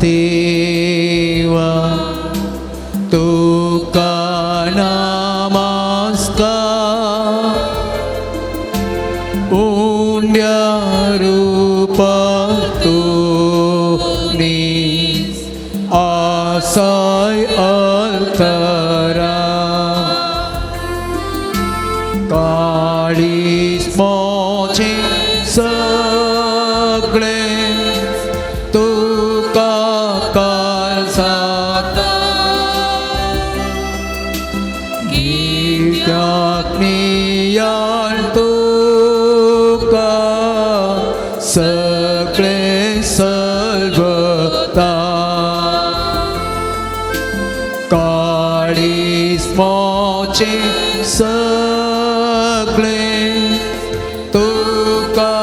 देवा तुका नमस्कार पुण्य रूप तुनी आसाय अल्तरा काळीस मोचे सगळे तुका काळसाता गित्याक नियाळ तुका सगळे सल्वता काळीस मोचे सगळे तुका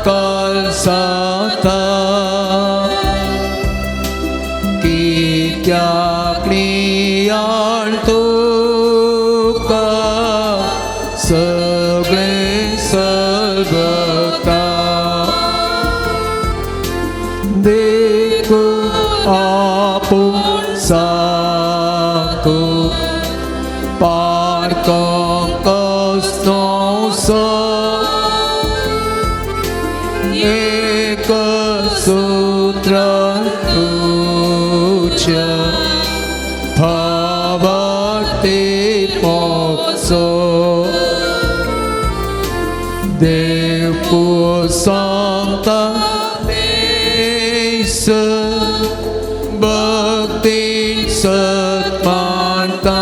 काळसाता कित्याक नियाळ तुका सगळे सल्वता देखो आपूण सांगतो पारकोंक कसलो एक सूत्र तुझ्या भावाते पोचो देव सांगता देश भक्तीन सत्मानता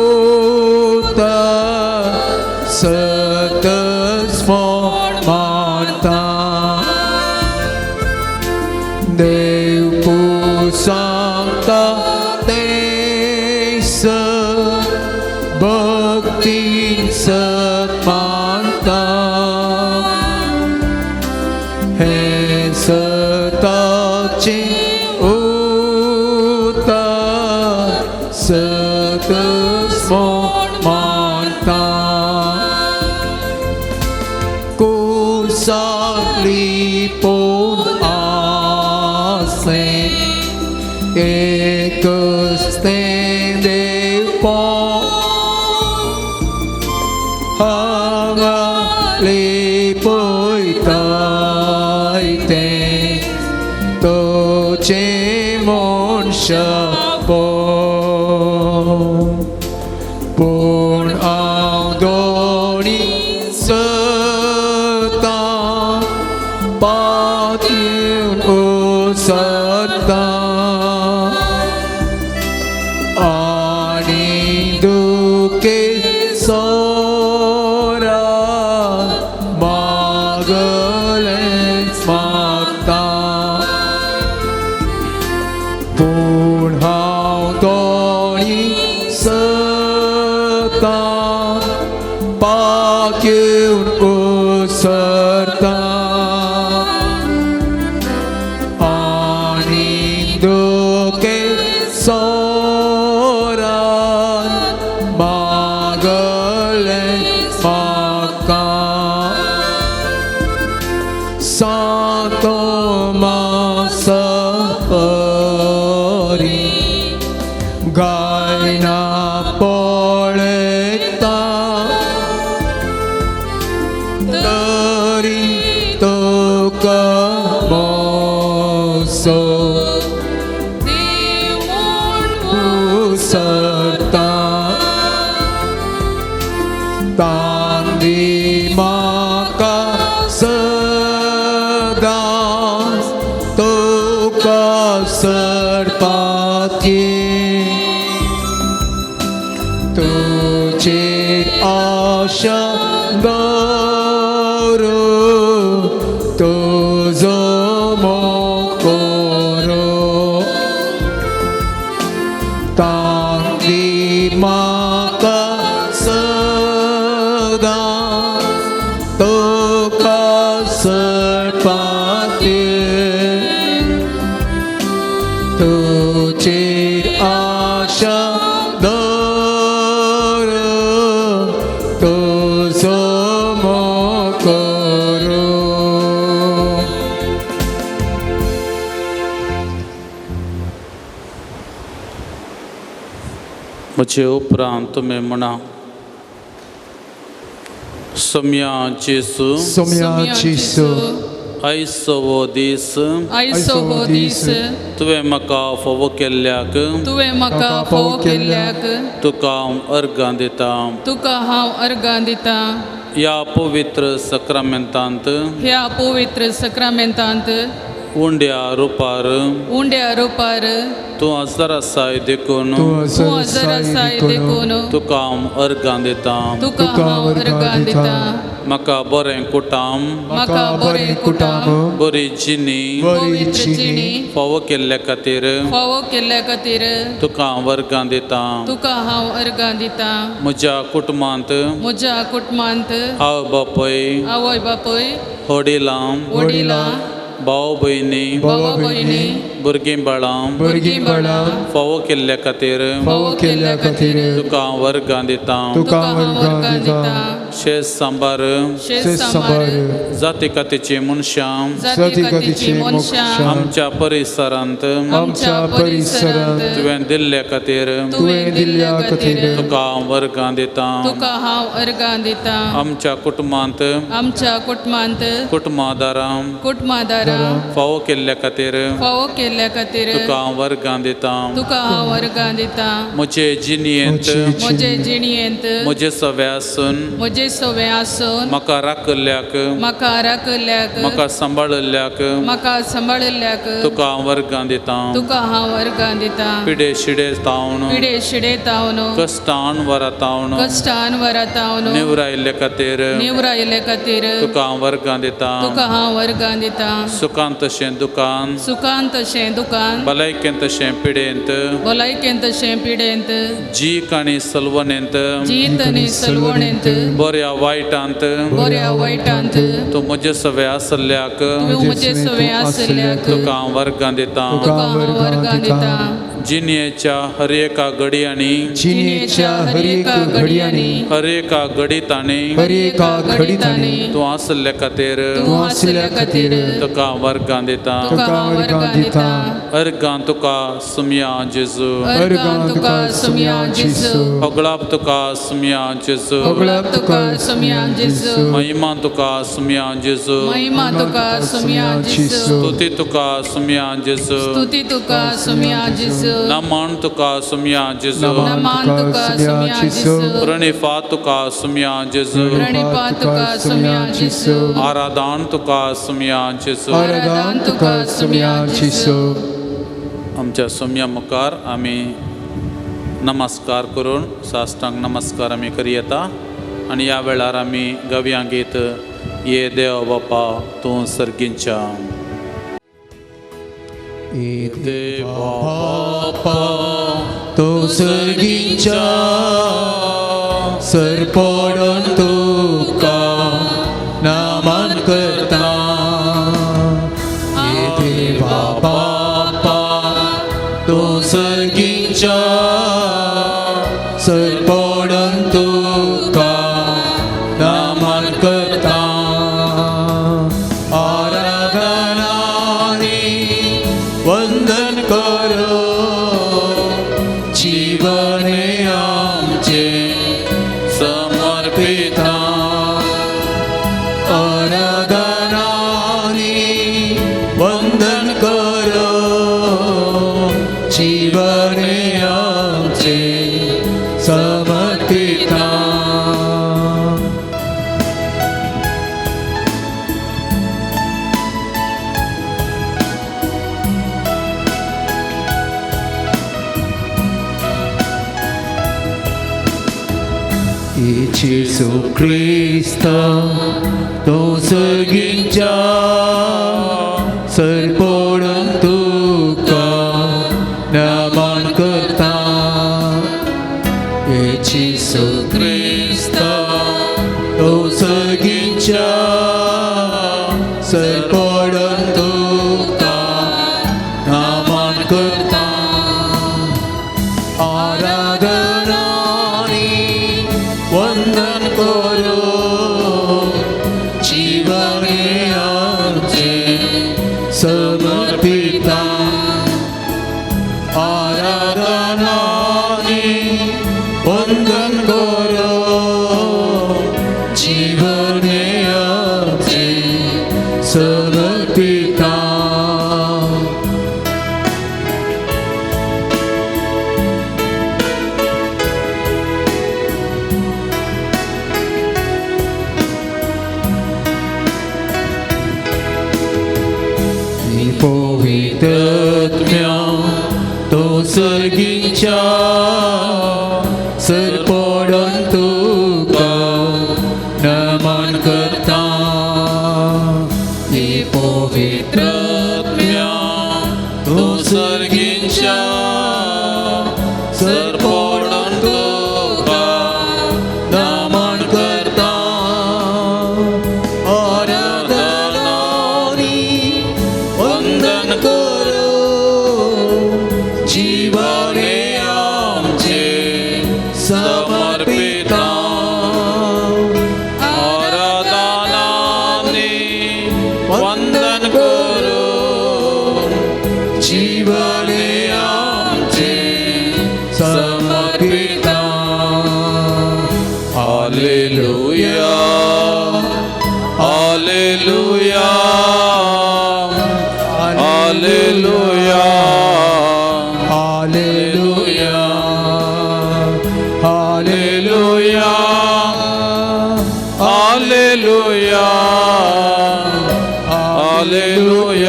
चेवोता सतस्मो मानता देव सांगता तेस भक्ती सत्मानता हे सताचे उता सतस्मो मानता कुसाली पोन आसे एक स्तेंदे पो हांगाली पोयतायते तोचे मोनशा पो पूण हांव दोनी सता पातयेवन उसरता आनी दुखे सोरा मागलेंच मागता पूण हांव दोनी सता पातयेवन उसरता आनी दुखे सोरा मागलेंच मागता सांतो मासा परी गायना पळयता तरी तुका मोसो उसरता तांदी म्हाका सदांच तुका सरपाची तुजेर आशा दवरू तुजो मोकोरो तांदी म्हाका सदांच तुका सरपाची तुजेर आशा दवरू तुजो म्हजे उपरांत तुमी म्हणा सम्या जेसू सम्या जेसू आयचो हो दीस आयचो हो दीस तुवें म्हाका फोव केल्ल्याक तुवें म्हाका फोव केल्ल्याक तुका हांव अर्गां दिता. तुका हांव अर्गां दिता. ह्या पवित्र सक्रामेंतांत ह्या पवित्र सक्रामेंतांत उंड्या रुपार तूं हजर आसाय देखून तूं हजर आसाय देखून तुका हांव अर्गां दिता. तुका हांव अर्गां दिता. म्हाका बरें कुटाम म्हाका बरें कुटाम बरी जिणी पवित्र जिणी फोव केल्ल्या खातीर फोव केल्ल्या खातीर तुका हांव अर्गां दिता. तुका हांव अर्गां दिता. म्हज्या कुटुंबांत म्हज्या कुटुंबांत आवय बापूय आवय बापूय वडिलां वडिलां भाव भयणी भाव भयणी भुरगीं बाळां फोव केल्ल्या खातीर फोव केल्ल्या खातीर तुका हांव अर्गां दिता. तुका हांव अर्गां दिता. शेज सांबार जाती कातीची मनशां जाती खातीची मनशां आमच्या परिसरांत आमच्या परिसरांत तुवें दिल्ल्या खातीर तुवें दिल्ल्या खातीर तुका हांव अर्गां दिता. तुका हांव अर्गां दिता. आमच्या कुटुंबांत आमच्या कुटुंबांत कुटुंबादारां फोव केल्ल्या खातीर फोव केल्ल्या खातीर तुका हांव अर्गां दिता. तुका हांव अर्गां दिता. म्हजे जिणयेंत म्हजे जिणयेंत म्हजे सवे आसून म्हजे सवे आसून म्हाका राखल्याक म्हाका सांबाळल्याक म्हाका सांबाळल्याक तुका हांव अर्गां दिता. तुका हांव अर्गां दिता. पिडे शिडे तावन कश्टान वरातावन निवरायल्ल्या खातीर तुका हांव अर्गां दिता. तुका हांव अर्गां दिता. सुखांत तशें दुकान भलायकेंत तशें पिडेंत पिडेंत जीक आनी सलवणेंत जीत आनी सलवणेंत बऱ्या वायटांत तूं म्हजे सवे आसल्याक म्हजे सवे आसल्याक तुका हांव अर्गां दिता. तुका हांव अर्गां दिता. जिणयेच्या हर एका घडयांनी हर एका घडीतांनी तूं आसल्या खातीर तुका हांव अर्गां दिता. अर्गां तुका सुम्या जेजू होगळाप तुका सुम्या जेजू महिमा तुका सुम्या जेजू स्तुती तुका सुम्या जेजू नमन तुका सुम्या जेजू प्रणिफा तुका सुम्या जेजू आराधन तुका सुम्या जेजू. आमच्या सुम्या मुखार आमी नमस्कार करून साश्टांग नमस्कार आमी करी येता आनी ह्या वेळार आमी गव्यां गीत ये देव बापा तूं सर्गींच्या. ये देव बापा तूं सर्गींच्या सर पडून तुका नमन करता. ये देव बापा तूं सर्गींच्या सर पडून तुका नमन करता. आराधनानी वंदन करो जीवने आमचे समर्पिता. आराधनानी वंदन करो जीवने आमचे समर्पिता. Jesu Krista tूं सर्गींच्या सर पडून तुका नमन करता. Jesu Krista tूं सर्गींच्या सर पडून तुका नमन करता. आराधनानी वंदन करो जीवने आमचे समर्पिता. आराधनानी वंदन करो जीवने आमचे समर्पिता पवित्रत्म्या तो सर्गीच्या सरपडून तुका नमन करता ही पवित्रत्म्या तो सर्गीच्या सरपडून तुका नमन करता आराधनानी वंदन करो जीवने आमचे समर्पिता आराधनाने वंदन करो जीवने आमचे समर्पिता hallelujah hallelujah hallelujah hallelujah hallelujah hallelujah hallelujah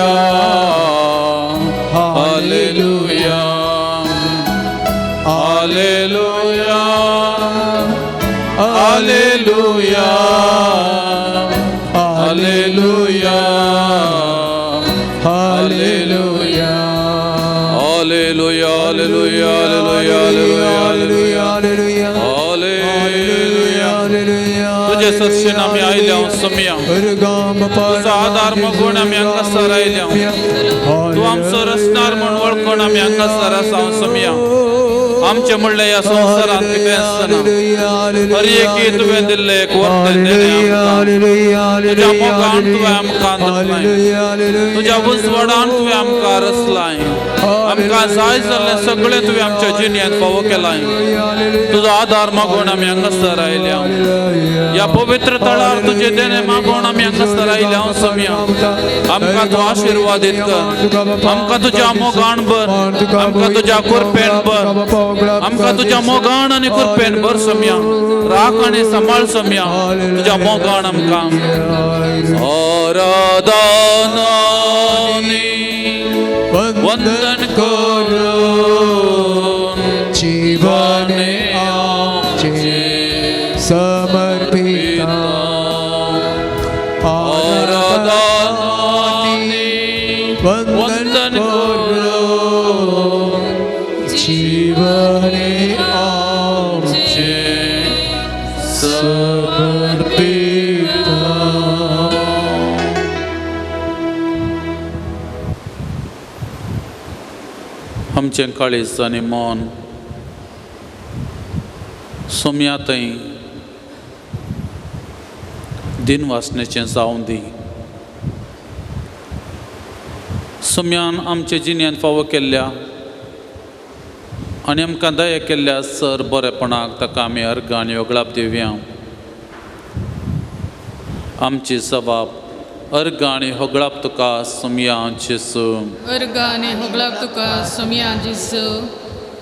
hallelujah hallelujah hallelujah hallelujah hallelujah hallelujah hallelujah hallelujah hallelujah hallelujah तुझे सस्य नामी आयल्या सम्या तुझा आधार मगोण आमी हांगा सर आयल्या तू आमचो रचणार म्हण वळखून आमी हांगा सर आसा सम्या आमचे म्हणले ह्या संवसारांत कितें आसना हर एकी तुवें दिल्लें एक वर्तन तुज्या मोगान तुवें आमकां दवरलां तुज्या उजवाडान तुवें आमकां रचलां आमकां जाय जाल्लें सगळें तुवें आमच्या जिणेंत फावो केलां तुजो आदार मागून आमी हांगासर आयल्या ह्या पवित्र तळार तुजे देणे मागून आमी हांगासर आयल्या सम्या आमकां तूं आशिर्वादीत कर आमकां तुज्या मोगान भर आमकां तुज्या कृपेन भर आमकां तुज्या मोगान आनी कृपेन भर सम्या राख आनी सांबाळ सम्या तुज्या मोगान आमकां आराधनानी वंदन करून जीवने आमचे समर्पिता आराधनानी वंदन करून जीवने आमचे समर्पिता आमचें काळीज आनी मन सोम्या थंय दिनवासनेचें जावं दी सोम्यान आमचे जिणेंत फावो केल्ल्या आनी आमकां दया केल्ल्या सर बरेपणाक ताका आमी अर्घ आनी ओगळाप दिवया आमची जबाब अर्घ आनी होगळाप तुका सोम्या जेसू अर्घ आनी होगळाप तुका सोम्या जेसू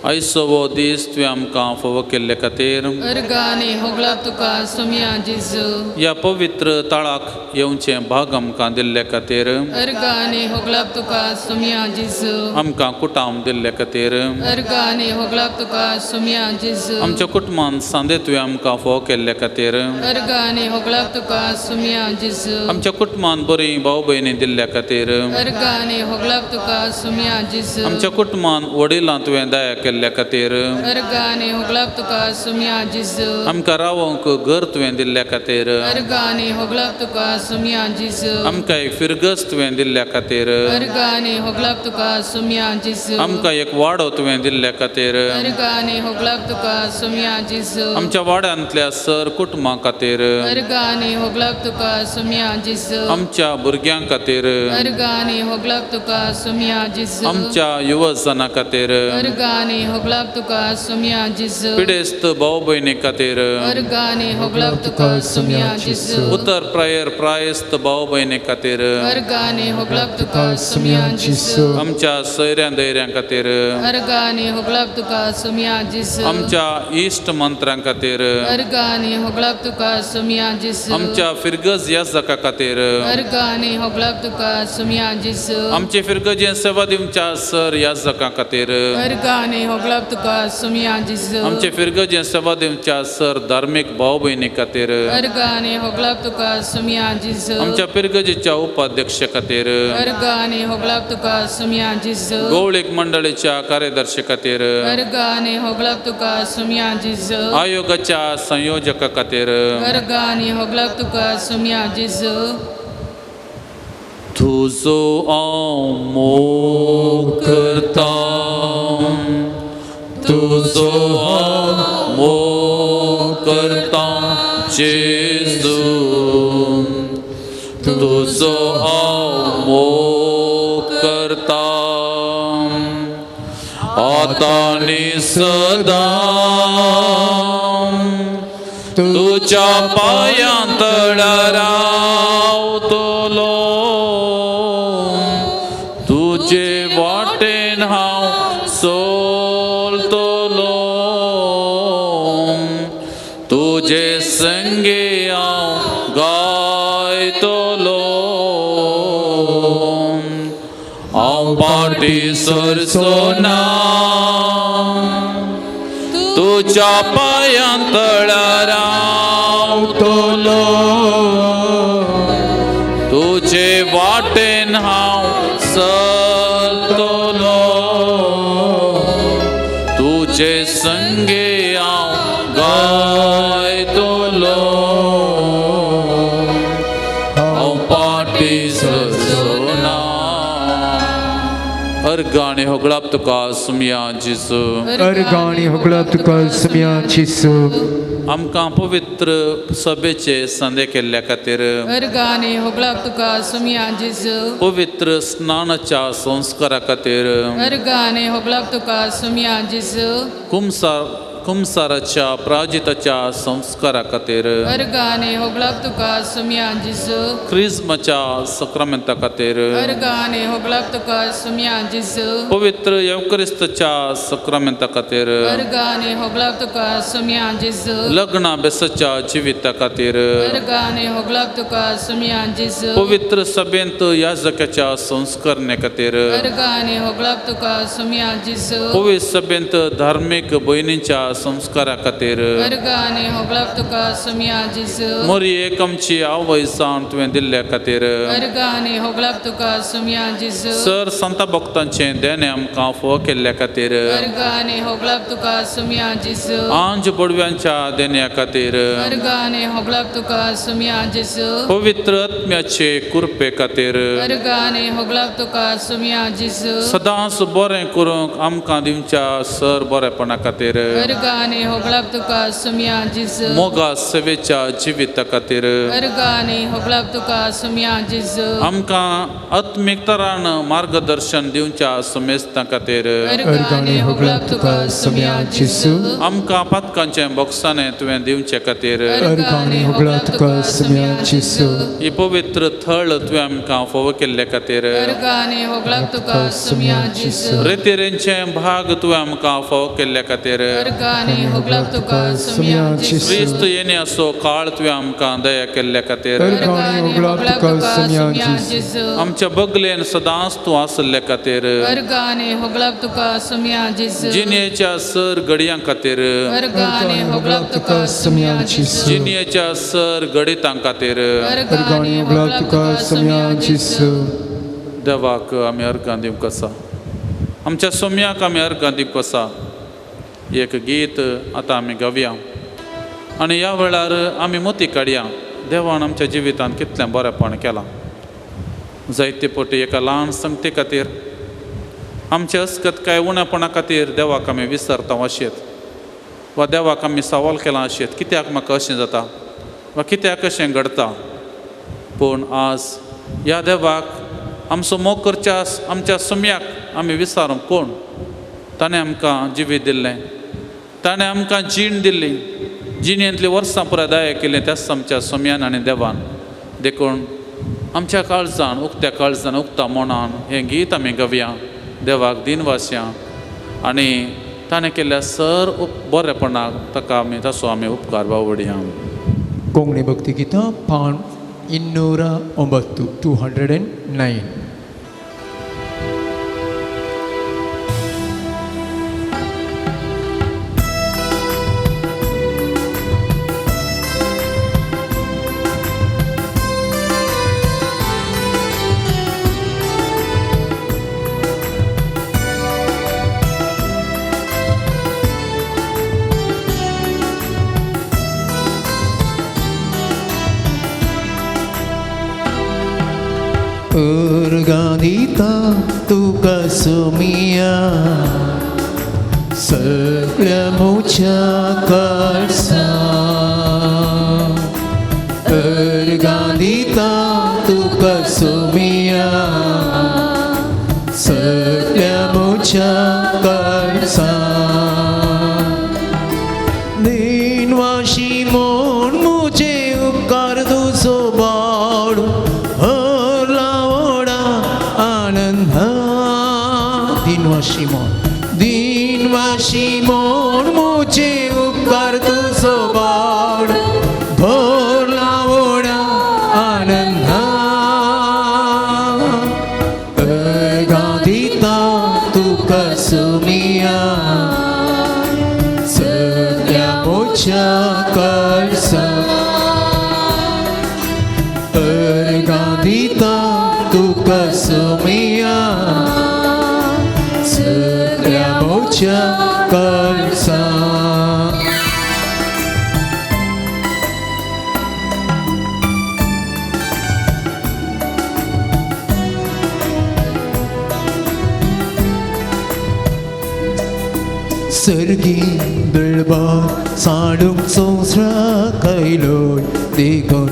आयचो वो दीस तुवें आमकां फावो केल्ले खातीर अर्घ आनी होगळाप तुका सोम्या जेसू ह्या पवित्र तळाक येवचें भाग आमकां दिल्ले खातीर अर्घ आनी होगळाप तुका सोम्या जेसू आमकां कुटाम दिल्ले खातीर अर्घ आनी होगळाप तुका सोम्या जेसू आमच्या कुटुंबान सांदे तुवें आमकां फावो केल्ले खातीर अर्घ आनी होगळाप तुका सोम्या जेसू आमच्या कुटुंबान बरीं भाव भयणी दिल्ल्या खातीर अर्घ आनी होगळाप तुका सोम्या जेसू आमच्या कुटुंबान वडिलां तुवें दया केल्ल्या खातीर अर्घ आनी होगळाप तुका सोम्या जेसू आमकां रावोंक घर तुवें दिल्ल्या खातीर अर्घ आनी होगळाप तुका सोम्या जेसू आमकां एक फिरगस तुवें दिल्ल्या खातीर अर्घ आनी होगळाप तुका सोम्या जेसू आमकां एक वाडो तुवें दिल्ल्या खातीर अर्घ आनी होगळाप तुका सोम्या जेसू आमच्या वाड्यांतल्या सर कुटुंबा खातीर अर्घ आनी होगळाप तुका सोम्या जेसू आमच्या भुरग्यां खातीर अर्घ आनी होगळाप तुका सोम्या जेसू आमच्या युवजनां खातीर अर्घ आनी अर्गाने होगलाक तुका सुमिया जिसु पिडेस्त भाऊ बहिणी खातीर अर्गाने होगलाक तुका सुमिया जिसु उतर प्रायर प्रायस्त भाऊ बहिणी खातीर अर्गाने होगलाक तुका सुमिया जिसु आमच्या सोयऱ्यां दैऱ्यां खातीर अर्गाने होगलाक तुका सुमिया जिसु आमच्या इश्ट मंत्र्यां खातीर अर्गाने होगलाक तुका सुमिया जिसु आमच्या फिरगज याजका खातीर अर्गाने होगलाक तुका सुमिया जिसु आमचे फिरगजें सेवा दिवच्या सर याजका खातीर अर्गाने होगलाक तुका सुमिया जिसु आमचे फिरगजें सेवा दिवच्या सर धार्मीक भाऊ बहिणी खातीर अर्गाने होगलाक तुका सुमिया जिसु आमच्या फिरगजेच्या उपाध्यक्ष खातीर अर्गाने होगलाक तुका सुमिया जिसु गवळीक मंडळीच्या कार्यदर्शी खातीर अर्गाने होगलाक तुका सुमिया जिसु आयोगाच्या संयोजका खातीर अर्गाने होगलाक तुका सुमिया जिसु तुजो मोग करता तुजो मोग करता जेजू तुजो मोग करता आता आनी सदा तुझ्या पायांतळा रावतलो तुझे वाटेन हांव चलतलो तुझे संगे हांव गायतलो हांव पाटी सरसोना तुझ्या पायांतळा रावतलो तुझे वाटेन हांव चलतलो तुझे संगे हांव गायतलो हांव पाटी सरसोना अर्गाने होगळाप तुका सुमिया जिसू अर्गाणी होगळाप तुका सुमिया जिसू आमकां पवित्र सभेचे संदे केल्ल्या खातीर अर्गाने होगलाक तुका सुमिया जिसु पवित्र स्नानाच्या संस्कारा खातीर अर्गाने होगलाक तुका सुमिया जिसु कुमसाराच्या प्राजिताच्या संस्कारा खातीर अर्गाने होगलाक तुका सुमिया जिसु क्रिस्माच्या सक्रमेंता खातीर अर्गाने होगलाक तुका सुमिया जिसु पवित्र येवकरिस्तच्या सक्रमेंता खातीर अर्गाने होगलाक तुका सुमिया जिसु लग्ना बेसाच्या जिविता खातीर अर्गाने होगलाक तुका सुमिया जिसु पवित्र सभेंत याजकाच्या संस्करणे खातीर अर्गाने होगलाक तुका सुमिया जिसु पवित्र सभेंत धार्मीक भयणींच्या संस्कारा खातीर अर्गाने होगलाक तुका सुमिया जिसु मोरी एकमची आवय जावन तुवें दिल्ल्या खातीर अर्गाने होगलाक तुका सुमिया जिसु सर संत भक्तांचे देणे आमकां फोव केल्ल्या खातीर अर्गाने होगलाक तुका सुमिया जिसु आंज बडव्यांच्या देण्या खातीर अर्गाने होगलाक तुका सुमिया जिसु पवित्र आत्म्याचे कृपे खातीर अर्गाने होगलाक तुका सुमिया जिसु सदांच बरें करूंक आमकां दिवच्या सर बरेपणा खातीर अर्गाने होगलाक तुका सुमिया जिसु मोगा सेवेच्या जिविता खातीर अर्गाने होगलाक तुका सुमिया जिसु आमकां आत्मीक तरान मार्गदर्शन दिवच्या समेस्तां खातीर अर्गाने होगलाक तुका सुमिया जिसु आमकां पातकांचें बॉक्साने तुवें दिवचे खातीर अर्गाने होगलाक तुका सुमिया जिसु ही पवित्र थळ तुवें आमकां फोव केल्ले खातीर अर्गाने होगलाक तुका सुमिया जिसु रेतीरेंचे भाग तुवें आमकां फोव केल्ले खातीर अर्गाने होगलाक तुका सुमिया जिसु क्रिस्त येणे असो काळ तुवें आमकां दया केल्ल्या खातीर अर्गाने होगलाक तुका सुमिया जिसु आमच्या बगलेन सदांच तूं आसल्या खातीर अर्गाने होगलाक तुका सुमिया जिसु जिणेच्या सर घडयां खातीर अर्गाने होगलाक तुका सुमिया जिसु जिणेच्या सर गडितां खातीर अर्गाने होगलाक तुका सुमिया जिसु देवाक आमी अर्गां दिवंक आसा आमच्या सोम्याक आमी अर्गां दिवंक आसा एक गीत आतां आमी गावया आनी ह्या वेळार आमी मोती काडया देवान आमच्या जिवितांत कितलें बरेंपण केलां जायते फावटी एका ल्हान संगते खातीर आमचे अस्कतकाय उणेपणा खातीर देवाक आमी विसरता अशेंत वा देवाक आमी सवाल केलां अशेंत कित्याक म्हाका अशें जाता वा कित्याक अशें घडटा पूण आज ह्या देवाक आमचो मोग करच्या आमच्या सोम्याक आमी विचारूंक कोण ताणें आमकां जिवीत दिल्लें, ताणें आमकां जीण दिल्ली, जिणेंतली वर्सां पुराय दाय केलें त्याच आमच्या सोम्यान आनी देवान. देखून आमच्या काळजान उक्त्या काळजान उक्ता मनान हें गीत आमी गावया देवाक दिनवास्या आनी ताणें केल्ल्या सर बरेपणाक ताका आमी ताचो आमी उपकार बावडया. कोंकणी भक्ती गितां पान 209. Organita tuka sumia suglia mucha kalsa. Organita tuka sumia suglia mucha kalsa. Dinwashi mon mujhe upkar tu sobadu दिनवाशी मोर मुझे उपकार तू सोबाड भोरला ओढा आनंद गादिता तुका सुमिया सगळ्या मोच्या कळसा गादिता तुका सुमिया सगळ्या कळसा. सर्गी बिळबा साडूंक संसरा कैलोय देखून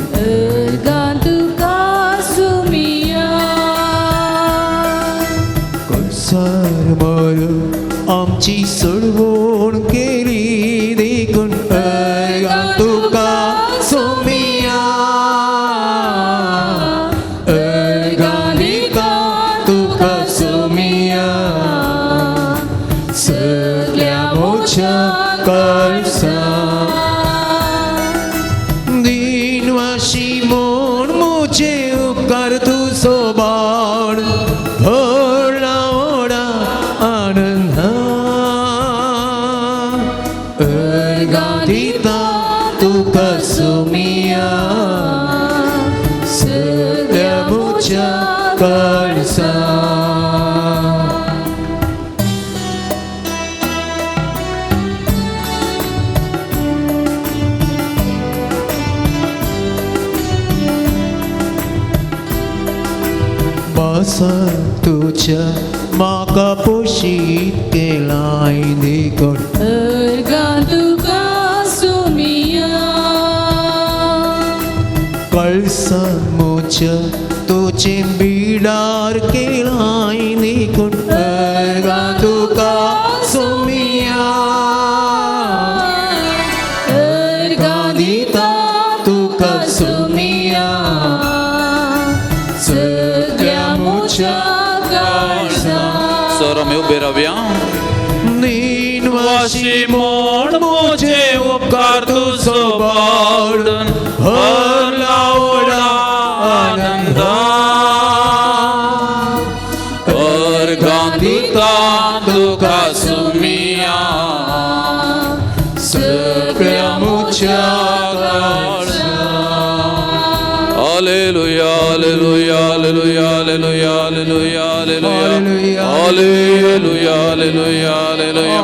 तुका सुमिया करसार मोर आमची सोडवण केली देखून तुका सोमिया गालिका तुका सोमिया सगळ्या मोच्या कळसा. दिनवाशी मोन मुझे उपकार तू सोबाड भोरला ओढा आनंद गादिता तुका सुमिया सगळ्या मोच्या कळसा. बासर तुझ्या म्हाका पोशीत केलाय देखून तुका सुमिया कळसा मोच्या तुझे बिडार केलाय देखून तुका सुमिया गादिता तुका सुमिया सगळ्या मोच्या कळसा. सर आमी उबे रावया. दिनवाशी मोड मुझे उपकार तू सोबाडून भरला ओढा आनंद गादिता तुका सुमिया सगळ्या मोच्या कळसा. Hallelujah, hallelujah, hallelujah, hallelujah, hallelujah, hallelujah, hallelujah, hallelujah, hallelujah.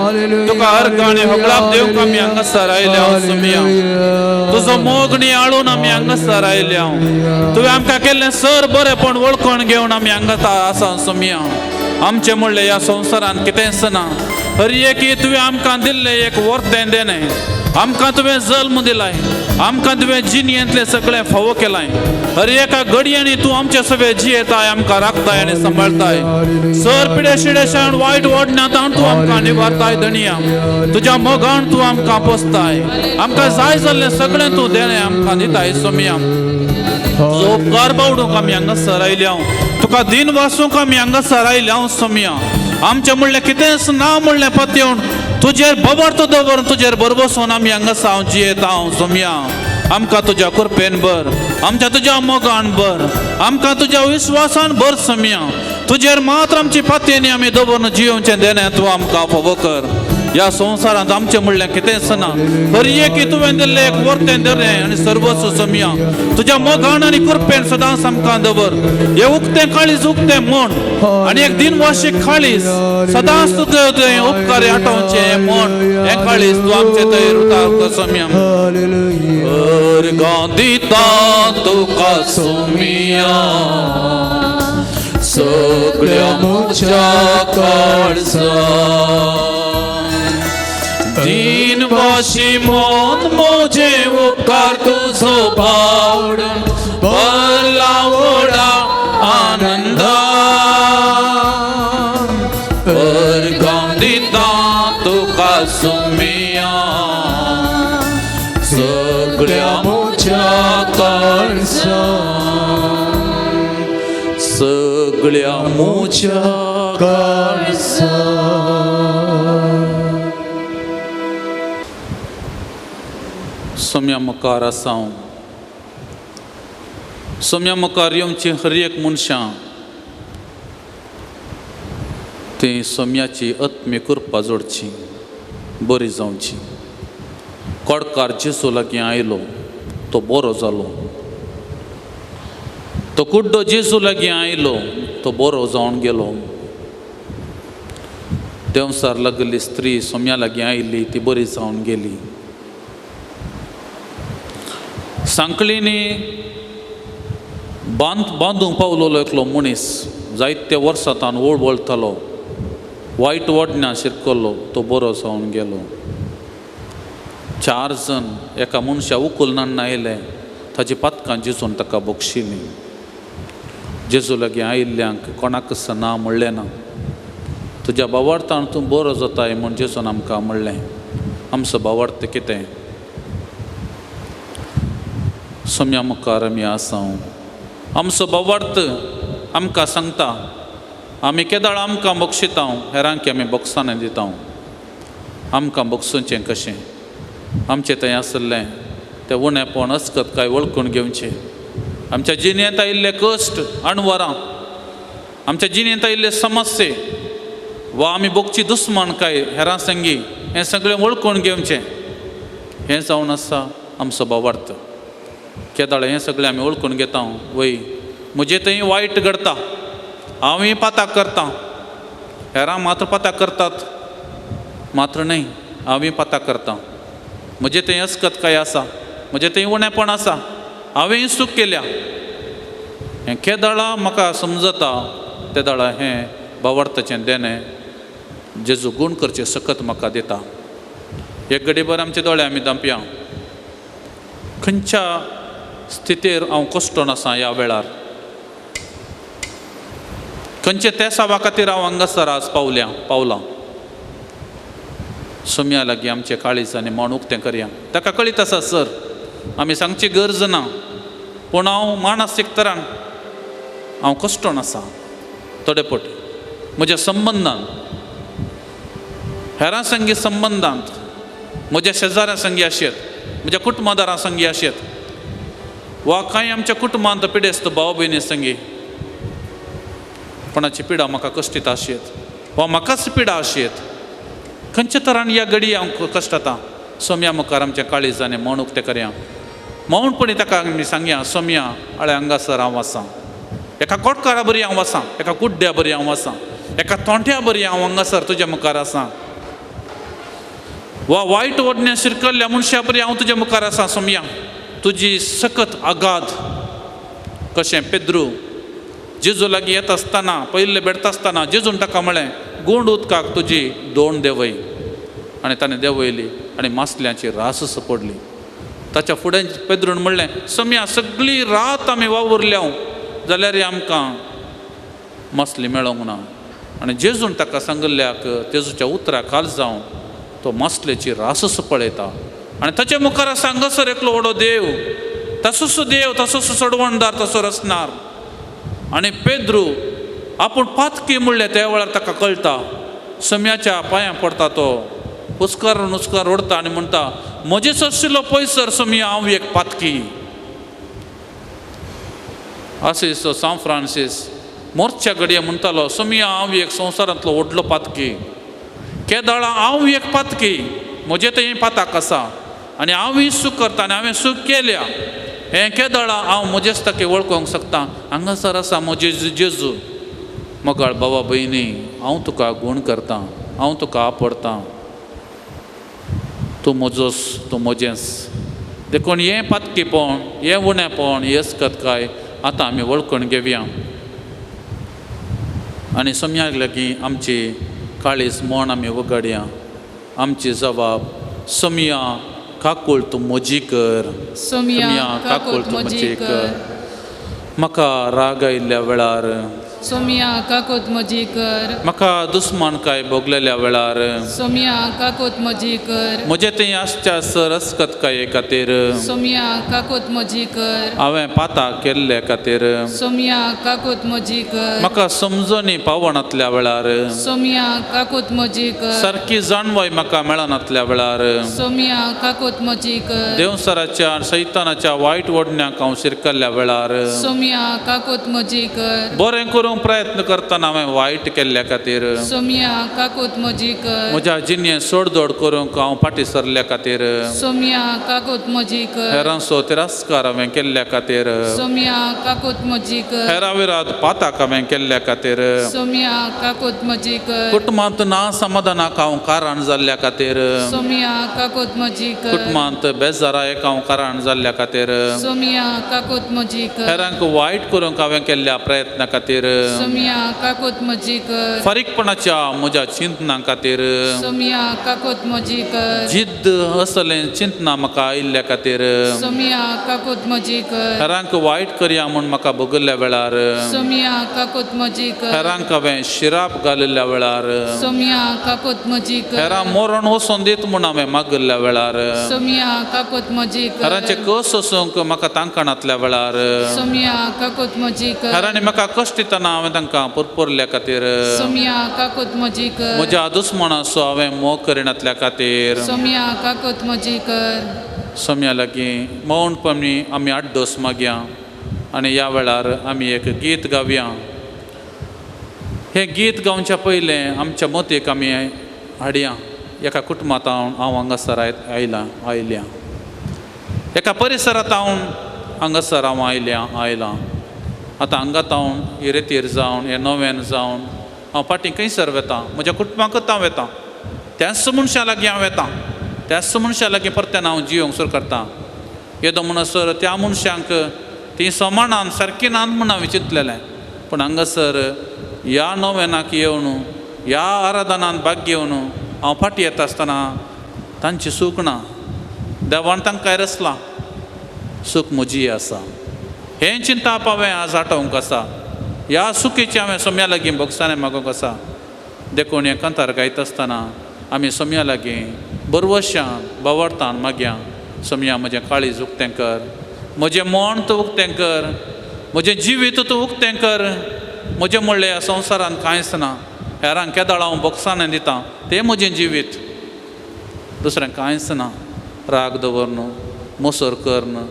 तुका हर गाणे हकळाप देव आमी हांगासर आयल्या सुमिया. तुजो मोगणी आळून आमी हांगासर आयल्या. तुवें आमकां केल्लें सर बरेपण वळखून घेवन आमी हांगा आसा सुमिया. आमचें म्हणलें ह्या संवसारांत कितेंच ना. हर एक तुवें आमकां दिल्लें एक वर्तें देणें. आमकां तुवें जल्म दिलाय. आमकां तुवें जिणेंतले सगळें फावो केलाय हर एका घडयांनी तूं आमचे सगळे जियेताय आमकां राखताय आनी सांबाळताय सर पिडे शिडेशान वायट ओडण्यातान तूं आमकां निवारताय धनिया तुज्या मोगान तूं आमकां पोसताय आमकां जाय जाल्लें सगळें तूं देणें आमकां दिताय सोम्या जो उपकार बावडूंक आमी हांगासर आयल्या तुका दिन वासूंक आमी हांगासर आयल्या सोम्या आमचें म्हणलें कितेंच ना म्हणलें पत्योन तुजेर बबर्त दवरून तुजेर बरोबसून आमी हांगासर हांव जियेता हांव सोम्या आमकां तुज्या कृपेन भर आमच्या तुज्या मोगान भर आमकां तुज्या विश्वासान भर सोम्या तुजेर मात्र आमची पातयेनी आमी दवरून जियोवचें देणें तूं आमकां फावो कर ह्या संवसारांत आमचें म्हणलें कितेंच ना हर एक तुवें दिल्लें एक वर्तें दरें आनी सर्वस्व सोम्या तुज्या मोगान आनी कृपेन सदांच आमकां दवर हें उक्तें काळीज उक्तें म्हण आनी एक दिनवाशीक काळीज सदांच तुजें उपकार आठोवचें हें म्हण हें काळीज तूं आमचे थंय उतार सोम्या दिता तुका सोम्या सगळ्या म्हज्या काळजान दिन वाशी मन मोजे उपकार तुजो बावडून भरला व्हडा आनंद अर्गां दिता तुका सोम्या सगळ्या म्हज्या काळजान सगळ्या म्हज्या काळजान सोम्या मुखार आसा सोम्या मुखार येवची हर एक मनशां ती सोम्याची आत्मी कृपा जोडची बरी जावची कोडकार जेसू लागीं आयलो तो बरो जालो तो कुड्डो जेसू लागीं आयलो तो बरो जावन गेलो देवसार लागली स्त्री सोम्या लागीं आयली ती बरी जावन गेली सांकळीनी बांदूंक पावलोलो एकलो मनीस जायत्या वर्सां तान वळवळतालो वायट वडण्यां शिरकल्लो तो बरो जावन गेलो 4 जण एका मनशा उखलनान आयले ताची पातकां जेजून ताका बक्षिलीं जेजू लागीं आयिल्ल्यांक कोणाकच ना म्हणलें ना तुज्या भावार्थान तूं बरो जाताय म्हूण जेजून आमकां म्हणलें आमचो भावार्थ कितें सोम्या मुखार आमी आसा आमचो भावार्थ आमकां सांगता आमी केदाळ आमकां बक्षिता हेरांक आमी बक्षांनी दिता आमकां बक्षुचें कशें आमचें थंय आसलें तें उणेपण अस्कत काय वळखून घेवचें आमच्या जिणेंत आयिल्ले कश्ट अणवरां आमच्या जिणेंत आयिल्ले समस्ये वा आमी बगची दुस्मान काय हेरां संगी हें सगळें वळखून घेवचें हें जावन आसा आमचो भावार्थ केदाळ हें सगळें आमी वळखून घेता वय म्हजें थंय वायट घडटा हांवूय पाताक करता हेरां मात्र पाताक करतात मात्र न्हय हांवूय पाताक करता म्हजें थंय अस्कत काय आसा म्हजें थंय उणेपण आसा हांवें चूक केल्या हें केदाळा म्हाका समजता त्या दाळा हें भावार्थाचें देणें जेजू गूण करचे सकत म्हाका दिता एक घडीभर आमचे दोळे आमी धांपया खंयच्या स्थितीर हांव कश्टोन आसा ह्या वेळार खंयचे त्या सावा खातीर हांव हांगासर आज पावलां सोम्या लागीं आमचे काळीज आनी मन उक्तें करया ताका कळीत आसा सर आमी सांगची गरज ना पूण हांव मानसीक तरान हांव कश्टोन आसा थोडे पट म्हज्या संबंदांत हेरां संगी संबंदांत म्हज्या शेजाऱ्या संगी आशेत म्हज्या कुटुंबदारां संगी आशेत वा कांय आमच्या कुटुंबांत पिडेस्त भाव भयणी संगी कोणाची पिडा म्हाका कश्टीत आशेत वा म्हाकाच पिडा आशेत खंयच्या तरान ह्या घडी हांव कश्टाता सोम्या मुखार आमच्या काळीजांनी मन उक्तें करया मौनपणी ताका आमी सांगया सोम्या आळे हांगासर हांव आसां एका कोटकारा बरी हांव आसां एका कुड्ड्या बरी हांव आसां एका तोंट्या बरी हांव हांगासर तुज्या मुखार आसां वा वायट ओडण्या शिरकल्ल्या मनशा बरी हांव तुज्या मुखार आसां सोम्या तुजी सकत आगाध कशें पेद्रू जेजू लागीं येता आसतना पयले भेटता आसतना जेजून ताका म्हळें गुंड उदकाक तुजी दोण देंवय आनी ताणें देंवयली आनी मासल्यांची रास पडली ताच्या फुडें पेद्रून म्हणलें, सम्या सगळी रात आमी वावुरल्या जाल्यार आमकां मसली मेळोंक ना. आनी जेजून ताका सांगल्याक जेजूच्या उतरा खाल जावन तो मसलेची रासस पळयता आनी ताचे मुखार आसा हांगासर एकलो व्हडलो देव, तसोच सडवणदार तसो रचणार. आनी पेद्रू आपूण पातकी म्हणलें त्या वेळार ताका कळटा. सम्याच्या पांयां पडटा तो, उस्कार ओडता आनी म्हणटा, म्हजेच आशिल्लो पयसर सम्या हांव एक पातकी. अशें सांव फ्रांसीस मोर्च्या घडये म्हणटालो, सम्या हांव एक संवसारांतलो व्हडलो पातकी. केदाळा हांव एक पातकी, म्हजें तें पाताक आसा आनी हांव ही सूख करता आनी हांवें सूख केल्या. हें केदाळा हांव म्हजेच ताका वळखूंक शकता. हांगासर आसा म्हजे जेजू. मोगाळ बाबा भयणी, हांव तुका गूण करतां, हांव तुका आपडतां. तूं म्हजोस, तूं म्हजेंच. देखून हें पातकीपण, हें उणेपण, ही अस्कतकाय आतां आमी वळखून घेवया. आनी सम्याक लागीं आमची काळीज म्हण आमी वगडया. आमची जबाब, सम्या काकूळ तूं म्हजी कर, सम्या काकूळ तूं म्हजी कर. म्हाका राग आयिल्ल्या वेळार, सम्या काकूत म्हजी कर. म्हाका दुस्मानकाय भोगलेल्या वेळार, सम्या काकूत म्हजी कर. म्हजे थंय आसच्या सर अस्कतकाये खातीर, सम्या काकूत म्हजी कर. हांवें पाता केल्ले खातीर, सम्या काकूत म्हजी कर. म्हाका समजोनी पावनातल्या वेळार, सम्या काकूत म्हजी कर. सारकी जाणवाय म्हाका मेळनातल्या वेळार, सम्या काकूत म्हजी कर. देवसराच्या सैतानाच्या वायट ओडण्याक हांव शिरकल्ल्या वेळार, सम्या काकूत म्हजी कर. बरें करूंक प्रयत्न करतना हांवें वायट केल्ल्या खातीर, सम्या काकूत म्हजी कर. म्हज्या जिणें सोडदोड करूंक हांव फाटीं सरल्या खातीर, सम्या काकूत म्हजी कर. हेरांचो तिरस्कार हांवें केल्ल्या खातीर, सम्या काकूत म्हजी कर. हेरां विराद पाताक हांवें केल्ल्या खातीर, सम्या काकूत म्हजी कर. कुटुंबांत ना समाधानाक हांव कारण जाल्ल्या खातीर, सम्या काकूत म्हजी कर. कुटुंबांत बेजारायेक हांव कारण जाल्ल्या खातीर, सम्या काकूत म्हजी कर. हेरांक वायट करूंक हांवें केल्ल्या प्रयत्ना खातीर, सम्या काकूत म्हजी कर. फारीकपणाच्या म्हज्या चिंतनां खातीर, सम्या काकूत म्हजी कर. जिद्द असलें चिंतनां म्हाका आयिल्ल्या खातीर, सम्या काकूत म्हजी कर. हेरांक वायट करया म्हूण म्हाका भोगल्ल्या वेळार, सम्या काकूत म्हजी कर. हेरांक हांवें शिराप घालिल्ल्या वेळार, सम्या काकूत म्हजी कर. हेरां मरण वचोन दीत म्हूण हांवें मागिल्ल्या वेळार, सम्या काकूत म्हजी कर. हेरांचे कस वचोंक म्हाका तांकणातल्या वेळार, सम्या काकूत म्हजी कर. हेरांनी म्हाका कश्ट दितना हांवें तांकां पुरपुरल्या खातीर, सम्या काकूत म्हजी कर. म्हज्या दुस्मनाचो हांवें मोग करिनातल्या खातीर, सम्या काकूत म्हजी कर. सम्या लागीं मौनपणी आमी 8 दोस मागया आनी ह्या वेळार आमी एक गीत गावया. हें गीत गावच्या पयलें आमच्या मतीक आमी हाडया. एका कुटुंबांत हांव हांगासर आयल्या, एका परिसरांत हांगासर हांव आयलां. आतां हांगात हांव इरेतीर जावन, हे नव्यान जावन हांव फाटीं खंयसर वेतां, म्हज्या कुटुंबाकच हांव वेतां, त्याच मनशां लागीं हांव वेतां, त्याच मनशां लागीं परतें हांव जियोंक सुरू करतां. येदो म्हणसर त्या मनशांक ती समानान सारकी नात म्हूण हांवें चिंतलेलें, पूण हांगासर ह्या नव्यानाक येवन, ह्या आराधनांत भाग घेवन हांव फाटीं येता आसतना तांची सूख ना. देवान तांकां रचलां, सूख म्हजी आसा. हें चिंताप हांवें आज आठवंक आसा. ह्या सुखीची हांवें सम्या लागीं भोगसाणें मागोवंक आसा. देखून हें कांतार गायता आसतना आमी सम्या लागीं बरवशान बावरतान मागया. सम्या म्हजें काळीज उक्तें कर, म्हजें मन तूं उक्तें कर, म्हजें जिवीत तूं उक्तें कर. म्हजें म्हणलें ह्या संवसारांत कांयच ना. हेरांक केदाळ हांव भोगसाणें दितां, तें म्हजें जिवीत, दुसरें कांयच ना. राग दवर न्हू, मोसोर कर न्हू,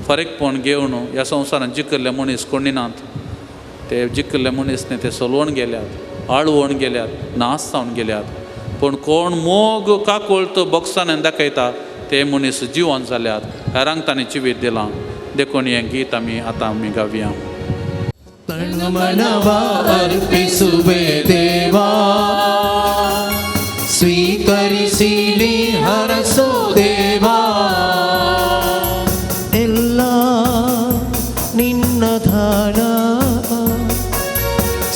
फारीकपण घेवन ह्या संवसारांत जिखिल्ले मनीस कोणी नात. ते जिखिल्ले मनीस न्ही, ते सोलवून गेल्यात, आळवून गेल्यात, नास जावन गेल्यात. पूण कोण मोग काकूळत भोगसाणें दाखयता ते मनीस जिवंत जाल्यात. हेरांक तांणी जिवीत दिलां. देखून हें गीत आमी गावया. तन मनवा अर्पिಸುವೆ ದೇವಾ, ಸ್ವೀಕರಿಸಿಲಿ ಹರಸೋ ದೇವಾ. ಎಲ್ಲ ನಿನ್ನ ದಾನ,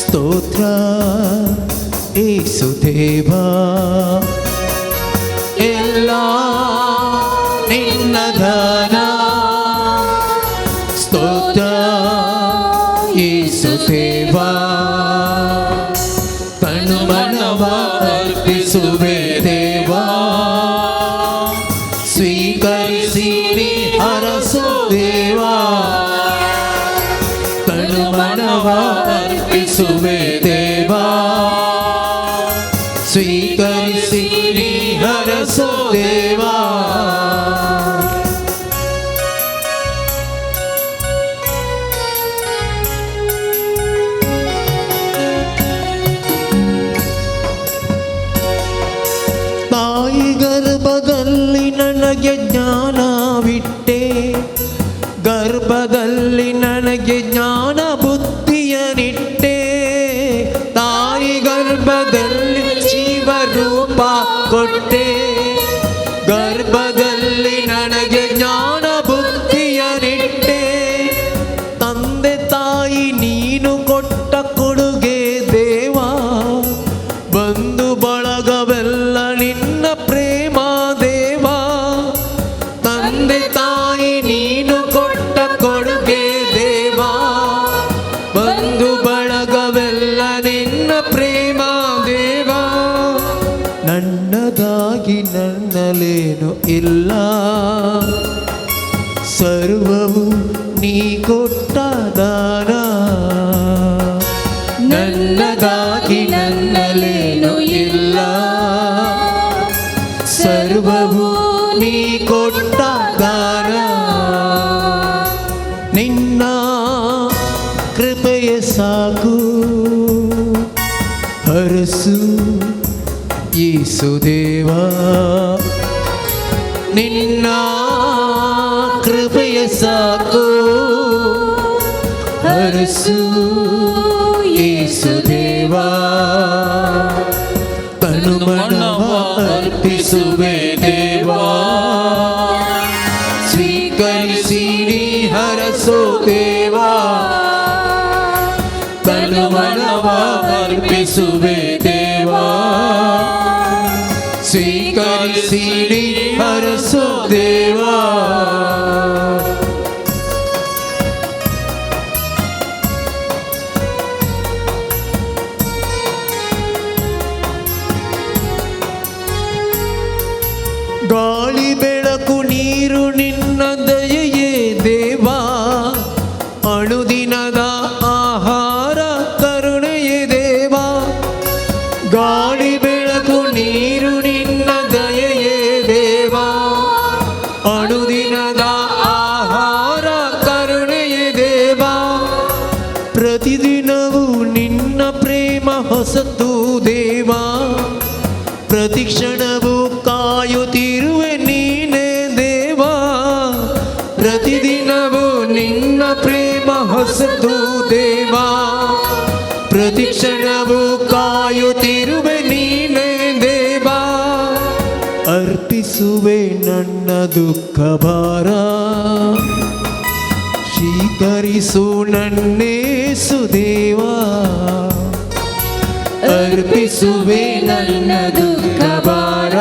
ಸ್ತೋತ್ರ ಯೇಸು ದೇವಾ. ಎಲ್ಲ ನಿನ್ನ ನನ್ನ ಸ್ತೋತ್ರ ಯೇಸು ದೇವಾ ತನು ಮನವ ಅರ್ಪಿಸುವೆ ದೇವಾ ಸ್ವೀಕರಿಸಿ ನೀ ಹರಸು ದೇವಾ ತನು ಮನವ ಅರ್ಪಿಸುವೆ ದೇವಾ ಸ್ವೀಕರಿಸಿ ನೀ ಹರಸು ದೇವಾ ತಾಯಿ ಗರ್ಭದಲ್ಲಿ ನನಗೆ ಜ್ಞಾನವಿಟ್ಟೆ ಗರ್ಭದಲ್ಲಿ ನನಗೆ ಜ್ಞಾನ ಬುದ್ಧಿಯನಿಟ್ಟೆ ತಾಯಿ ಗರ್ಭದಲ್ಲಿ ಜೀವರೂಪ ಕೊಟ್ಟೆ ಗರ್ಭದಲ್ಲಿ ನನಗೆ ಜ್ಞಾನ ಬುದ್ಧಿಯನಿಟ್ಟೆ ತಂದೆ ತಾಯಿ ನೀನು ಕೊಟ್ಟ ಕೊಡುಗೆ ದೇವಾ ಬಂಧು ಬಳಗವೆಲ್ಲ ನಿನ್ನ ಪ್ರೇಮ ದೇವಾ ತಂದೆ ತಾಯಿ ನೀನು ಕೊಟ್ಟ ಕೊಡುಗೆ ದೇವಾ ಬಂಧು ಬಳಗವೆಲ್ಲ ನಿನ್ನ ಪ್ರೇಮ ದೇವಾ ನನ್ನದಾಗಿ ನನ್ನಲೇನು ಇಲ್ಲ ಸರ್ವವು ನೀ ಕೊಟ್ಟ ದಾನ ನನ್ನದಾಗಿ ನನ್ನಲೇನು ಇಲ್ಲ ಸರ್ವವು ನೀ ಕೊಟ್ಟ ದಾನ ನಿನ್ನ ಕೃಪೆಯ ಸಾಕು ಹರಸು ಯೇಸು ದೇವಾ ನಿನ್ನ ಕೃಪೆಯ ಸಾಕು ಹರಸು ಯೇಸು ದೇವಾ ತನು ಮನವ ಅರ್ಪಿಸುವೆ ದೇವಾ ಸ್ವೀಕರಿಸಿ ನೀ ಹರಸು ದೇವಾ ತನು ಮನವ ಅರ್ಪಿಸುವೆ ದೇವಾ ಸ್ವೀಕರಿಸಿ ನೀ ಹರಸು ದೇವಾ ಗಾಳಿ ಬೆಳಕು ನೀರು ನಿನ್ನ ದಯೆಯೇ ದೇವಾ ಅಣುದಿನದ ಆಹಾರ ಕರುಣೆಯೇ ದೇವಾ ಗಾಳಿ ಬೆಳಕು ನೀರು ನಿನ್ನ ದಯೆಯೇ ದೇವಾ ಅಣುದಿನದ ಆಹಾರ ಕರುಣೆಯೇ ದೇವಾ ಪ್ರತಿದಿನವೂ ನಿನ್ನ ಪ್ರೇಮ ಹೊಸತು ದೇವಾ ಪ್ರತಿಕ್ಷಣವೂ ಕಾಯುತ್ತಿರುವೆ ನೀನೇ ದೇವಾ ಪ್ರತಿದಿನವೂ ನಿನ್ನ ಪ್ರೇಮ ಹೊಸತು ದೇವಾ ಪ್ರತಿಕ್ಷಣವೂ ಕಾಯುತ್ತಿರುವೆ ನೀನೇ ದೇವಾ ಅರ್ಪಿಸುವೆ ನನ್ನ ದುಃಖ ಭಾರ ಸ್ವೀಕರಿಸು ನನ್ನೇಸು ದೇವಾ ಅರ್ಪಿಸುವೆ ನನ್ನ ದುಃಖ ಭಾರ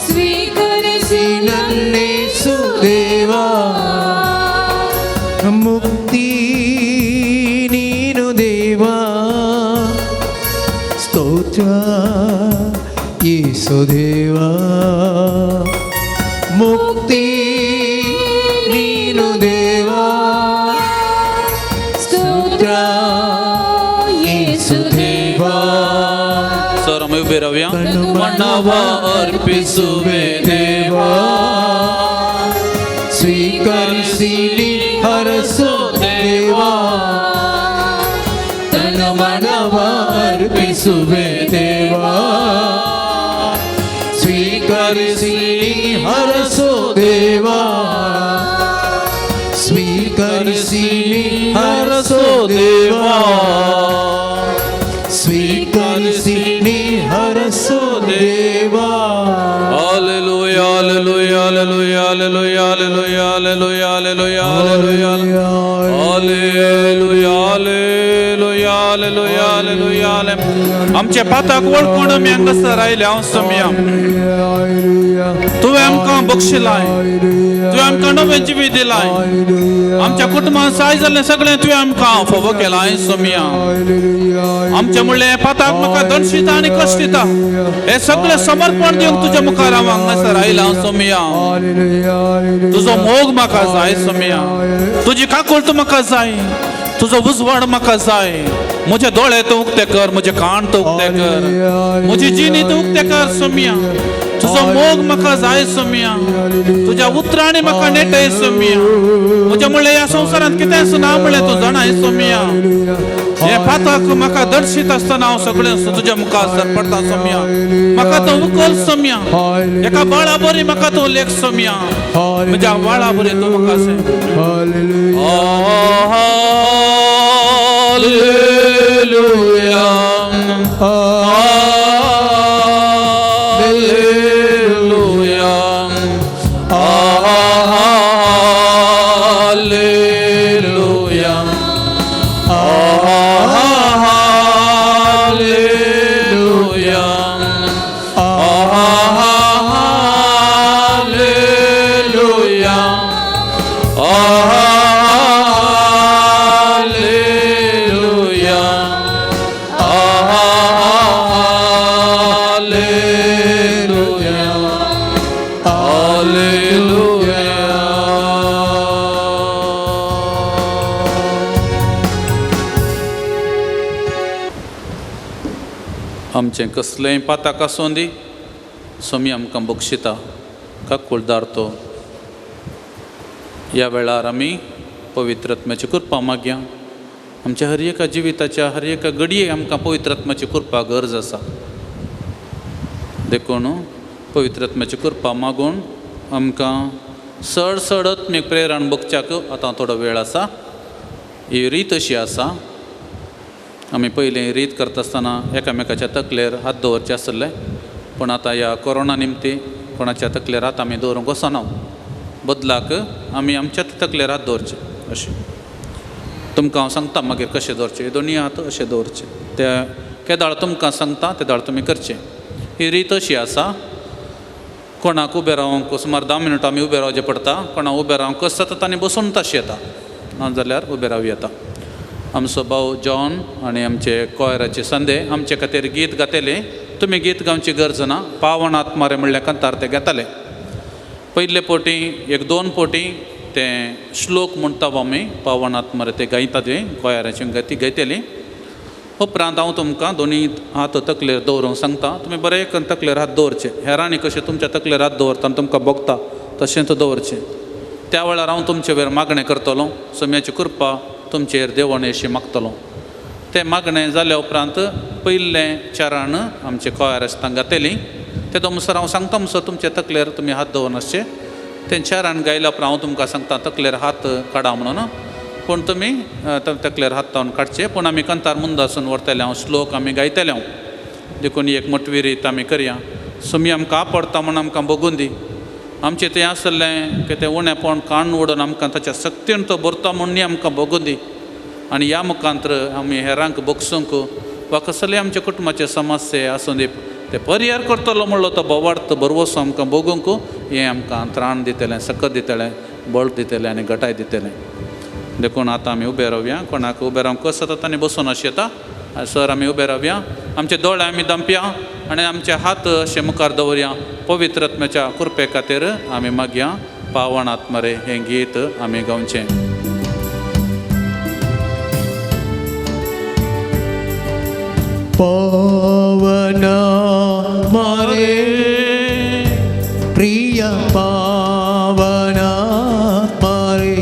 ಸ್ವೀಕರಿಸಿ ನನ್ನೇಸು ದೇವಾ ಮುಕ್ತಿ ನೀನು ದೇವಾ ಸ್ತೋತ್ರ ಯೇಸು ದೇವಾ ಮುಕ್ತಿ ನೀನು ದೇವಾ ಸ್ತೋತ್ರ ಬೇರವ್ಯ ಮನವ ಅರ್ಪಿಸುವೆ ದೇವಾ ಸ್ವೀಕರಿಸಿ ಹರಸು ದೇವಾ ತನ ಮನವ ಅರ್ಪಿಸುವೆ ದೇವಾ ಸ್ವೀಕರಿಸಿ ಹರಸು ದೇವಾ ಸ್ವೀಕರಿಸಿ ಹರಸು ದೇವಾ ಸ್ವೀಕರಿಸಿ ಹರಸು ದೇವಾ Hallelujah, hallelujah, hallelujah, hallelujah, hallelujah, hallelujah, hallelujah, hallelujah, hallelujah, hallelujah, hallelujah, hallelujah. आमचे पाताक वळखून आमी हांगासर आयले हांव सम्या तुवें आमकां बक्षिलाय, तुवें आमकां नवें जिवीत दिलाय, आमच्या कुटुंबांत जाय जाल्लें सगळें तुवें आमकां फोव केलाय सोमिया. आमचे म्हणलें पाताक म्हाका दंड दिता आनी कश्ट दिता, हे सगळें समर्पण दिवंक तुज्या मुखार हांव हांगासर आयलां सोमिया. तुजो मोग म्हाका जाय सोमिया, तुजी काकुळट म्हाका जाय, तुजो उजवाड म्हाका जाय. म्हजे दोळे तूं उक्ते कर, म्हजे कान तूं उक्ते कर, म्हजी जिणी तूं उक्ते कर सोमिया. तुजो मोग म्हाका जाय सोमिया, तुज्या उतरांनी म्हाका नेटय सोमिया. म्हजे म्हणलें ह्या संवसारांत कितें सुना म्हणलें तूं जाणाय सोमिया. हे पाताक म्हाका दर्शीत आसतना हांव सगळें तुज्या मुखार पडटा सोमिया. म्हाका तूं उखल सोमिया, एका बाळा बरी म्हाका तूं लेख सोमिया. म्हज्या बाळा बरी तूं म्हाका hallelujah, hallelujah, hallelujah, hallelujah, hallelujah, hallelujah, hallelujah, आमचें कसलेंय पाताक आसूं दी सोमी आमकां बक्षिता काकूळ दारतो. ह्या वेळार आमी पवित्र आत्म्याची कृपा मागया. आमच्या हर एका जिविताच्या हर एका घडये आमकां पवित्र आत्म्याची कृपा गरज आसा. देखून पवित्र आत्म्याची कृपा मागून आमकां चड आत्मीक प्रेरण बगच्याक आतां थोडो वेळ आसा. ही रीत अशी आसा, आमी पयलीं रीत करता आसतना एकामेकाच्या तकलेर हात दवरचे आसले, पूण आतां ह्या कोरोना निमती कोणाच्या तकलेर हात आमी दवरूंक वचना. बदलाक आमी आमच्या तकलेर हात दवरचे. अशें तुमकां हांव सांगता मागीर कशें दवरचे. दोनी हात अशें दवरचे. ते केदाळ तुमकां सांगता तेदाळ तुमी करचें. ही रीत अशी आसा, कोणाक उबें रावंक सुमार 10 मिनटां आमी उबें रावचें पडटा. कोणाक उबें रावंक सतत आनी बसून तशें येता, नाजाल्यार उबें रावूं येता. आमचो भाव जॉन आनी आमचे कोयराचे संदे आमचे खातीर गीत गातले. तुमी गीत गावची गरज ना, पावण आत्मारे म्हणल्या कांतार ते घेताले. पयले पोटी 1-2 पोटी ते श्लोक म्हणटा आमी पावण आत्मारे ते गायता ते कोयराची ती गायतली. उपरांत हांव तुमकां दोनी हात तकलेर दवरूंक सांगता. तुमी बरें करून तकलेर हात दवरचे. हेरांनी कशें तुमच्या तकलेर हात दवरता आनी तुमकां बगता तशेंच दवरचें. त्या वेळार हांव तुमचे वेर मागणें करतलो. सोम्याची कृपा तुमचेर देवण अशी मागतलो. ते मागणें जाल्या उपरांत पयलें चरण आमचे कोयर आसता घातली. ते मुसर हांव सांगता मुसर तुमचे तकलेर तुमी हात दवरनासचे. तें चरण गायल्या उपरांत हांव तुमकां सांगता तकलेर हात काडा म्हणून. पूण तुमी तकलेर हात तावन काडचे. पूण आमी कंतार मुंदासून व्हरतले. हांव श्लोक आमी गायतले. हांव देखून एक मोटवी रीत आमी करया. सुमी आमकां आपडटा म्हूण आमकां बगून दी. आमचें तें आसलें की तें उणेपण काण ओडून आमकां ताच्या शक्तीन तो भरता म्हणून आमकां बगून दी. आनी ह्या मुखांत्र आमी हेरांक बगसूंक वा कसले आमच्या कुटुंबाचे समस्ये आसूं दी ते परिहार करतलो म्हणलो तो बोवार्थ बरवसो आमकां बगूंक हें आमकां त्राण दितलें, सकत दितलें, बळ दितलें आनी घटाय दितलें. देखून आतां आमी उबे रावया. कोणाक उबे रावंक सतत आनी बसून अशें येता. सर आमी उबे रावया. आमचे दोळे आमी दांपया आनी आमचे हात अशे मुखार दवरया. पवित्र आत्म्याच्या कृपे खातीर आमी मागया. पावण आत्मारे हें गीत आमी गावचें. पावन आत्मारे प्रिय पावन आत्मारे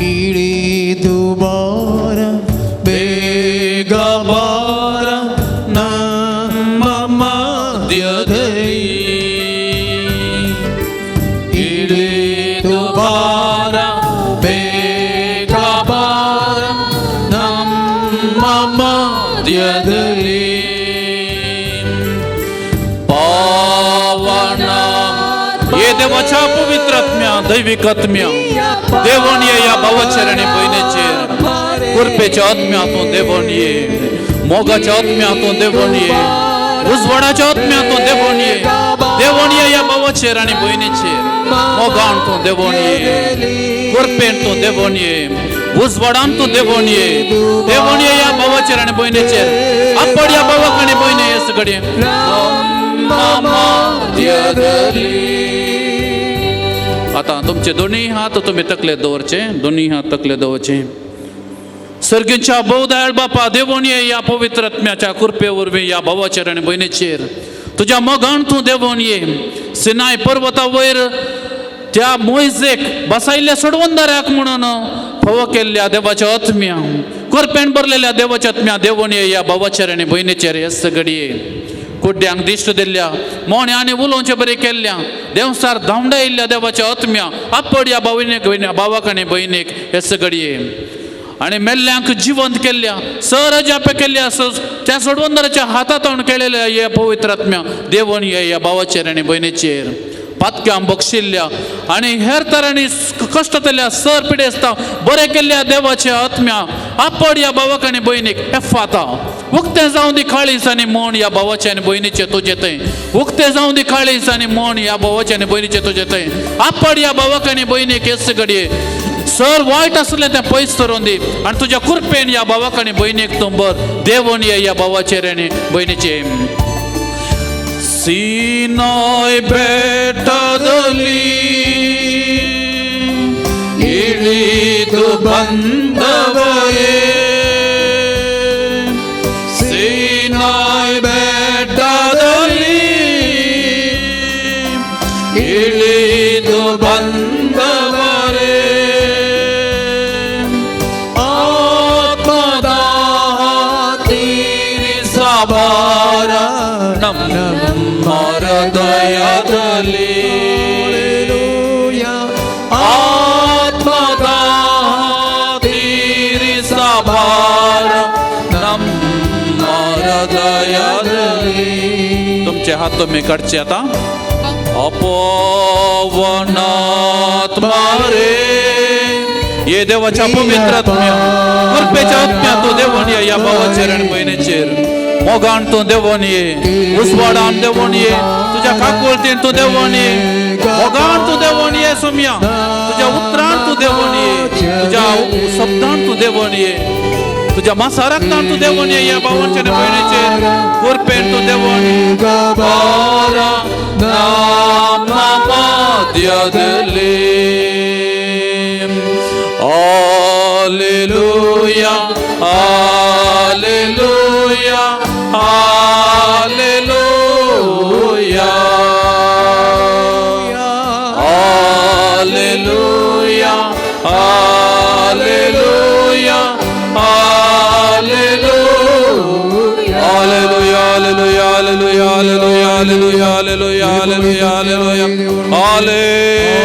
इडी दुबारा बेगा बारा ನಮ್ಮ ಮಧ್ಯದಲ್ಲಿ ಇಳಿದು ಬಾರ ಬೇಗ ಬಾರ ನಮ್ಮ ಮಧ್ಯದಲ್ಲಿ पावण ये देवाच्या पवित्र आत्म्या दैविक आत्म्या देवण ये या भावचरणी बहिणीचेर कृपेच्या आत्म्यातून देवण ये, मोगाच्या आत्म्यातून देवण ये, उजवाडाच्या आत्म्यातून देवण ये. देवण भावाचेर आनी भयणीचेर मोगान तूं देवून ये, कृपेन तूं देवून ये, उजवाडान तूं देवून ये, देवून ये या भावाचेर आनी भयणीचेर. आपण या भावाक आनी भयणी हे सगळे आता तुमचे दोन्ही हात तुम्ही तकले दवरचे, दोन्ही हात तकले दवरचे. सर्गीच्या बहुदयाळ बापा देवून ये या पवित्र आत्म्याच्या कृपे वरवीं या भावाचेर आनी भयणीचेर तुझ्या मोगान तूं देवून ये. सिनाय पर्वता वयर त्या मोइजेक बसायल्ल्या सोडवंदाऱ्याक म्हणून फोव केल्ल्या देवाच्या आत्म्या, कृपेन भरलेल्या देवाच्या आत्म्या देवून ये या भावाचेर आनी भयणीचेर हे सगळी. कुड्ड्यांक दिश्ट दिल्ल्या, मोण्या आनी उलोवचें बरें केल्ल्या, देवसार धांवड्या येयल्ल्या देवाच्या आत्म्या आपड या भावाक आनी भयणीक हे सगळी. आणि मेल्ल्यांक जिवंत केल्ल्या, सरजाप केल्ल्या, त्या सोडवंदाराच्या हातांत केलेल्या या पवित्र आत्म्या देवून ये या भावाचेर आनी भयणीचेर. पातक्यां बक्षिल्ल्या आनी हेर तरांनी कश्ट केल्ल्या, सर पिडेस्तां बरें केल्ल्या देवाच्या आत्म्या आपड या भावाक आनी भयणीक हे फाता. उक्तें जावं दी काळीज आनी मोण या भावाचे आनी भयणीचे तुजे थंय. उक्तें जावं दी काळीज आनी मोण या भावाचे आनी भयणीचे तुजे थंय. आपड या भावाक आनी भयणीक हे सगळे सर वायट असलें तें पयस करून दी आनी तुज्या कृपेन या भावाक आनी भयणीक तूं बर देवून ये या भावाचेर आनी भयणीचे. सीनाय बेटादली इळीद बंदवये, सीनाय बेटादली इळीद बंदवये. तुमचे हात तुम्ही काढचे आता. अपवनात्मा रे ये देवाच्या पवित्र आत्म्या, कृपेच्या आत्म्या तू देवून ये या भावाचेर आनी भयणीचेर. मोगान तू देवून ये, उजवाडान देवून ये, तुझ्या काकुळतीन तू देवून ये, मोगान तू देवून ये सोम्या, तुझ्या उतरान तू देवून ये, तुझ्या शब्दान तू देवून ये, तुझ्या मासारांतल्यान तू देवून ये या भावाचेर आनी भयणीचेर. कृपेन तू देवून ये. Alleluia, alleluia, alleluia, alleluia, alleluia, alleluia, alleluia, alleluia, alleluia, alleluia, alleluia, alleluia, alleluia,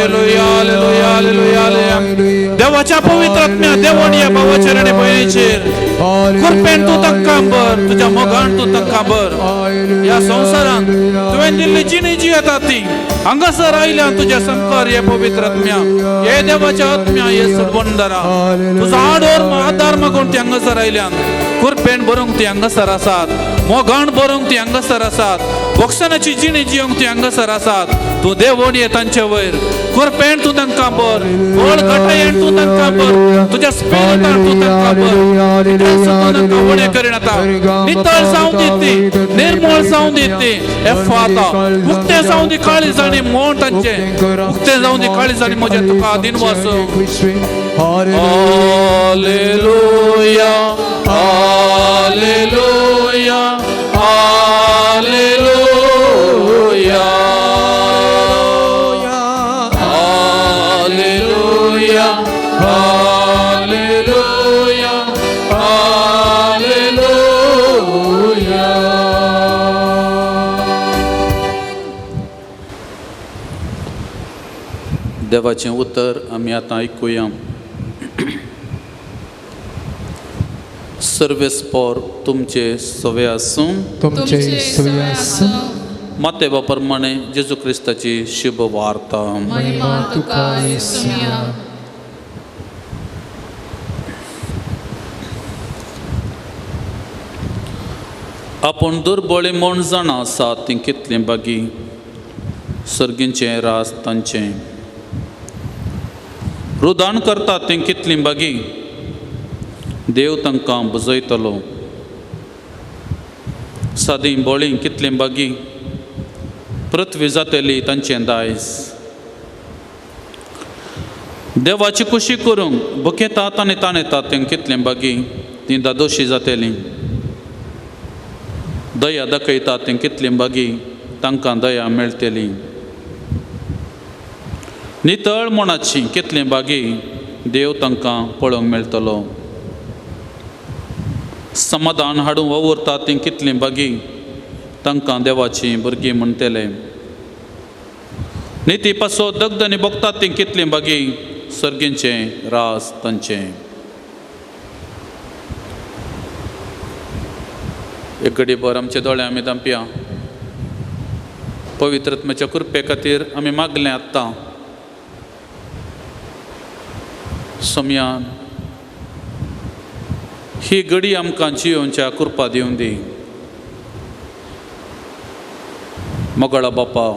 alleluia, alleluia, alleluia, alleluia. देवाच्या पवित्र आत्म्या देवून ये भावाचेर आनी भयणीचेर. कृपेन तू तांकां बर, तुज्या मोगान तू तांकां बर. या संवसारांत तुवें दिल्ली जिणी जी येता ती हांगासर आयल्यान तुज्या संकार ये पवित्र आत्म्या, हे देवाच्या आत्म्या, हे सडवंदरा तुजो आदार मागून ती हांगासर आयल्यान. कृपेन बरोवंक ती हांगासर आसात, मोगान बरोवंक ती हांगासर आसात, भक्षणाची जिणी जियोंक ती हांगासर आसात. तू देवून ये तांचे वयर. कृपेन तू तांकां बर, व्हड घटायेन तू तांकां बर, तुज्या स्पिरिटान तू तांकां बर. तांकां वडे करीन आतां. नितळ जावं दी ती, निर्मळ जावं दी ती. एफाता उक्तें जावं दी काळीज आनी मोण तांचें. उक्तें जावं दी काळीज आनी म्हजें तुका दिनवास. Alleluia, alleluia, alleluia, alleluia, alleluia, alleluia. देवाचें उतर आमी आतां आयकुया. सर्वेस्पर तुमचे सवे आसूं. तुमचे सवे आसूं. मातेवा प्रमाणे जेजू क्रिस्ताची शुभ वार्ता. महिमा तुका येसुया. आपूण दुर्बळी म्हूण जाणा आसा ती कितली बागी. सर्गींचें रास तांचें रुदाण करतात तें कितलीं बागी देव तांकां बुजयतलो सादीं बोळीं कितलीं बागी पृथ्वी जातली तांचें दायज देवाची कुशी करूंक बुकेतात आनी ताणेतात तें कितलें बागी तीं दादोशी जातलीं दया दाखयतात तें कितलीं बागी तांकां दया मेळटली नितळ मनाची कितलीं बागी देव तांकां पळोवंक मेळटलो समाधान हाडून वावुरतात तीं कितलीं बागी तांकां देवाचीं भुरगीं म्हणटले निती पासो दगदनी भोगतात तीं कितलीं बागी सर्गींचें रास तांचें एक घडीभर आमचे दोळे आमी धांपया पवित्रत्म्याच्या कृपे खातीर आमी मागलें आत्तां समयान ही घडी आमकां जियोवच्या कृपा दिवं दी मोगळा बापा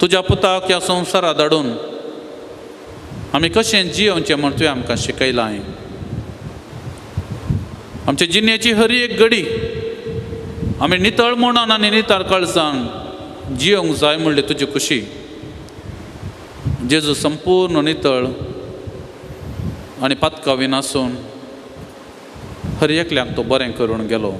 तुज्या पुताक ह्या संवसारांत धाडून आमी कशें जियोवचें म्हण तुवें आमकां शिकयलां आमच्या जिणेची हर एक घडी आमी नितळ मनान आनी नितळ काळजान जियोंक जाय म्हणली तुजी खुशी जेजू संपूर्ण नितळ आनी पातका विनासून हर एकल्याक तो बरें करून गेलो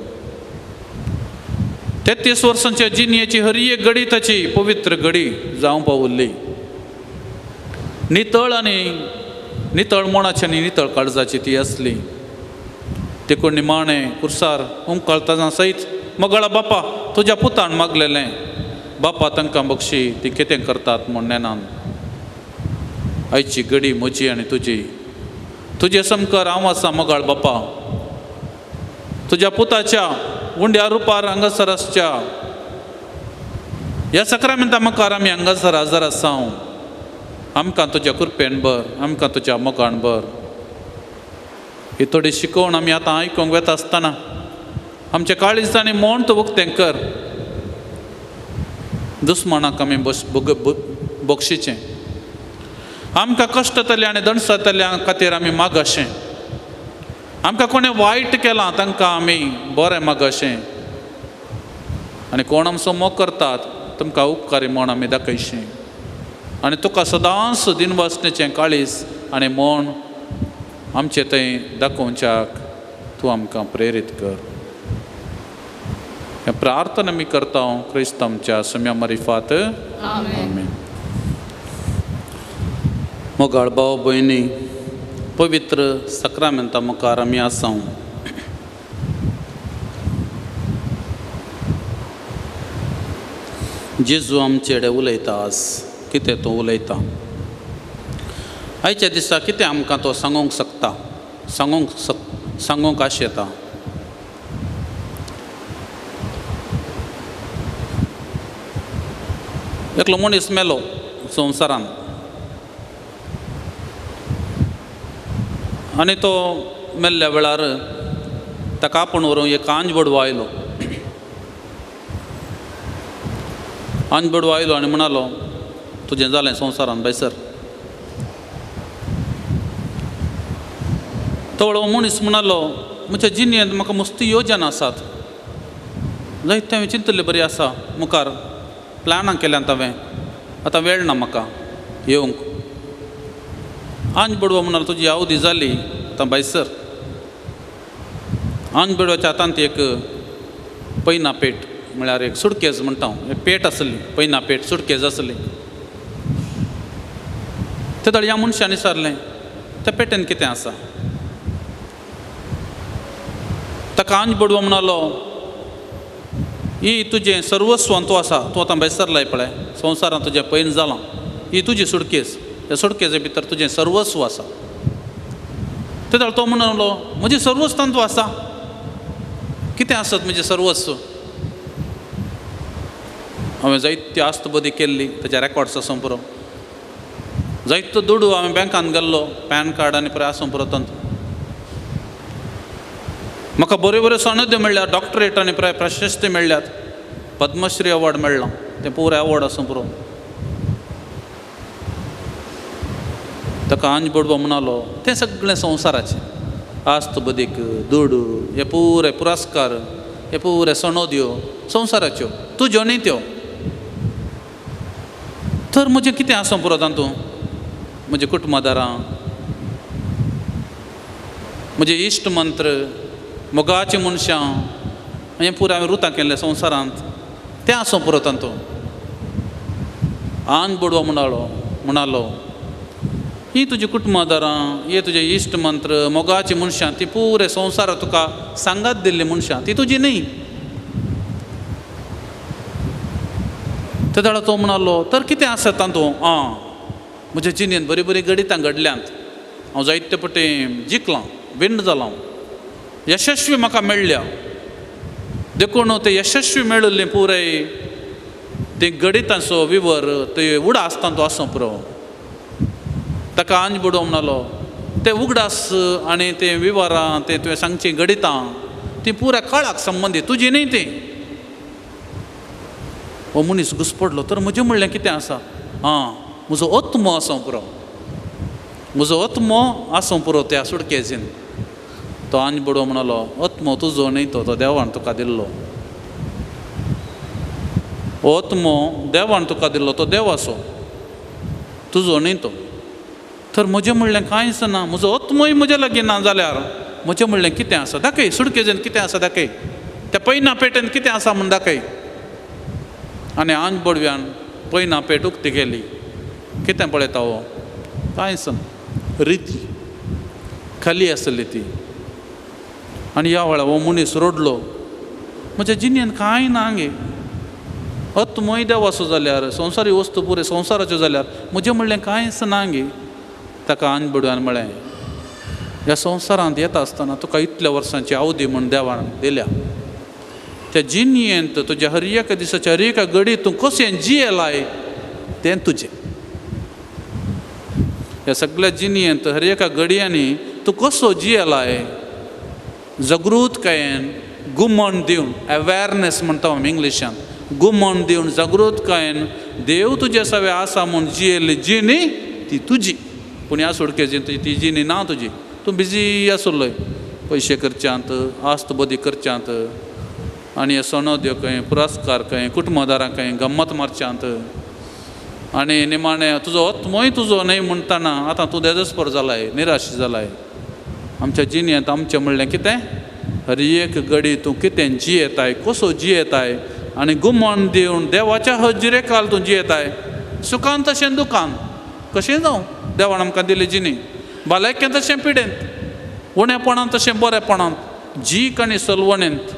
33 वर्सांच्या जिणेची हर एक घडी ताची पवित्र घडी जावं पावल्ली नितळ आनी नितळ मनाची आनी नितळ काळजाची ती आसली देखून निमाणें कुर्सार उमकळतना सयत मोगळा बापा तुज्या पुतान मागलेलें बापा तांकां बक्षी ती कितें करतात म्हूण नेनान आयची घडी म्हजी आनी तुजे समकार हांव आसा मोगाळ बापा तुज्या पुताच्या उंड्या रुपार हांगासर आसच्या ह्या सक्रामेंता मुखार आमी हांगासर हजर आसांव आमकां तुज्या कृपेन भर आमकां तुज्या मोगान भर ही थोडी शिकोवन आमी आतां आयकूंक वेता आसतना आमच्या काळीजांनी मोण तूं उक्तें कर दुस्मानाक आमी बक्षिचें आमकां कश्ट जातलें आनी दंड जातल्या खातीर आमी माग अशें आमकां कोणें वायट केलां तांकां आमी बरें माग अशें आनी कोण आमचो मोग करतात तुमकां उपकारी म्हण आमी दाखयशें आनी तुका सदांच दिनवासणेचें काळीज आनी मोण आमचें थंय दाखोवच्याक तूं आमकां प्रेरीत कर हें प्रार्थना आमी करता क्रिस्तांच्या सम्या मारिफात आमेन मोगाळ भाव भयणी पवित्र सक्रामेंता मुखार आमी आसांव जेजू आमचे कडेन उलयता आज कितें तो उलयता आयच्या दिसा कितें आमकां तो सांगूंक शकता सांगूंक आश येता एकलो मनीस मेलो संवसारान आनी तो मेल्ल्या वेळार ताका आपूण व्हरून एक आंज बडवो आयलो आनी म्हणालो तुजें जालें संवसारान बैसर तो मनीस म्हणालो म्हज्या जिणेंत म्हाका मस्ती योजना आसात जायत हांवें चिंतलें बरी आसा मुखार प्लॅनां केल्यात हांवें आतां वेळ ना म्हाका येवंक आंज बडवो म्हणालो तुजी आवदी जाली आतां बैसर आंज बडवाच्या हातांत ती एक पैना पेट म्हळ्यार एक सुटकेज म्हणटा एक पेट आसली पैना पेट सुटकेज आसली ते ह्या मनशान विचारलें त्या पेटेन कितें आसा ताका आंज बडवो म्हणालो ही तुजें सर्वस्व तूं आसा तूं आतां बेसरलाय पळय संवसारांत तुजें पैन जालां ही तुजी सुटकेस ह्या सुटकेजे भितर तुजें सर्वस्व आसा ते तो म्हणलो म्हजें सर्वस्व तूं आसा कितें आसत म्हजें सर्वस्व हांवें जायत्यो आस्तबदी केल्ली ताच्या रेकॉर्ड्स आसूं पुरो जायतो दुडू हांवें बँकान गेल्लो पॅन कार्ड आनी पुराय आसूं पुरो तंत म्हाका बऱ्यो बऱ्यो सनद्यो मेळ्ळ्यात डॉक्टरेट आनी पुराय प्रशस्ती मेळ्ळ्यात पद्मश्री अवॉर्ड मेळ्ळो तें पुराय अवॉर्ड आसूं पुरो ताका आंज बडवो म्हणालो तें सगळें संवसाराचें आस्त बदीक दुडू हे पुरे पुरस्कार हे पुरे सणोद्यो संवसाराच्यो तुज्यो न्ही त्यो तर म्हजें कितें आसूं पुरो तातूंत म्हजे कुटुंबदारां म्हजे इश्ट मंत्र मोगाचीं मनशां हें पुरो हांवें रुतां केल्लें संवसारांत तें आसूं पुरो तातूंत आंज बडवो म्हणालो ही तुजी कुटुंबदारां हे तुजे इश्ट मंत्र मोगाचीं मनशां ती पुरे संवसारांत तुका सांगात दिल्लीं मनशां ती तुजी न्ही ते दाडा तो म्हणालो तर कितें आसा तातूंत म्हज्या जिणेंत बरी बरी गणितां घडल्यांत हांव जायते पटी जिखलां विंड जालां यशस्वी म्हाका मेळ्ळ्या देखून ते यशस्वी मेळिल्लें पुराय ते गणिताचो विवर ते उडास तातूंत आसूं पुरो ताका आंज बडो म्हणालो ते उगडास आनी ते विवरां ते तुवें सांगची गणितां ती पुराय काळाक संबंदीत तुजी न्ही ती हो मनीस घुसपडलो तर म्हजें म्हणलें कितें आसा म्हजो आत्मो आसूं पुरो म्हजो आत्मो आसूं पुरो त्या सुडकेजीन तो आंज बडो म्हणालो आत्मो तुजो न्ही तो देवान तुका दिल्लो आत्मो देवान तुका दिल्लो तो देव आसो तुजो न्ही तो तर म्हजें म्हणलें कांयच ना म्हजो आत्मोय म्हजे लागीं ना जाल्यार म्हजें म्हणलें कितें आसा दाखय सुडकेजेन कितें आसा दाखय त्या पैना पेटेन कितें आसा म्हूण दाखय आनी आंज बडव्यान पैना पेट उक्ती गेली कितें पळयता हो कांयच ना रिती खाली आसली ती आनी ह्या वेळार हो मनीस रडलो म्हज्या जिणेंत कांय ना गे आत्मोय देवाचो जाल्यार संवसारी वस्तू पुरे संवसाराच्यो जाल्यार म्हजें म्हणलें कांयच ना गे ताका आंज बडव्यान म्हळें ह्या संवसारांत येता आसतना तुका इतल्या वर्सांची अवधी म्हूण देवान दिल्या त्या जिणेंत तुज्या हर एका दिसाच्या हर एका घडी तूं कशें जियेलाय तें तुजें ह्या सगळ्या जिणेंत हर एका घडयांनी तूं कसो जियेलाय जागृतकायेन गुमण दिवन अवेरनेस म्हणटा आमी इंग्लिशान गुमण दिवन जागृतकायेन देव तुजे सवे आसा म्हूण जियेली जिणी ती तुजी पूण ह्या सुडकेची ती जिणी ना तुजी तूं बिजी आसुल्लोय पयशे करच्यांत आस्त बदी करच्यांत आनी हे सणोद्यो खंय पुरस्कार खंय कुटुंबदारां खंय गम्मत मारच्यांत आनी निमाणें तुजो आत्मोय तुजो न्हय म्हणटाना आतां तूं देजस्पर जालाय निराश जालाय आमच्या जिणेंत आमचें म्हणलें कितें हर एक घडी तूं कितें जियेताय कसो जियेताय आनी गुमण दिवन देवाच्या हजेरे काल तूं जियेताय सुखान तशें दुखान कशें जावं देवान आमकां दिली जिणी भलायकेंत तशें पिडेंत उणेपणांत तशें बरेपणांत जीक आनी सलवणेंत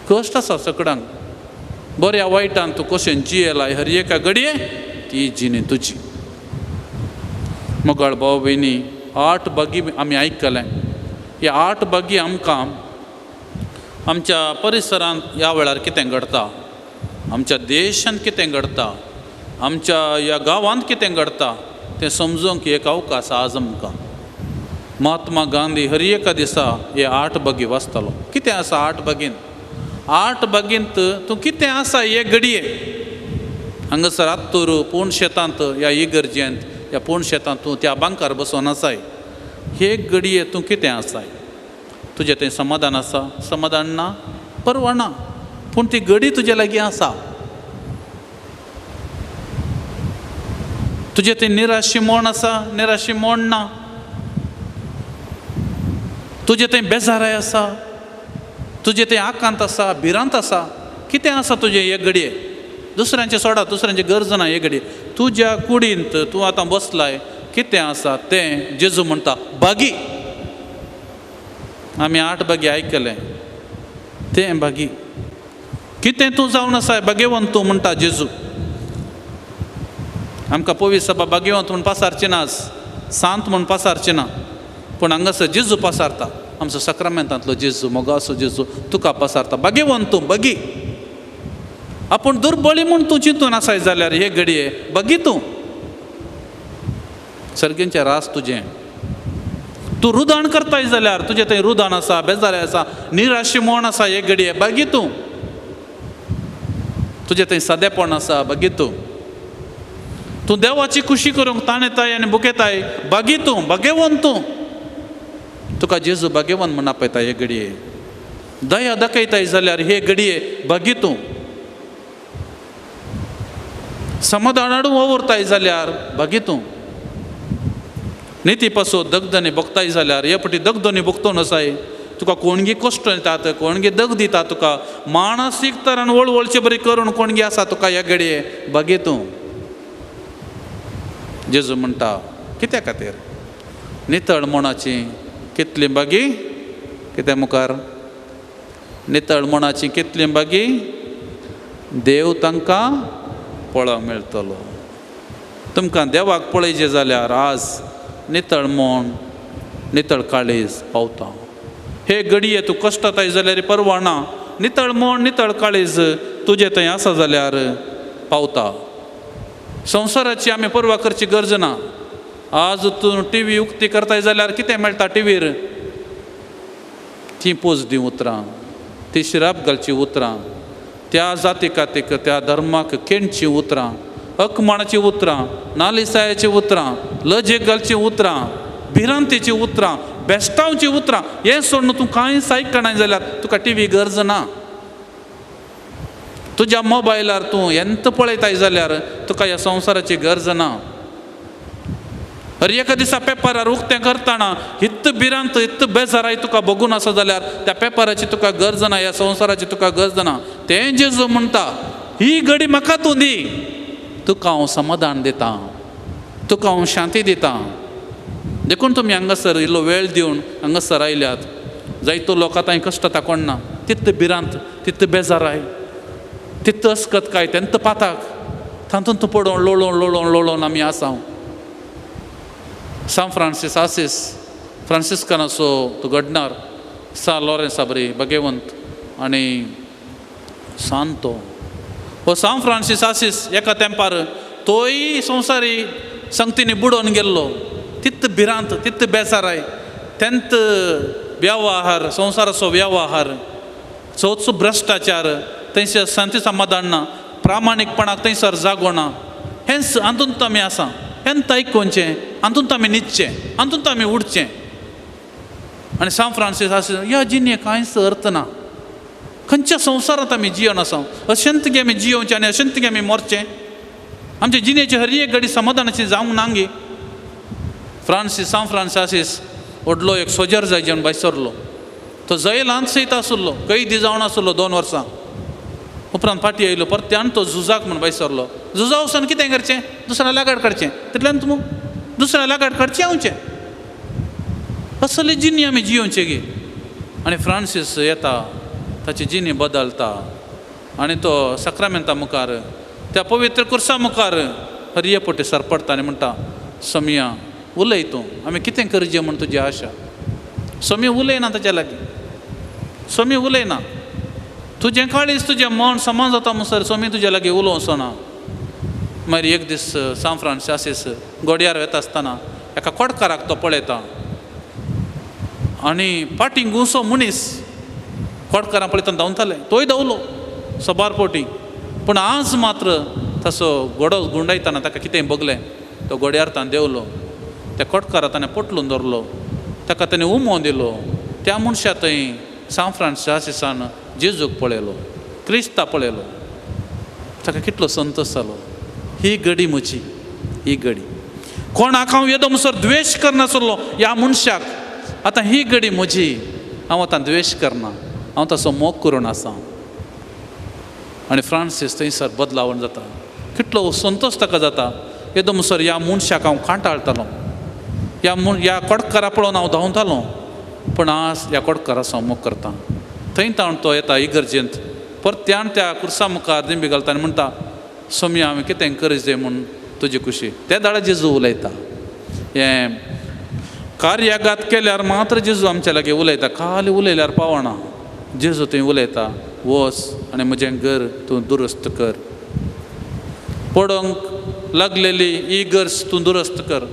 कश्ट आसा सगळ्यांक बऱ्या वायटान तूं कशें जियेलाय हर एका घडये ती जिणी तुजी मोगाळ भाव भयणी 8 बागी आमी आयकलें ह्या 8 बागी आमकां आमच्या परिसरांत ह्या वेळार कितें घडटा आमच्या देशांत कितें घडटा आमच्या ह्या गांवांत कितें घडटा तें समजूंक एक अवकाश आज आमकां महात्मा गांधी हर एका दिसा हे 8 बागी वाचतालो कितें आसा 8 बागींत 8 बागींत तूं कितें आसा हे घडये हांगासर आत्तूर पूण शेतांत ह्या इगर्जेंत ह्या पूण शेतांत तूं त्या बांकार बसून आसाय हे घडये तूं कितें आसाय तुजें तें समाधान आसा समाधान ना परवा ना पूण ती घडी तुजे लागीं आसा तुजें तें निराशी मोण आसा निराशी मोण ना तुजें तें बेजाराय आसा तुजें तें आकांत आसा भिरांत आसा कितें आसा तुजें हे घडये दुसऱ्यांचें सोडा दुसऱ्यांचें गरज ना हे घडये तुज्या कुडींत तूं आतां बसलाय कितें आसा तें जेजू म्हणटा बागी आमी 8 बागी आयकलें तें बागी कितें तूं जावन आसा बागेवंत तूं म्हणटा जेजू आमकां पवित्र सभा बागेवंत म्हूण पासारची ना सांत म्हूण पासारची ना पूण हांगासर जेजू पासारता आमचो सक्रामेंतांतलो जेजू मोगासो जेजू तुका पासारता बागेवंत तूं बागी आपूण दुर्बळी म्हूण तूं चिंतून आसाय जाल्यार हे घडये बागी तूं सर्गेंचें रास तुजें तूं रुदाण करताय जाल्यार तुजें थंय रुदाण आसा बेजारी आसा निराशी मोण आसा हे घडये बागी तूं तुजें थंय सदेपण आसा बगीतू तूं देवाची खुशी करूंक ताण येताय आनी बुकेताय बगीतू बगेवन तूं तुका जेजू बगेवन म्हण आपयता हे घडये दया दाखयताय जाल्यार हे घडये बगीतू समाधान हाडून ओवरताय जाल्यार बगीतू नीती पासो दगदनी बगताय जाल्यार हे पटी दगदनी बगतो नसाय तुका कोणगी कश्ट दितात कोणगी दग दिता तुका मानसीक तरान वळवळचे बरी करून कोणगी आसा तुका ह्या घडये बगीतू जेजू म्हणटा कित्या खातीर नितळ मनाची कितली बागी कित्या मुखार नितळ मनाची कितली बागी देव तांकां पळोवंक मेळटलो तुमकां देवाक पळयचें जाल्यार आज नितळ मन नितळ काळीज पावता हे घडये तूं कश्टाताय जाल्यार परवाना नितळ मन नितळ काळीज तुजें थंय आसा जाल्यार पावता संवसाराची आमी परवा करची गरज ना आज तूं टीव्ही उक्ती करताय जाल्यार कितें मेळटा टीव्हीर ती पोज दी उतरां ती शिराप घालची उतरां त्या जाती कातीक त्या धर्माक केणची उतरां अकमणाची उतरां नालिसायाची उतरां लजेक घालची उतरां भिरांतीची उतरां बेश्टावची उतरां हें सोडून तूं कांयच आयकना जाल्यार तुका टीव्ही गरज ना तुज्या मोबायलार तूं एंत पळयताय जाल्यार तुका ह्या संवसाराची गरज ना अरे एका दिसा पेपरार उक्तें करतना हित्त भिरांत हित्त बेजाराय तुका बघून आसा जाल्यार त्या पेपराची तुका गरज ना ह्या संवसाराची तुका गरज ना तें जेजू म्हणटा ही घडी म्हाका तूं दी तुका हांव समाधान दितां तुका हांव शांती दितां देखून तुमी हांगासर इल्लो वेळ दिवन हांगासर आयल्यात जायतो लोक आतां कश्ट ताकोणना तित्त भिरांत तित्त बेजाराय तित्त अस्कतकाय तेंत पाताक तातूंत तूं पडोवन लोळोवन आमी आसा सान फ्रांसीस आसीस फ्रांसिस्कानाचो तो घडणार सा लॉरेन्स साबरी भगवंत आनी सांतो हो सान फ्रांसीस आसीस एका तेंपार तोय संवसारी संगतींनी बुडोवन गेल्लो तित्त भिरांत तित्त बेजाराय तेंत व्यवहार संवसाराचो व्यवहार चवथचो भ्रश्टाचार थंयसर शांती समाधान ना प्रामाणीकपणाक थंयसर जागो ना हेंच हातूंत आमी आसा हेंत आयकोनचें हातूंत आमी न्हिदचें हातूंत आमी उडचें आनी सान फ्रांसीस आसीस ह्या जिणेक कांयच अर्थ ना खंयच्या संवसारांत आमी जियोन आसा अशेंतकी आमी जियोवचें आनी अशेंतकी आमी मरचें आमचे जिणेची हर एक घडी समाधानाची जावंक नांगी सान फ्रांसीस आसीस व्हडलो एक सोजर जाय जेवन भायर सरलो तो जैलांत सयत आसलो कैदी जावन आसलो 2 वर्सां उपरांत फाटी येयलो परत्यान तो झुजाक म्हूण भायर सरलो झुजा वचून कितें करचें दुसऱ्या लागाड काडचें तितल्यान तूं दुसऱ्या लागाड काडचें येवचें असली जिणी आमी जियोवचें गे आनी फ्रांसीस येता ताची जिणी बदलता आनी तो सक्रामेंता मुखार त्या पवित्र कुर्सा मुखार हरये पोटी सरपडटा आनी म्हणटा सोमिया उलय तूं आमी कितें करचें म्हूण तुजी आशा सोमी उलयना ताच्या लागीं सोमी उलयना तुजें काळीज तुजें मन समान जाता म्हणसर सोमी तुज्या लागीं उलोवचो ना मागीर एक दीस सान फ्रांसीस आसीस गोड्यार वता आसतना एका कोडकाराक तो पळयता आनी फाटीं गुंसो मनीस कोडकारां पळयतना धांवताले तोय धांवलो सबार पोटी पूण आज मात्र तसो घोडो गुंडायतना ताका कितें बगलें तो गोड्यार तान देंवलो त्या कोडकारा ताणें पटलून धरलो ताका ताणें उमो दिलो त्या मनशा थंय सान फ्रांसीस आसीसान जेजूक पळयलो क्रिस्ता पळयलो ताका कितलो संतोश जालो ही घडी म्हजी ही घडी कोणाक हांव येदो म्हणसर द्वेश करनासलो ह्या मनशाक आतां ही घडी म्हजी हांव आतां द्वेश करना हांव तसो मोग करून आसा आनी फ्रांसीस थंयसर बदलावण जाता कितलो संतोश ताका जाता येदो म्हणसर ह्या मनशाक हांव कांटाळटालो ह्या कोडकारा पळोवन हांव धांवतालो पूण आज ह्या कोडकाराचो मोग करता थंय तावन तो येता इगर्जेंत परत्यान त्या कुर्सा मुखार दिंबी घालता आनी म्हणटा सोम्या हांवें कितें करचें म्हूण तुजी खुशी त्या दाडा जेजू उलयता हें कार्याघात केल्यार मात्र जेजू आमच्या लागीं उलयता खाली उलयल्यार पावना जेजू थंय उलयता वच आनी म्हजें घर तूं दुरुस्त कर पडोवंक लागलेली इगर्ज तूं दुरुस्त कर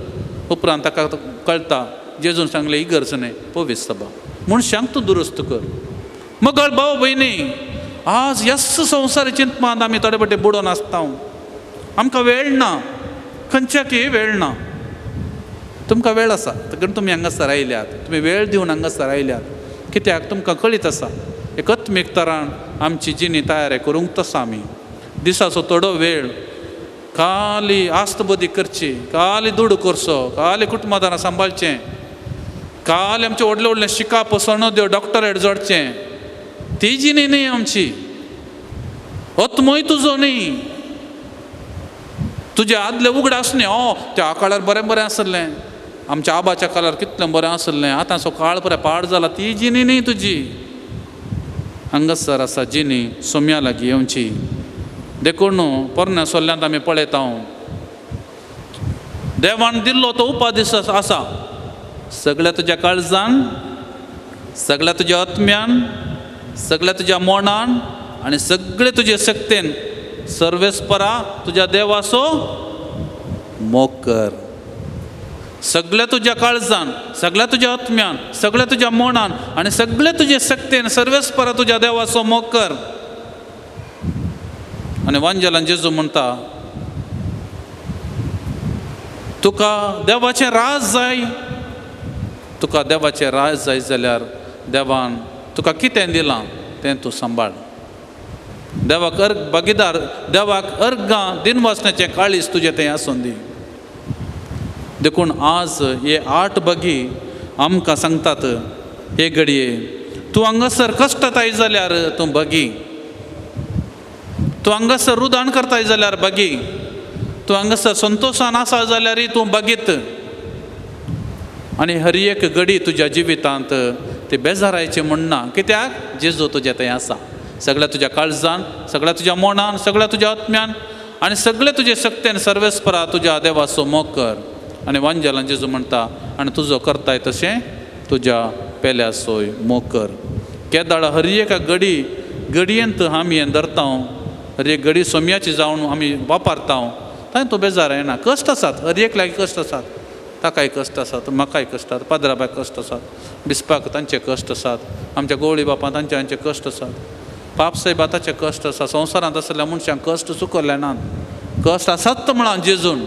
उपरांत ताका कळटा जेजून सांगलें इगर्ज न्हय पवित्र सभा मनशांक तूं दुरुस्त कर मगळ भाव भयणी आज ह्याच संवसार चिंतपांत आमी थोडे फावटी बुडोवन आसता. आमकां वेळ ना, खंयच्याकय वेळ ना. तुमकां वेळ आसा, कारण तुमी हांगासर आयल्यात, तुमी वेळ दिवन हांगासर आयल्यात. कित्याक तुमकां कळीत आसा एकत्मीक तरान आमची जिणी तयार करूंक तसा आमी दिसाचो थोडो वेळ खाली आस्तबदी करची, खाली दूड करचो, खाली कुटुंबादारां सांबाळचें, खाली आमचे व्हडले व्हडले शिकाप सणोद्यो डॉक्टरेट जोडचें, ती जिणी न्ही आमची. ओतमोय तुजो न्ही. तुजे आदले उगडास न्ही. त्या काळार बरें बरें आसलें, आमच्या आबाच्या काळार कितलें बरें आसलें, आतांचो काळ बरें पाड जाला, ती जिणी न्ही तुजी. हांगासर आसा जिणी सोम्या लागीं येवची. देखून पोरण्या सोल्ल्यांत आमी पळयता देवान दिल्लो तो उपादीस आसा. सगळ्या तुज्या काळजान, सगळ्या तुज्या आत्म्यान, सगळ्या तुज्या मोणान आनी सगळे तुजे शक्तीन सर्वेस्परा तुज्या देवाचो मोग कर. सगळ्या तुज्या काळजान, सगळ्या तुज्या आत्म्यान, सगळ्या तुज्या मोणान आनी सगळे तुजे शक्तीन सर्वेस्परा तुज्या देवाचो मोग कर. आनी वांजेलान जेजू म्हणटा तुका देवाचें राज जाय. तुका देवाचें राज जाय जाल्यार देवान तुका कितें दिलां तें तूं सांबाळ. देवाक भागीदार, देवाक अर्गां दिनवासण्याचें काळीज तुजें तें आसून दी. देखून आज हे 8 बगी आमकां सांगतात हे घडये तूं हांगासर कश्टात आयज जाल्यार तूं बगी, तूं हांगासर रुदाण करताय जाल्यार बगी, तूं हांगासर संतोशान आसा जाल्यार तूं बगीत. आनी हर एक घडी तुज्या जिवितांत ती बेजारायची म्हणना. कित्याक जेजू तुजें थंय आसा. सगळ्या तुज्या काळजान, सगळ्या तुज्या मोणान, सगळ्या तुज्या आत्म्यान आनी सगळे तुजे शक्तीन सर्वेस्परा तुज्या देवाचो मोग कर. आनी वांजेलान जेजू म्हणटा आनी तुजो करताय तशें तुज्या पेल्याचोय मोग कर. केदाळ हर एका घडयेंत आमी हें धरता, हर एक घडी सोम्याची जावन आमी वापरता. थंय तूं बेजार येना. कश्ट आसात, हर एक लागीं कश्ट आसात. ताकाय कश्ट आसात, म्हाकाय कश्ट आसात, पाद्राबाक कश्ट आसात, बिस्पाक तांचे कश्ट आसात, आमच्या गवळी बापां तांचे कश्ट आसात, पापसाहेबा ताचे कश्ट आसात. संवसारांत आसलेल्या मनशांक कश्ट चुकले नात. कश्ट आसात म्हणान जेजून.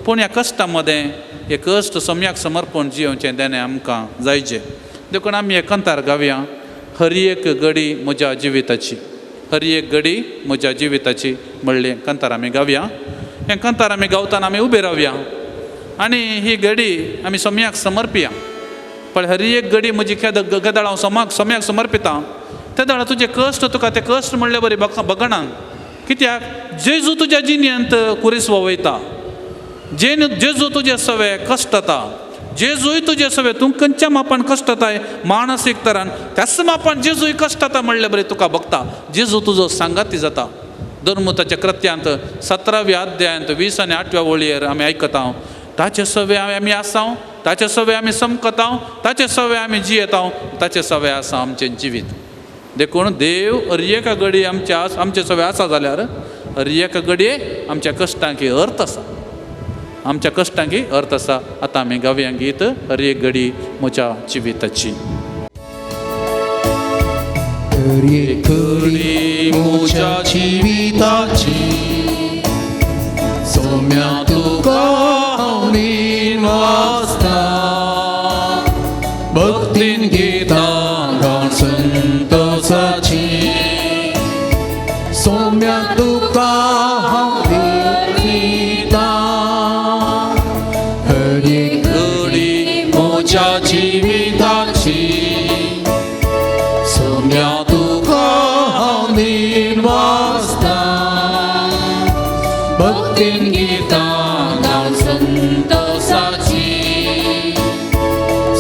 पूण ह्या कश्टा मदें हे कश्ट सोम्याक समर्पण जियोवचें देणें आमकां जायचें. देखून आमी हे कंतार गावया. हर एक घडी म्हज्या जिविताची, हर एक घडी म्हज्या जिविताची म्हणलें कंतार आमी गावया. हें कंतार आमी गावताना आमी उबे रावया आनी ही घडी आमी सोम्याक समर्पिया. पण हर एक घडी म्हजी केदाळ हांव सोम्याक समर्पिता. त्या दाळा तुजे कश्ट तुका ते कश्ट म्हणले बरी बगणान. कित्याक जेजू तुज्या जिणेंत कुरीस वयता. जेजू तुजे सवे कश्ट येता. जेजूय तुजे सवे तूं खंयच्या मापान कश्ट येताय मानसीक तरान त्याच मापान जेजूय कश्ट येता म्हणले बरें तुका बगता. जेजू तुजो सांगाती जाता. धर्मुताच्या कृत्यांत 17व्या अध्यायांत 20 आनी 8व्या वळयेर आमी आयकता ताचे सवे आमी आसा, ताचे सवे आमी समकता, ताचे सवे आमी जियेता, ताचे सवे आसा आमचें जिवीत. देखून देव हर एका घडी आमचे सवे आसा जाल्यार हर एका घडये आमच्या कश्टांक अर्थ आसा. आमच्या कश्टांक अर्थ आसा. आतां आमी गावया गीत हर एक घडी म्हज्या जिविताची. हर एक घडी म्हज्या जिविताची सोम्या तुका हांव वाचता. भक्तीन गितां गावन संतोषाची सोम्या तुका हांव दिता. हर एक घडी म्हज्या जिविताची सोम्या तुका हांव वाचता. भक्तीन गितां गावन संतोषाची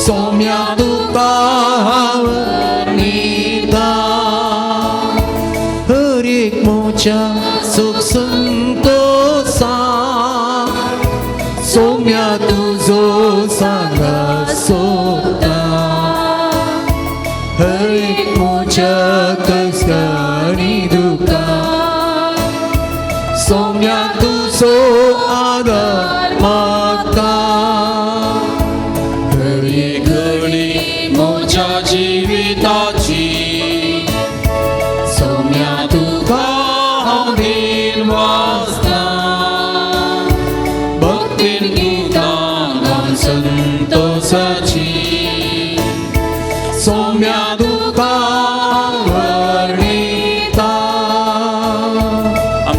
सोम्या तुका हांव नीता. हर एक म्हज्या सुख संतोषा सोम्या तुजो सांगा सोदता. हर एक म्हज्या कश्टांनी दुखा सोम्या तुजो आदार मागता. हर एक घडी म्हज्या जिविताची सोम्या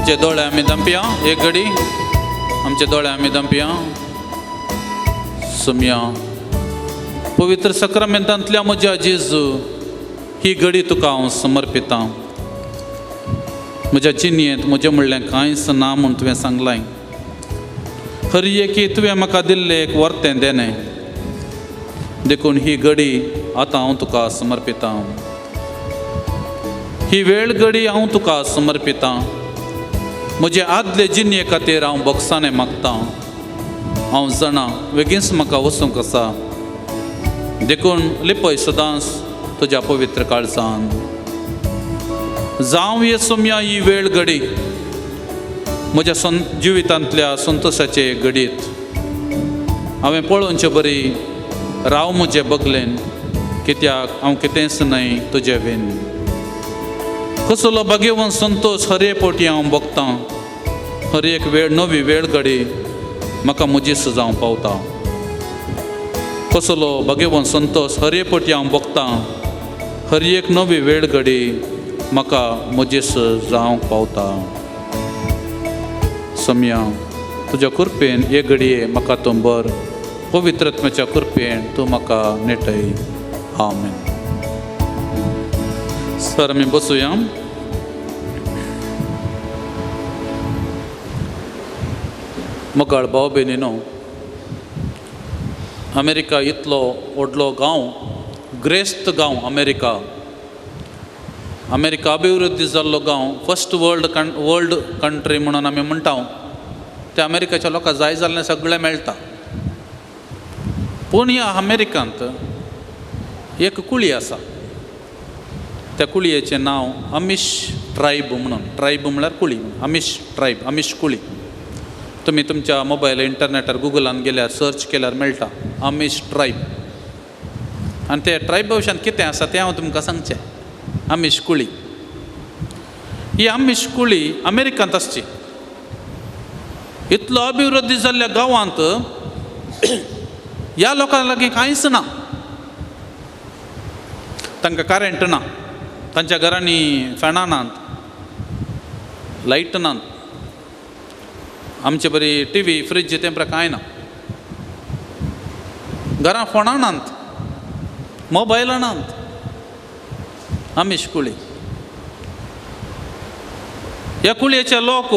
आमचे दोळे आमी दंपया एक घडी आमचे दोळे आमी दंपया सुमया पवित्र सक्रामेंतांतल्या म्हज्या जेजू ही घडी तुका हांव समर्पितां म्हज्या जिणयेंत म्हजें म्हणलें कांयच ना म्हूण तुवें सांगलां हर एकी तुवें म्हाका दिल्लें एक वर्तें देणें देखून ही घडी आतां हांव तुका समर्पितां ही वेळ घडी हांव तुका समर्पितां म्हजे आदले जिणये खातीर हांव बोगसाणें मागतां हांव जाणा बेगीनच म्हाका वचूंक आसा देखून लिपय सदांच तुज्या पवित्र काळजान जावं हे सोम्या ही वेळ घडी म्हज्या जिवितांतल्या संतोशाचे घडीत हांवें पळोवचें बरी राव म्हजे बगलेन कित्याक हांव कितेंच न्हय तुजे बीन कसलो भाग्यवान संतोश हर एक फावटी हांव भोगतां हर एक वेळ नवी वेळ घडी म्हाका मुजीस जावं पावता कसलो भाग्यवान संतोष हर एक फावटी हांव भोगतां हर एक नवी वेळ घडी म्हाका मुजीस जावंक पावता सम्या तुज्या कृपेन एक घडये म्हाका तूं बर पवित्रत्म्याच्या कृपेन तूं म्हाका नेटय आमेन सर आमी बसूया मोगाळ भाव भयणीनो अमेरिका इतलो व्हडलो गांव ग्रेस्त गांव अमेरिका अभिवृद्धी जाल्लो गांव फर्स्ट वर्ल्ड कंट्री म्हणून आमी म्हणटा त्या अमेरिकेच्या लोकांक जाय जाल्लें सगळें मेळटा पूण ह्या अमेरिकांत एक कुळी आसा त्या कुळयेचें नांव अमिश ट्रायब म्हणून ट्रायब म्हळ्यार कुळी अमिश ट्रायब अमिश कुळी तुमी तुमच्या मोबायल इंटरनेटार गुगलान गेल्यार सर्च केल्यार मेळटा अमिश ट्रायब आनी ते ट्रायब भशेन कितें आसा तें हांव तुमकां सांगचें अमिश कुळी ही अमिश कुळी अमेरिकांत आसची इतलो अभिवृद्धी जाल्ल्या गांवांत ह्या लोकां लागीं कांयच ना तांकां करंट ना तांच्या घरांनी फॅनां नात लायट नात आमचे बरी टीव्ही फ्रीज तें कांय ना घरां फोणां नात मोबायलां नात अमिश कुळी ह्या कुळयेचे लोक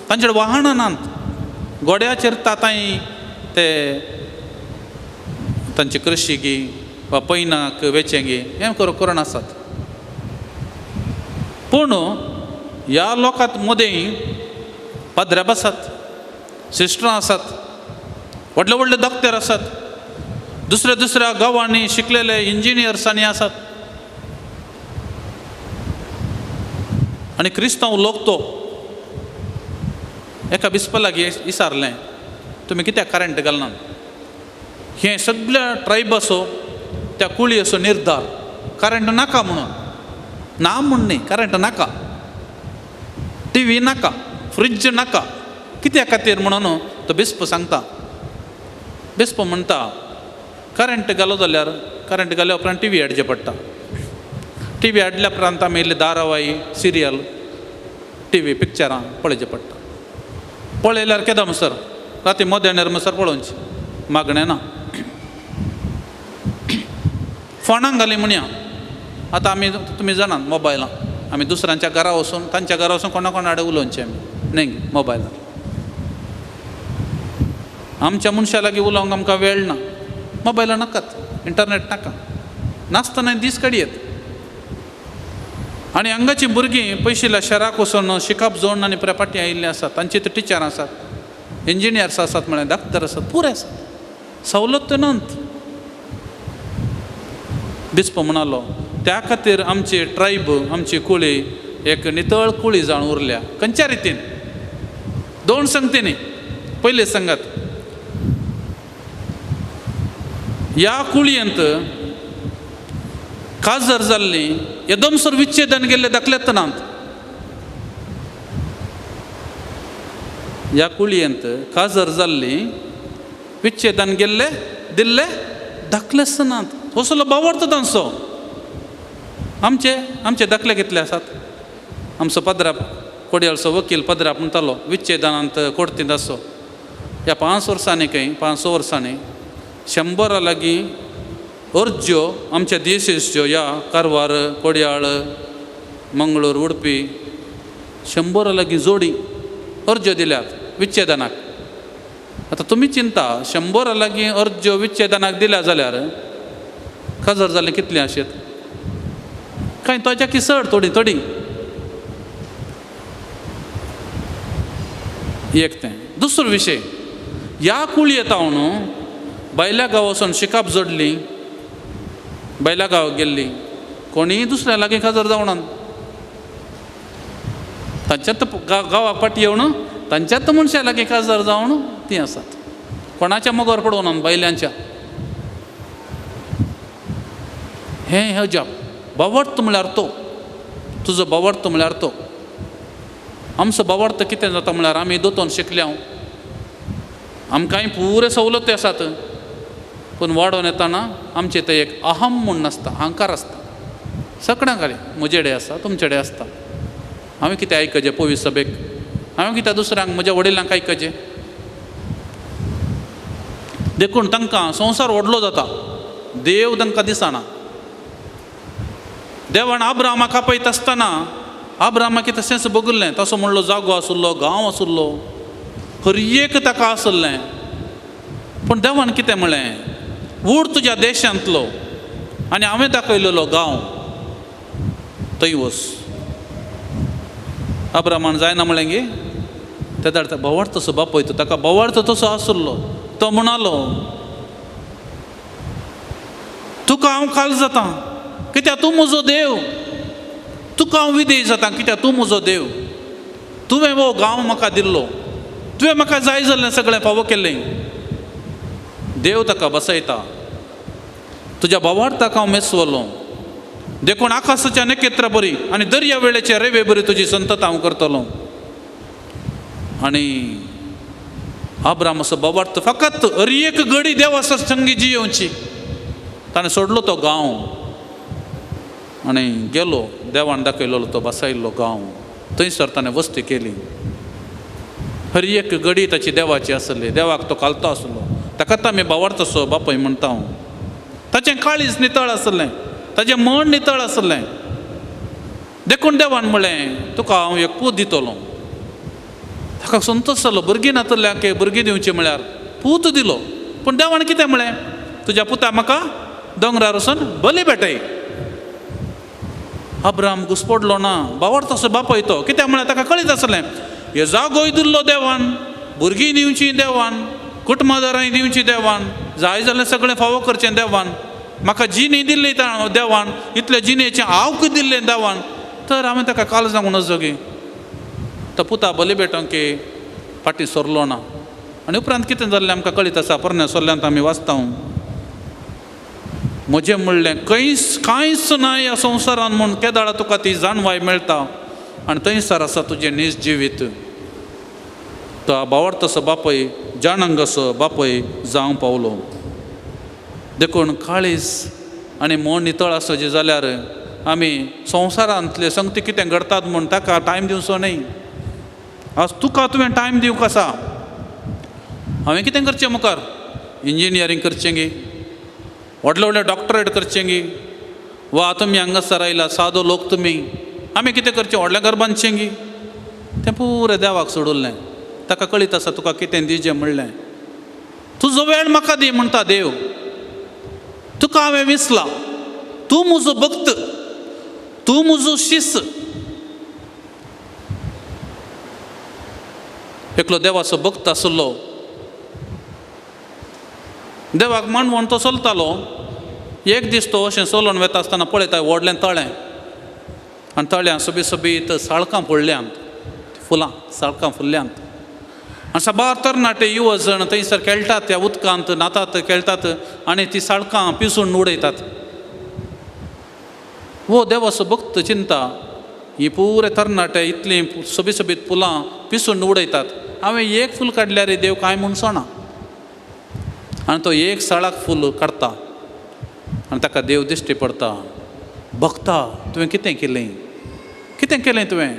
तांचे वाहनां नात गोड्याचेर ताताय ते तांची कृशी गी वा पैनाक वेचेंगी हें करून आसात पूण ह्या लोकांत मदें पाद्र्याब आसात सिस्टरां आसात व्हडले व्हडले दोक्तर आसात दुसऱ्या गांवांनी शिकलेले इंजिनियर्सांनी आसात आनी क्रिस्तांव लोक तो एका बिस्पा लागीं विचारलें तुमी कित्याक करंट घालनात हें सगळ्या ट्रायबाचो त्या कुळयेचो निर्धार करंट नाका म्हणून ना म्हण न्ही करंट नाका टीव्ही नाका फ्रीज नाका कित्या खातीर म्हणून तो बिस्प सांगता बिस्प म्हणटा करंट घालो जाल्यार करंट घाल्या उपरांत टीव्ही हाडचें पडटा टीव्ही हाडल्या उपरांत आमी इल्ली धारावाही सिरियल टीव्ही पिक्चरां पळोवचें पडटा पळयल्यार केदां म्हणसर राती मोद्याणेर म्हणसर पळोवचें मागणें ना फोणांक घाली म्हणया आतां आमी तुमी जाणात मोबायलां आमी दुसऱ्यांच्या घरा वचून तांच्या घरा वचून कोणा कोणा कडेन उलोवचें आमी न्ही मोबायलार आमच्या मनशा लागीं उलोवंक आमकां वेळ ना मोबायलां नाकात इंटरनेट नाका नासतना दीस काडयेत आनी हांगाची भुरगीं पयशिल्ल्या शाराक वचून शिकप जोडून आनी प्रपाटी आयिल्लीं आसात तांची तर टिचर आसात इंजिनियर्स आसात म्हळ्यार डाक्टर आसात पुरे आसात सवलत नात बिस्प म्हणालो त्या खातीर आमची ट्रायब आमची कुळी एक नितळ कुळी जावन उरल्या खंयच्या रितीन दोन संगतींनी पयले सांगात ह्या कुळयेंत काजर जाल्ली एकदमसर विच्छेदन गेल्ले दाखलेत नात ह्या कुळयेंत काजर जाल्ली विच्छेदन गेल्ले दिल्ले दाखलेच नात असलो बावरता तांचो आमचे दाखले कितले आसात आमचो पदरा कोडयाळचो वकील पदराप म्हणटालो विच्छेदनांत कोर्टींत आसो ह्या 5 वर्सांनी 5 वर्सांनी 100 लागीं अर्ज्यो आमच्या DSSच्यो ह्या कारवार कोडयाळ मंगळूर उडपी 100 लागीं जोडी अर्ज्यो दिल्यात विच्छेदनाक. आतां तुमी चिंता 100 लागीं अर्ज्यो विच्छेदनाक दिल्या जाल्यार काजर जालें कितलें आशेत कांय ताच्या की चड थोडी एक तें. दुसरो विशय ह्या कुळयेंत हांव न्हू भायल्या गांवा वचून शिकाप जोडली भायल्या गांवाक गेल्ली कोणीय दुसऱ्या लागीं काजर जावना तांच्यात गांवाक फाटी येवन तांच्यात मनशां लागीं काजर जावन तीं आसात कोणाच्या मोगार पडोवना भायल्यांच्या. हें अजाप बावर्त म्हळ्यार तो तुजो बावर्त म्हळ्यार तो आमचो बावर्त कितें जाता म्हळ्यार आमी दोतोन शिकल्या आमकांय पुरे सवलती आसात पूण वाडोवन येताना आमचे थंय एक अहम म्हूण आसता अहंकार आसता सगळ्यांक म्हजेडे आसा तुमचेडे आसता. हांवें कितें आयकचें पवीस सभेक हांवें कित्याक दुसऱ्यांक म्हज्या वडिलांक आयकचें देखून तांकां संवसार व्हडलो जाता देव तांकां दिसना. देवान अब्राहमाक आपयता आसतना अब्राहमाक तशेंच बगुल्लें तसो म्हणलो जागो आसुल्लो गांव आसुल्लो हर एक ताका आसलें पूण देवान कितें म्हळें उड तुज्या देशांतलो आनी हांवें दाखयलेलो गांव थंय वच. अब्राहमान जायना म्हळें गे त्या धाडटा भोवार्थ तसो बापयता ताका भोवार्थ तसो आसुल्लो तो म्हणालो तुका हांव काल जाता कित्याक तूं म्हजो देव तुका हांव विधेय जाता कित्याक तूं म्हजो देव तुवें हो गांव म्हाका दिल्लो तुवें म्हाका जाय जाल्लें सगळें फावो केल्लें. देव ताका बसयता तुज्या भावार्थाक हांव मेसवलो देखून आकाशाच्या नखेत्रां बरी आनी दर्या वेळेचे रेवे बरी तुजी संतत हांव करतलो. आनी अब्राम असो भावार्थ फकत हर एक घडी देवा संगी जियोवची. ताणें सोडलो तो गांव आनी गेलो देवान दाखयलो तो बसयल्लो गांव थंयसर ताणें वस्ती केली. हर एक घडी ताची देवाची आसली देवाक तो कालतो आसलो ताका आमी भावार्थ असो बापय म्हणटा हांव. ताचें काळीज नितळ आसलें ताचें मन नितळ आसलें देखून देवान म्हळें तुका हांव एक पूत दितलो. ताका संतोश जालो भुरगीं नातल्ल्याक भुरगीं दिवचीं म्हळ्यार पूत दिलो पूण देवान कितें म्हळें तुज्या पुता म्हाका दोंगरार वचून बली भेटय. अब्राम घुस्पडलो ना भावार्थ असो बापय तो कित्याक म्हळ्यार ताका कळीत आसलें हे जागोय दिल्लो देवान भुरगीं दिवचीं देवान कुटुंबादारांय दिवचीं देवान जाय जाल्यार सगळें फावो करचें देवान म्हाका जिणी दिल्ली देवान इतले जिणेचें हांव दिल्लें देवान तर हांवें ताका काल सांगूं नजो गे. तो पुता बली भेटोवंक फाटीं सरलो ना आनी उपरांत कितें जाल्लें आमकां कळीत आसा परण्या सोल्ल्यांत आमी वाचता म्हजें म्हणलें कांयच ना ह्या संवसारान म्हूण केदाळा तुका ती जाणवाय मेळटा आनी थंयसर आसा तुजें नीज जिवीत. तो भावार्थ असो बापय जाणांक असो बापय जावं पावलो. देखून काळीज आनी मन नितळ आसचें जाल्यार आमी संवसारांतले संगती कितें घडटात म्हूण ताका टायम दिवचो न्ही. आज तुका तुवें टायम दिवंक आसा. हांवें कितें करचें मुखार इंजिनियरींग करचें गे व्हडले व्हडले डॉक्टरेट करचें गे वा तुमी हांगासर आयला सादो लोक तुमी आमी कितें करचें व्हडल्या घर बांदचें गे तें पुरें देवाक सोडुल्लें. ताका कळीत आसा तुका कितें दिजें म्हणलें तुजो वेळ म्हाका दी म्हणटा देव. तुका हांवें विसला तूं म्हजो भक्त तूं म्हजो शिस. एकलो देवाचो भक्त आसलो देवाक मांडवण तो चलतालो. एक दीस तो अशें चलोन वता आसतना पळयता व्हडलें तळें आनी तळ्यां सोबीत साळकां पडल्यांत फुलां साळकां फुल्ल्यांत आनी साबार तरणाटे युवक जण थंयसर खेळटात त्या उदकांत नातात खेळटात आनी ती साळकां पिसून उडयतात. हो देवाचो भक्त चिंता ही पुरे तरणाटे इतलीं सोबीत फुलां पिसून उडयतात हांवें एक फूल काडल्यार देव कांय म्हणचो ना. आनी तो एक साळाक फूल काडटा आनी ताका देव दिश्टी पडटा भक्ता तुवें कितें केलें तुवें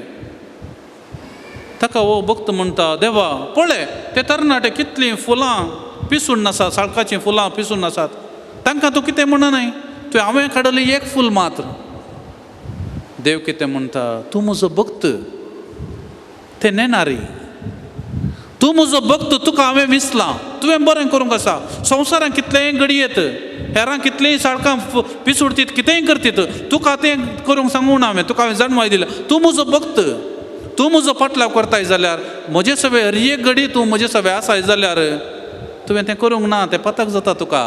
ताका हो भक्त म्हणटा देवा पळय ते तरणाटे कितलीं फुलां पिसून नासात साळकाचीं फुलां पिसून नासात तांकां तूं कितें म्हणनाय तुवें हांवें काडलें एक फूल मात्र. देव कितें म्हणटा तूं म्हजो भक्त ते नेणारी तूं म्हजो भक्त तुका हांवें विसलां तुवें बरें करूंक आसा. संवसारांत कितलेंय घडयेत हेरांक कितलेंय साळकां पिसूडतीत कितेंय करतीत तुका तें करूंक सांगूं ना हांवें तुका हांवें जन्माय दिला. तूं म्हजो भक्त तूं म्हजो पाटलाव करताय जाल्यार म्हजे सवे हर एक घडी तूं म्हजे सवे आसाय जाल्यार तुवें तें करूंक ना तें पताक जाता तुका.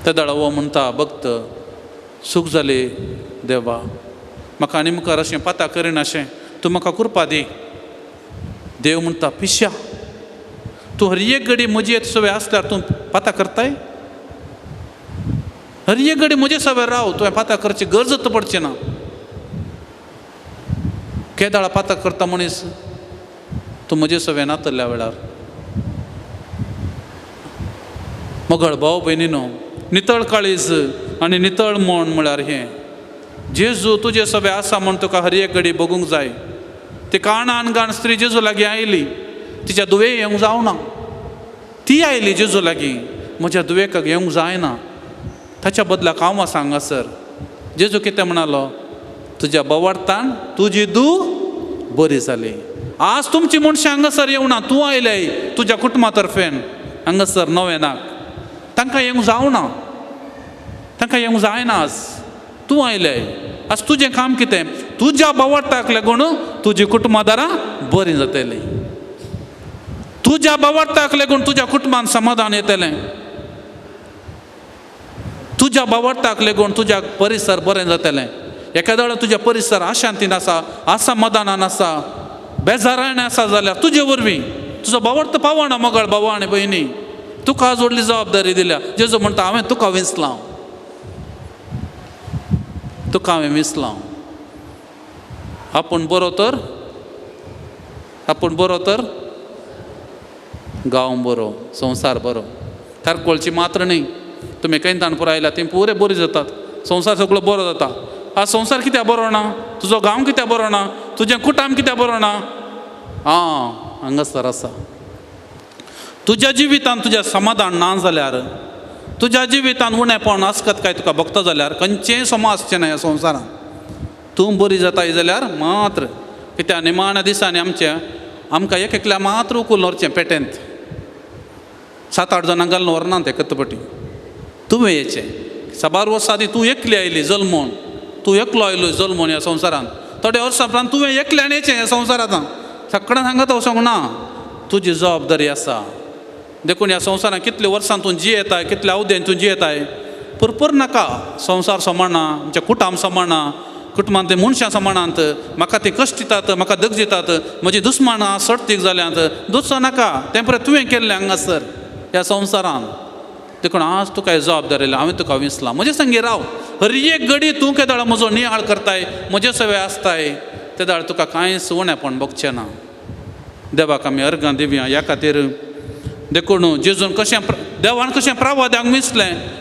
ते दाडा हो म्हणटा भक्त सूख जाली देवा म्हाका आनी मुखार अशें पाता करिना अशें तूं म्हाका कृपा दी. देव म्हणटा पिश्या तूं हर एक घडी म्हजी सवय आसल्यार तूं पाता करताय. हर एक घडी म्हजे सवय राव तुवें पाता करची गरज पडची ना. केदाळा पाता करता मनीस तूं म्हजे सवय नातल्या वेळार. मगळ भाव भयणीनो नितळ काळीज आनी नितळ मन म्हळ्यार हें जेजू तुजे सवय आसा म्हूण तुका हर एक घडी बगूंक जाय. ती काण आनगाण स्त्री जेजू लागीं आयली तिच्या दुवे येवंक जावना. ती आयली जेजू लागीं म्हज्या दुवेक येवंक जायना ताच्या बदलाक हांव सांग सर जेजू कितें म्हणालो तुज्या बोवाडतान तुजी दू बरी जाली. आज तुमची मनशां हांगासर येवना तूं आयलेय तुज्या कुटुंबा तर्फेन हांगासर नव्यानाक तांकां येवंक जावना तांकां येवंक जायना. आज तूं आयलेय आज तुजें काम कितें तुज्या बोवाडटाक लागून तुजी कुटुंबादारां बरीं जातलीं. तुज्या बोवाडटाक लागून तुज्या कुटुंबान समाधान येतलें. तुज्या बोवाडटाक लागून तुज्या परिसर बरें जातलें. एखाद्या वेळार तुज्या परिसर अशांतीन आसा असमाधानान आसा बेजारान आसा जाल्यार तुजे वरवीं तुजो बोवाड पावना. मगळ भावा आनी भयणी तुका आज व्हडली जबाबदारी दिल्या. जेजू म्हणटा हांवें तुका विसलां तुका हांवें विसलां. आपूण बरो तर गांव बरो संवसार बरो. थारकोळची मात्र न्ही तुमी कैतान पुरो आयल्या ती पुरे बरी जातात. संवसार सगळो बरो जाता. आज संवसार कित्याक बरो ना तुजो गांव कित्याक बरो ना तुजें कुटुंब कित्याक बरो ना. हांगासर आसा. तुज्या जिवितान तुजें समाधान ना जाल्यार तुज्या जिवितान उणेपण आसकत काय तुका भोगता जाल्यार खंयचेंय समा आसचें ना ह्या संवसारान. तूं बरी जाताय जाल्यार मात्र कित्याक निमाण्या दिसांनी आमकां एक एकल्या मात्र उखून व्हरचें पेटेंत 7-8 जाणांक घालून व्हरना तें कत्तपटी. तुवें येचें 12 वर्सां आदी तूं एकली आयली जल्मोन तूं एकलो आयलो जल्मोन ह्या संवसारान. थोड्या वर्सां उपरांत तुवें एकल्यान येचें ह्या संवसारांत. सगळ्यांक सांगत वचोंक ना. तुजी जबाबदारी आसा. देखून ह्या संवसारांत कितल्या वर्सां तूं जियेताय कितल्या अवधेन तूं जियेताय पुरपूर नाका. संवसार सांबाळना आमचें कुटुंब सांबाळना कुटुंबांत मनशां सांबाळांत म्हाका ती कश्ट दितात म्हाका दग दितात म्हजी दुस्मानां सडतीक जाल्यांत दुसरो नाका. तें पळय तुवें केल्लें हांगासर ह्या संवसारान. देखून आज तुका ही जबाबदारी आयल्या हांवें तुका विसलां. म्हजे संगी राव. हर एक घडी तूं केदाळ म्हजो नियाळ करताय म्हजे सवय आसताय ते दाळ तुका कांयच उणेपण भोगचें ना. देवाक आमी अर्गां दिवया. ह्या खातीर देखून जेजून कशें देवान कशें प्रवाद्यांक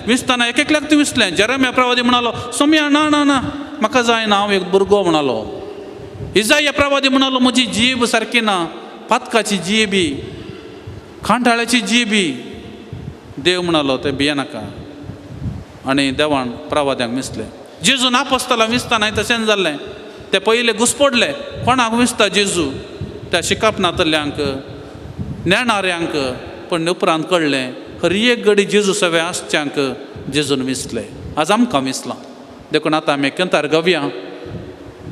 विसताना एक एकल्याक तें विसलें. जेरेम्या प्रवादी म्हणालो सोम्या ना ना ना म्हाका जायना हांव एक भुरगो म्हणालो. इजाया प्रवादी म्हणालो म्हजी जीब सारकी ना पातकाची जीबी खांठाळ्याची जीबी. देव म्हणालो तें भियेनाका. आनी देवान प्रवाद्यांक विसलें. जेजून आपोस्तलांक विसताना तशेंच जाल्लें. ते पयले घुस्पडले कोणाक विसता जेजू त्या शिकापनातल्यांक नेणाऱ्यांक. पण उपरांत कळलें हर एक घडी जेजू सवय आसच्यांक जेजून विसलें. आज आमकां विसलां. देखून आतां आमी कंतार गावया.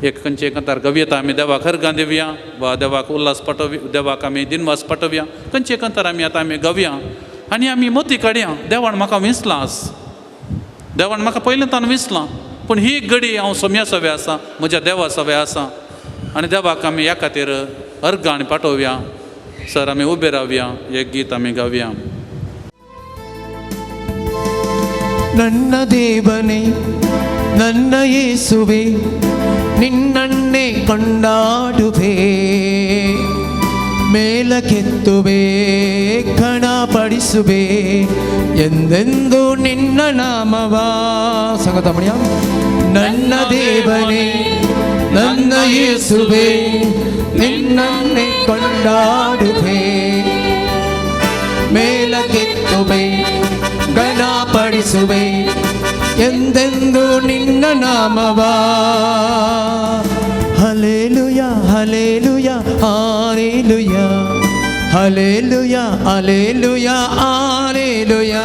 एक खंयचे कंतार गावयेता आमी देवाक अर्गां दिवया वा देवाक उल्हास पाठोवया देवाक आमी दिनवास पाठोवया. खंयचे कंतार आमी गावया आनी आमी मोती काडया. देवान म्हाका विसलां. आज देवान म्हाका पयलींतान विसलां पूण ही घडी हांव सोम्या सवय आसा म्हज्या देवा सवय आसा आनी देवाक आमी ह्या खातीर अर्गां आनी पाठोवया. सर आमी उबे रावया. एक गीत आमी गावया. ನನ್ನ ದೇವನೇ ನನ್ನ ಯೇಸುವೆ ನಿನ್ನನ್ನೇ ಕೊಂಡಾಡುವೆ ಮೇಲಕ್ಕೆತ್ತುವೆ ಘನಪಡಿಸುವೆ ಎಂದೆಂದು ನಿನ್ನ ನಾಮವ ಸಂಗತಮಣಿಯ ನನ್ನ ದೇವನೇ ನನ್ನ ಯೇಸುವೆ ನಿನ್ನನ್ನೇ ಕೊಂಡಾಡುವೆ ಮೇಲಕ್ಕೆತ್ತುವೆ ಘನಪಡಿಸುವೆ ಎಂದೆಂದು ನಿನ್ನ ನಾಮವ hallelujah hallelujah hallelujah hallelujah hallelujah hallelujah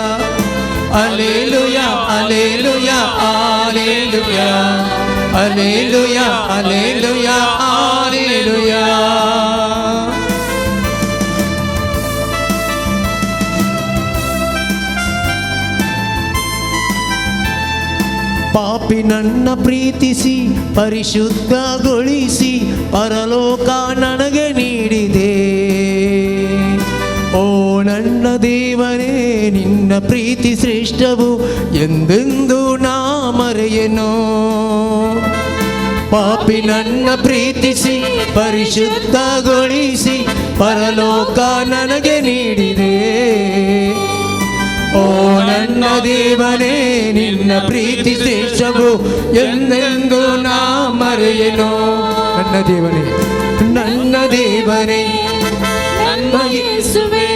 hallelujah hallelujah hallelujah hallelujah hallelujah hallelujah ಪಾಪಿ ನನ್ನ ಪ್ರೀತಿಸಿ ಪರಿಶುದ್ಧಗೊಳಿಸಿ ಪರಲೋಕ ನನಗೆ ನೀಡಿದೆ ಓ ನನ್ನ ದೇವರೇ ನಿನ್ನ ಪ್ರೀತಿ ಶ್ರೇಷ್ಠವು ಎಂದೆಂದು ನಾ ಮರೆಯೆನೋ ಪಾಪಿ ನನ್ನ ಪ್ರೀತಿಸಿ ಪರಿಶುದ್ಧಗೊಳಿಸಿ ಪರಲೋಕ ನನಗೆ ನೀಡಿದೆ ಓ ನನ್ನ ದೇವನೇ ನಿನ್ನ ಪ್ರೀತಿ ಶ್ರೇಷ್ಠವು ಎಂದೆಂದು ನಾ ಮರೆಯೆನೋ ನನ್ನ ದೇವನೇ ನನ್ನ ದೇವನೇ ನನ್ನ ಯೇಸುವೇ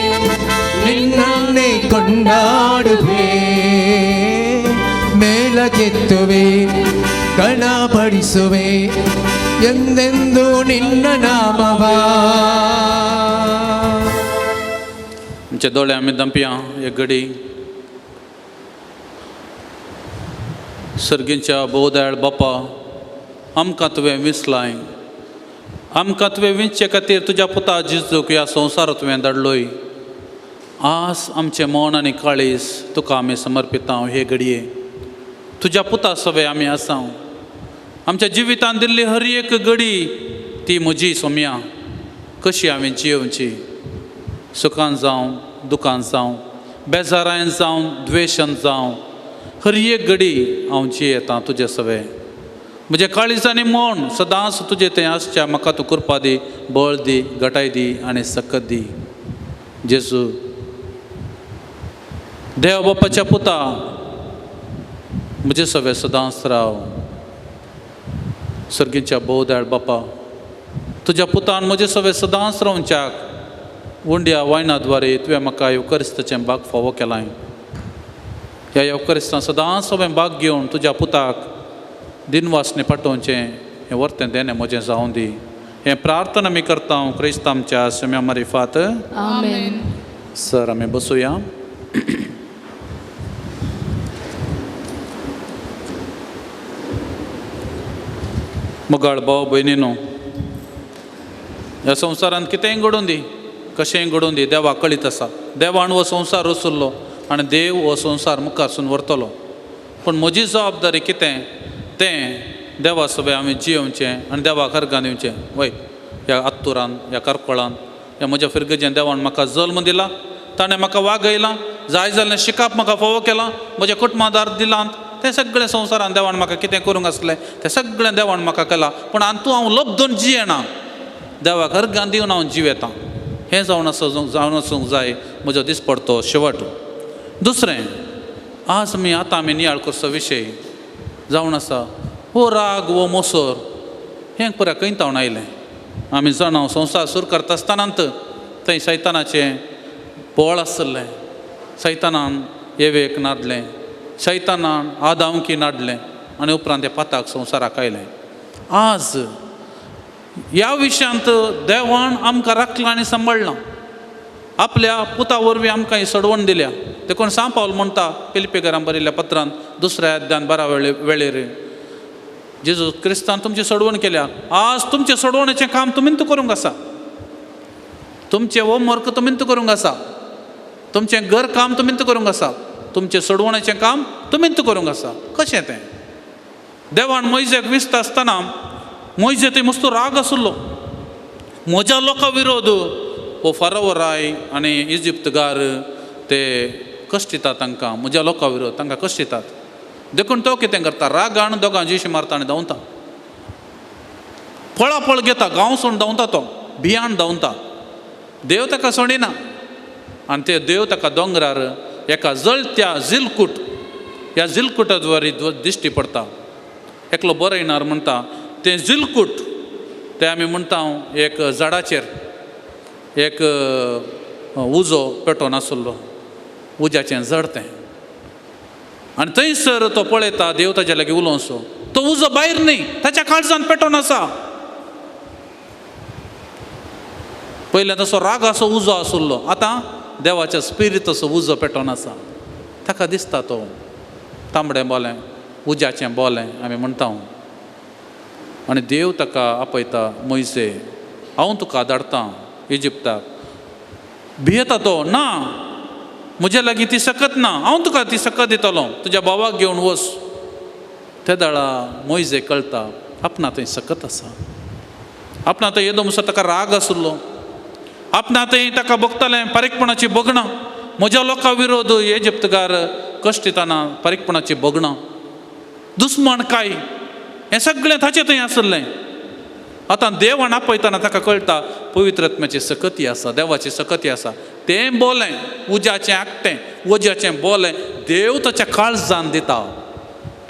ನಿನ್ನನ್ನೇ ಕೊಂಡಾಡುವೆ ಮೇಲಕ್ಕೆತ್ತುವೆ ಘನಪಡಿಸುವೆ ಎಂದೆಂದು ನಿನ್ನ ನಾಮವ आमचे दोळे आमी दंपया एक घडी सर्गींच्या भोवदयाळ बापा आमकां तुवें विसलाय आमकां तुवें विंचचे खातीर तुज्या पुता जेजूक ह्या संवसारांत तुवें धाडलोय आज आमचें मौन आनी काळीज तुका आमी समर्पिता हे घडये तुज्या पुता सवे आमी आसा आमच्या जिवितांत दिल्ली हर एक घडी ती म्हजी सोम्या कशी हांवें जियोवची सुखान जावं दुखान जावं बेजारायन जावं द्वेशान जावं हर एक घडी हांव जियेतां तुजे सवे म्हजे काळीजांनी मौन सदांच तुजे तें आसच्या म्हाका तूं कृपा दी बळ दी घटाय दी आनी सकत दी जेजू देव बापाच्या पुता म्हजे सवे सदांच राव सर्गींच्या भोवदयाळ बापा तुज्या पुतान म्हजे सवे सदांच रावच्याक उंड्या वायनाद्वारे तुवें म्हाका येवकरिस्ताचें भाग फावो केलाय ह्या येवकरिस्तान सदांच सवें भाग घेवन तुज्या पुताक दिनवासने पाठोवचें हें वर्तें देणें म्हजें जावं दी हें प्रार्थना आमी करता क्रिस्त आमच्या सम्या मारिफात आमेन. सर आमी बसूया मोगाळ भाव भयणीनो ह्या संवसारांत कितेंय घडोवन दी कशेंय घडोवन दी देवा कळीत आसा देवान हो संवसार रचुल्लो आनी देव हो संवसार मुखारसून व्हरतलो पूण म्हजी जबाबदारी कितें तें देवा सवे आमी जियोवचें आनी देवाक अर्गां दिवचें वय ह्या आत्तुरान ह्या कारकोळान ह्या म्हज्या फिरगेजें देवान म्हाका जल्म दिला ताणें म्हाका वागयलां जाय जाल्लें शिकाप म्हाका फावो केलां म्हज्या कुटुंबादार दिलांत तें सगळें संवसारान देवान म्हाका कितें करूंक आसलें तें सगळें देवान म्हाका केलां पूण हातूंत हांव लब्धून जियेना देवाक अर्गां दिवन हांव जिवेतां हें जावन आसूंक जाय म्हजो दिसपडतो शेवट दुसरें आज आमी नियाळ करचो विशय जावन आसा हो राग वो मोसोर हें पुऱ्या कैतावन आयलें आमी जाणां संवसार सुरू करता आसतनांत थंय सैतानाचें बोळ आसलें सैतानान येवेक नाडलें सैतानान आदावकी नाडलें आनी उपरांत ते पाताक संवसाराक आयलें आज ह्या विशयांत देवान आमकां राखलां आनी सांबाळलां आपल्या पुता वरवीं आमकां ही सडवण दिल्या देखून सांत पावल म्हणटा फिलिप्पिकारांक बरयल्ल्या पत्रांत 2ऱ्या अध्यायान 12 वेळेर जेजू क्रिस्तान तुमची सडवण केल्या आज तुमचे सडवणेचें काम तुमींत करूंक आसा तुमचें होमवर्क तुमींत करूंक आसा तुमचें घर काम तुमींत करूंक आसा तुमचें सडवणेचें काम तुमींत करूंक आसा कशें तें देवान मोइजेक विस्त आसतना मोइजे थंय मस्तो राग आसलो म्हज्या लोकां विरोध हो फाराव राय आनी इजिप्तगार ते कश्ट दितात तांकां म्हज्या लोकां विरोध तांकां कश्ट दितात देखून तो कितें करता रागान दोगां जीश मारता आनी धांवता पळापळ घेता गांव सोडून धांवता तो भियान धांवता देव ताका सोडिना आनी ते देव ताका दोंगरार एका जळत्या जिलकूट ह्या जिलकुटा द्वारे दिश्टी पडटा एकलो बरयणार म्हणटा तें जिलकूट ते आमी म्हणटा एक झाडाचेर एक उजो पेटोवन आसलो, उज्याचें जड तें, आनी थंयसर तो पळयता देव ताच्या लागीं उलोवचो. तो उजो भायर न्ही, ताच्या काळजांत पेटोवन आसा. पयलें तसो राग असो उजो आसलो, आतां देवाचो स्पिरीट असो उजो पेटोवन आसा. ताका दिसता तो तांबडें बोलें, उज्याचें बोलें आमी म्हणटा. आनी देव ताका आपयता, मोइसे हांव तुका धाडटां इजिप्ताक. भियेता तो, ना म्हज्या लागीं ती सकत ना, हांव तुका ती सकत दितलो, तुज्या भावाक घेवन वच. त्या दाळा मोइसे कळटा आपणा थंय सकत आसा. आपणा थंय येदो म्हणसर ताका राग आसलो. आपणा थंय ताका बगतालें पारीकपणाची बगणां, म्हज्या लोकां विरोध इजिप्तकार कश्ट दिताना पारीकपणाची बगणां, दुस्मण काय, हें सगळें ताचें थंय आसलें. आतां देवान आपयतना ताका कळटा पवित्र आत्म्याची सकती आसा, देवाची सकती आसा. तें बोलें उज्याचें आकटें, उज्याचें बोलें देव ताच्या काळजान दिता.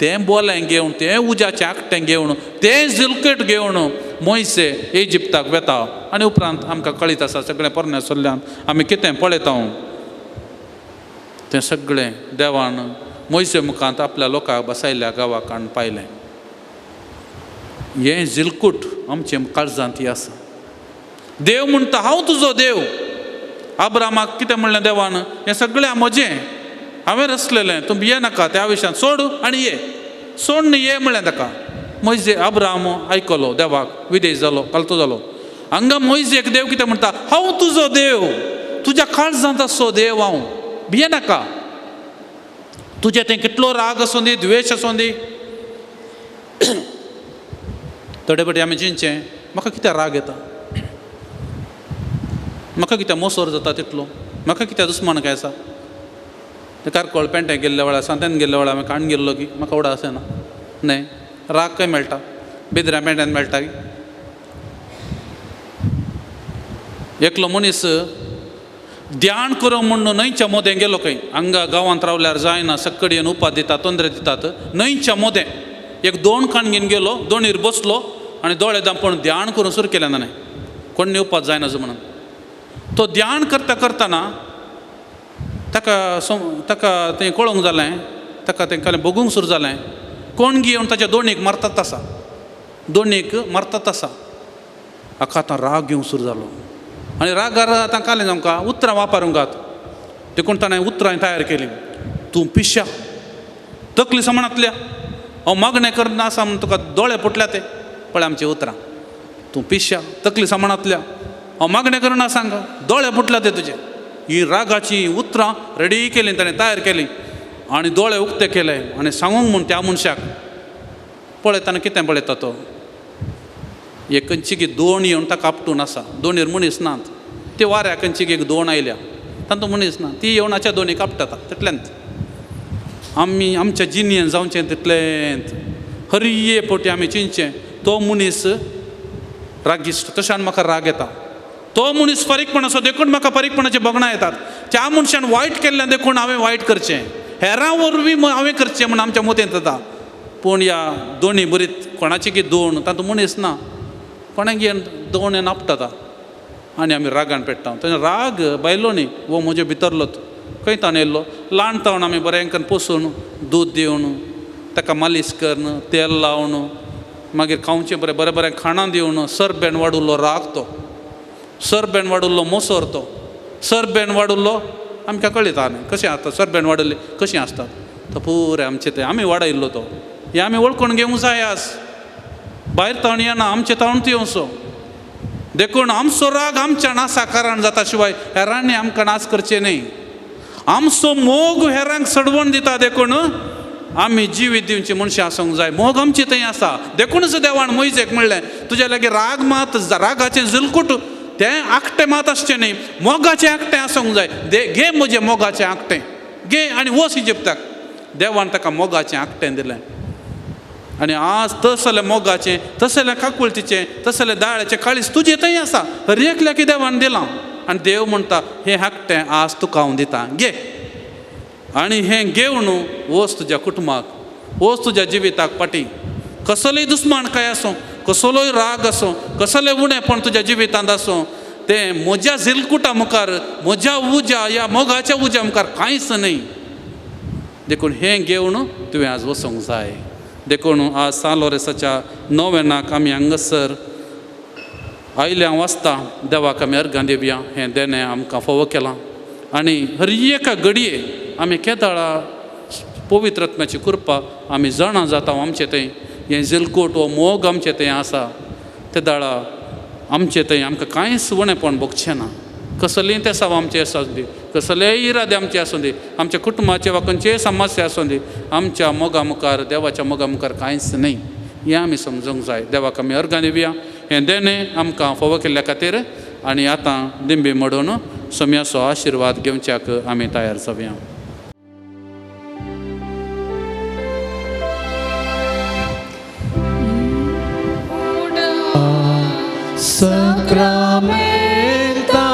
तें बोलें घेवन, तें उज्याचें आकटें घेवन, तें जिलकेट घेवन मोइसे इजिप्ताक वेता. आनी उपरांत आमकां कळीत आसा सगळें परमेश्वरल्यान आमी कितें पळयता. तें सगळें देवान मोइसे मुखांत आपल्या लोकांक बसयल्या गांवाक हाडून पायलें. हें जिलकूट आमचे काळजांत आसा. देव म्हणटा हांव तुजो देव. अब्रामाक कितें म्हणलें देवान, हें सगळें म्हजें, हांवें रचलेलें, तूं भिये नाका, त्या विशयान सोड आनी ये. सोड न्ही, ये म्हणलें ताका. मोइसे अब्राम आयकलो, देवाक विधेय जालो, कालतो जालो. हांगा मोइसेक देव कितें म्हणटा, हांव तुजो देव, तुज्या काळजांत आसो देव हांव, भिये नाका. तुजें तें कितलो राग आसूं दी, द्वेश आसूं दी. थोडे फावटी आमी चिंतचें, म्हाका कित्याक राग येता, म्हाका कित्याक मोसोर जाता तितलो, म्हाका कित्याक दुस्मानकाय आसा. ते कारकोळ पेंटे गेल्ल्या वेळार, सांत्यान गेल्ल्या वेळार हांवें काण गेल्लो की म्हाका उडा आसना. न्हय, राग खंय मेळटा, बिदऱ्या पेंट्यान मेळटा की. एकलो मनीस ध्यान करूं म्हणून न्हंयच्या मोदें गेलो खंय. हांगा गांवांत रावल्यार जायना, सक्कडीन उपात दितात, तोंदरे दितात. न्हंयच्या मोदें एक 2 काण घेवन गेलो, दोणीर बसलो आनी दोळे धांपून ध्यान करूं सुरू केलें ताणें. कोण उपात जायनाजो म्हणून. तो ध्यान करता करतना ताका तें कळोवंक जालें, ताका तें कालें बगूंक सुरू जालें, कोण घेवन ताच्या दोणीक मारतात आसा, दोणीक मारतात आसा. हाका आतां राग घेवंक सुरू जालो. आनी रागार आतां कालें आमकां उतरां वापरूंक गात. देखून ताणें उतरां तयार केलीं. तूं पिश्या, तकली समाणांतल्या, हांव मागणें करना आसा म्हूण तुका दोळे फुटल्या ते पळय आमचीं उतरां. तूं पिश्या, तकली समाणांतल्या, हांव मागणें करना सांग, दोळे फुटल्या ते तुजे. ही रागाची उतरां रेडी केलीं ताणें, तयार केलीं आनी दोळे उक्ते केले. आनी सांगूंक म्हूण त्या मनशाक पळयतना कितें पळयता तो, एक खंयची 2 येवन ताका आपटून आसा. दोणीर मनीस नात, ते वाऱ्या खंयची 2 आयल्या, तातूंत मनीस ना, ती येवन हाच्या दोनीक आपटता. तितल्यांत आमी आमच्या जिणेन जावचें तितलेंत. हरये फावटी आमी चिंतचें, तो मनीस रागिश्ट, तशान म्हाका राग येता. तो मनीस फारीकपणाचो देखून म्हाका फारीकपणाची बगणां येतात. त्या मनशान वायट केल्लें देखून हांवें वायट करचें, हेरां वरवीं हांवें करचें म्हूण आमच्या मतेंत जाता. पूण ह्या दोनी बरीत कोणाची 2 तातूंत मनीस ना, कोणाक घेवन 2 येवन आपटता आनी आमी रागान पेट्टा. तेन्ना राग बायलो न्ही, वो म्हजे भितरलोच खंय ताण येयल्लो. ल्हानतावन आमी बरें करून पोसून, दूद दिवन, ताका मालीश करून, तेल लावन, मागीर खावचें बरें बरें बरें खाणां दिवन, सरबेन वाडुल्लो राग तो, सरबेन वाडुल्लो मोसोर तो, सरबेन वाडुल्लो आमकां कळयता न्ही कशें आसता. सरबेन वाडुल्ली कशीं आसतात, तो पुरे आमचें तें आमी वाडयल्लो तो. हें आमी वळखून घेवंक जाय. आज भायर तावन येना, आमचें तावन येवचो. देखून आमचो राग आमच्या नासा कारण जाता शिवाय हेरांनी आमकां नाश करचें न्ही. आमचो मोग हेरांक सडवण दिता. देखून आमी जिवीत दिवची मनशां आसूंक जाय. मोग आमची थंय आसा. देखूनच देवान मोइसेक म्हणलें, तुज्या लागीं राग मात, रागाचें जिलकूट तें आकटें मात आसचें न्ही, मोगाचें आकटें आसूंक जाय. घे म्हजें मोगाचें आकटें, घे आनी वच इजिप्ताक. देवान ताका मोगाचें आकटें दिलें. आनी आज तसलें मोगाचें, तसलें काकुळतीचें, तसलें दाळ्याचें काळीज तुजें थंय आसा. हर एकल्या की देवान दिलां. आनी देव म्हणटा, हें आकटें आज तुका हांव दितां, घे. आनी हें घेवन वच तुज्या कुटुंबाक, वच तुज्या जिविताक फाटीं. कसलोय दुस्मान काय आसूं, कसलोय राग असो कसले उणेपण तुज्या जिवितांत आसूं तें म्हज्या झिलकुटा मुखार म्हज्या उज्या या मोगाच्या उज्या मुखार कांयच न्ही देखून हें घेवन तुवें आज वचूंक जाय देखून आज सान लॉरेन्साच्या नोवेनाक आमी हांगासर आयल्या वाजता देवाक आमी अर्घां दिवया हें देणें आमकां फोव केलां आनी हर एका घडये आमी केदाळा पवित्र आत्म्याची कृपा आमी जाणा जाता आमचे थंय हें झिलकूट वो मोग आमचे थंय आसा ते दाळा आमचे थंय आमकां कांयच उणेपण भोगचें ना कसलीय तेसांव आमचे आसूं दी कसलेय इरादे आमचे आसूं दी आमच्या कुटुंबाचे वा खंयचेय समस्या आसूं दी आमच्या मोगा मुखार देवाच्या मोगा मुखार कांयच न्ही हें आमी समजूंक जाय देवाक आमी अर्घां दिवया हें देणें आमकां फोव केल्ल्या खातीर आनी आतां दिंबी मोडून सोम्याचो आशिर्वाद घेवच्याक आमी तयार जावया Sacramenta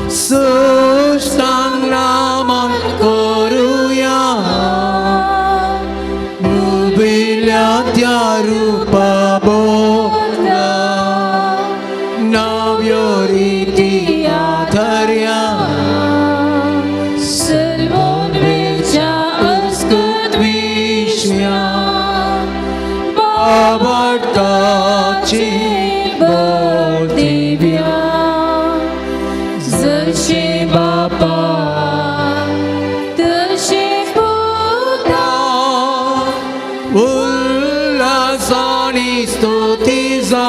Susang naman koruya Mobilia rupa boga Navioriti adharya Servon veja askut vishya Babartaci Ulasani stutiza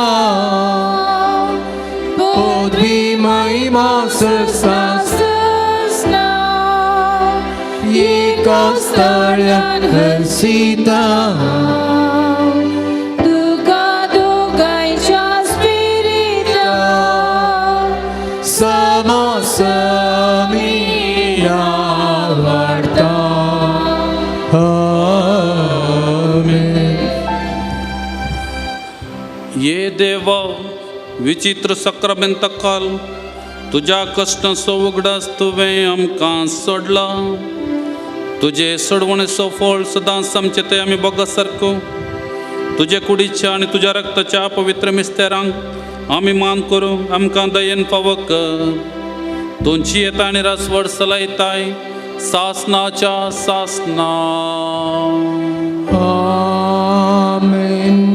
Podvi mahima sasasna Yikostaryan hasita Duka duka spirita Sama samina varta ये देवा विचित्र सक्रमेंत काल तुझ्या कश्टांचो उगडास तुवें आमकां सोडला तुजे सोडवणेचो फळ सदांच आमचे ते आमी बोगसारको तुजे कुडीच्या आनी तुज्या रक्ताच्या पवित्र मिस्तेरांक आमी मान करूं आमकां दयेन फावो कर तुमची येता आनी रासवड चलयताय सासनाच्या सासना Amen.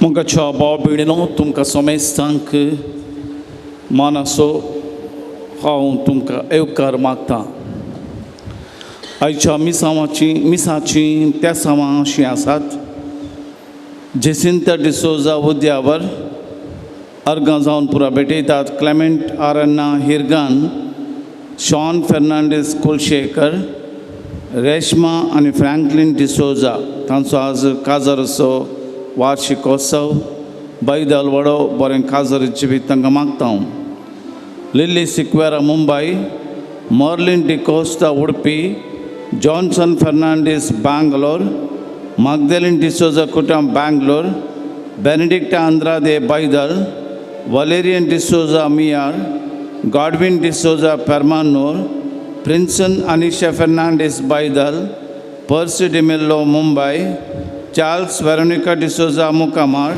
मुगाच्या भाव भयणीनो तुमकां सोमेस्तांक मानाचो हांव तुमकां येवकार मागतां आयच्या मिसाची त्या सामां अशीं आसात जेसिंता डिसोजा उद्यावर अर्गां जावन पुरा भेटयतात क्लेमेंट आरन्ना हिरगान शॉन फेर्नांडीस कुलशेकर रेश्मा आनी फ्रँकलिन डिसोजा तांचो आज काजाराचो वार्षिकोत्सव बैदल वडो बरें काजरीची बी तांकां मागता लिली सिक्वेरा मुंबय मर्लिन डिकोस्टा उडपी जॉन्सन फेर्नांडीस बेंगलोर मगदलिन डिसोजा कुटुंब बेंगलोर बेनेडिक्टा आंद्रादे बैदल वलेरियन डिसोजा मियार गॉडविन डिसोजा पेर्मानूर प्रिंसन अनिशा फेर्नांडीस बैदल पर्सी डिमिल्लो मुंबय चार्ल्स वेरोनिका डिसोजा मुकामार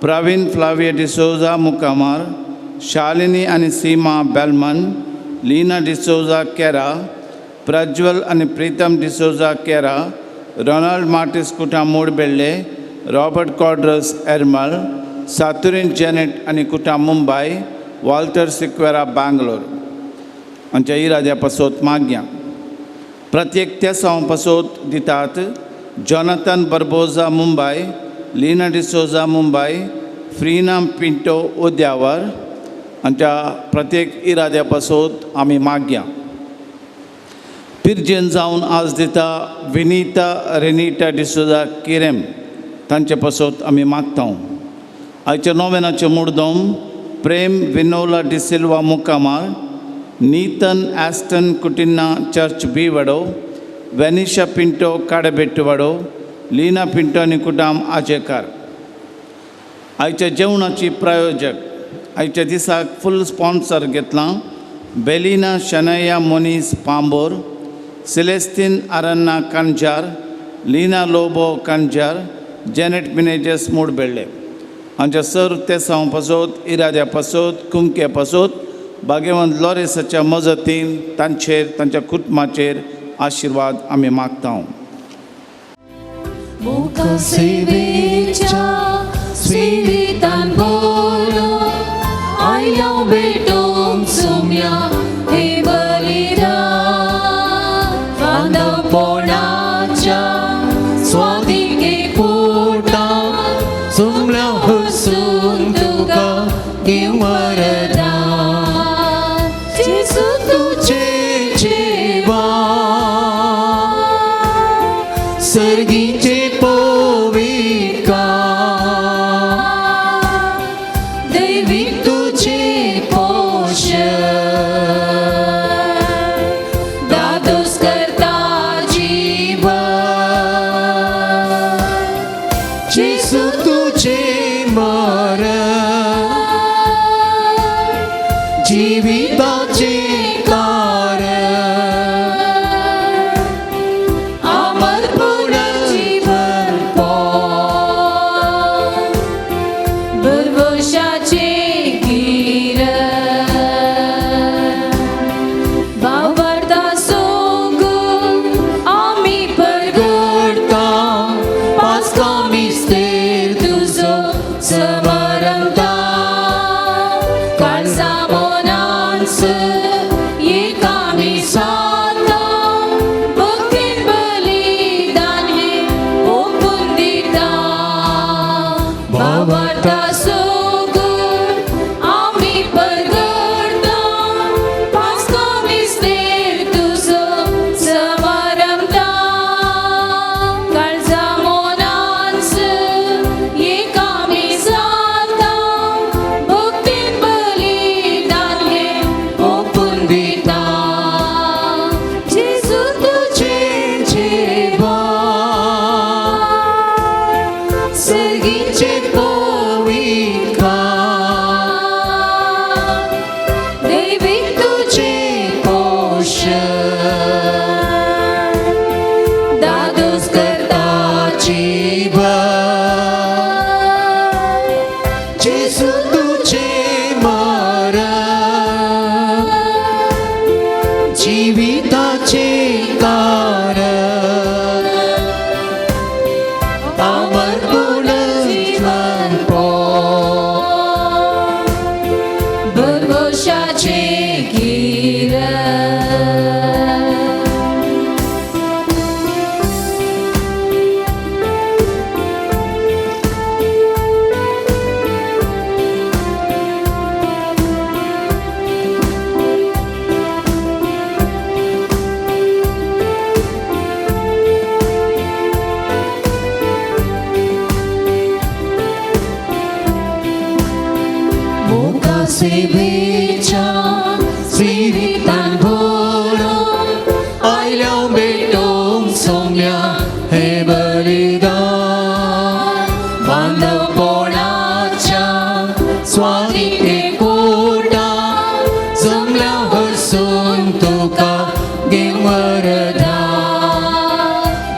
प्रवीण फ्लाविया डिसोजा मुकामार शालिनी आनी सीमा बेलमन लीना डिसोजा केरा प्रज्वल आनी प्रीतम डिसोजा केरा रोनाल्ड मार्टिस कुटा मूडबेल्ले रॉबर्ट कॉड्रस एर्मल सातुरीन जेनेट आनी कुटा मुंबय वॉल्टर सिक्वेरा बेंगलोर हांच्या इराद्या पासत माग्या प्रत्येक त्या सावन पासत दितात जॉनाथन बर्बोजा मुंबय लीना डिसोजा मुंबय फ्रीनाम पिंटो उद्यावर हांच्या प्रत्येक इराद्या पासत आमी माग्या पिर्जेन जावन आज दिता विनीता रेनिटा डिसोजा किरेम तांचे पासत आमी मागता आयच्या नोवेनाचे मुर्दोम प्रेम विनोला डिसिल्वा मुकामार नीतन ॲस्टन कुटिन्ना चर्च बी वाडो वेनिशा पिंटो काडेबेट्टू वाडो लीना पिंटो आनी कुटाम आजेकार आयच्या जेवणाची प्रायोजक आयच्या दिसाक फुल स्पॉन्सर घेतला बेलिना शनया मोनीस पांबोर सिलेस्तीन आरन्ना कांजार लीना लोबो कांजार जेनेट मिनेजेस मूडबेळ्ळे हांच्या सर तेसांव पासत इराद्या पासत कुंके पासत भाग्यवंत लॉरेसाच्या मजतीन तांचेर तांच्या कुटुंबाचेर आशिर्वाद आमी मागता मुख सेवेच्या स्पिरितान बोलो आयलो भेटोंक सुम्या हे बलिदान बांदवपणाच्या स्वादिके पोटा सुमल्या हसून तुका घेवं वरदान जेसू तुझे जेवा सर्गीचे पोविका दैविक तुझे पोषण दादोस करता जीवन जेसू तुझे मर जीविताचे कारण अमरपूर्ण जीवन भरवशाचे गिरण भावार्था सोगून आमी परगडता पास्का मिस्तेर तुजो समारंभता काळजा मोनांस एक आमी साधता भक्तीन बलिदान हे ओपून दिता भावार्था सोगून आमी परगडता पास्का मिस्तेर तुजो समारंभता काळजा मोनांस एक आमी साधता भक्तीन बलिदान हे ओपून दिता जेसू तुझे जेवा सर्गीचे पोविका दैविक तुझे पोषण दादोस करता जीवन जेसू तुझे मर जीविताचे कारण अमरपूर्ण जीवन भरवशाचे गिरण मुका सेवेच्या स्पिरितान भोरो आयल्या भेटोंक सोम्या हे बलिदान बांदवपणाच्या स्वादिके पोटा जमल्या हसून तुका घेवं वरदान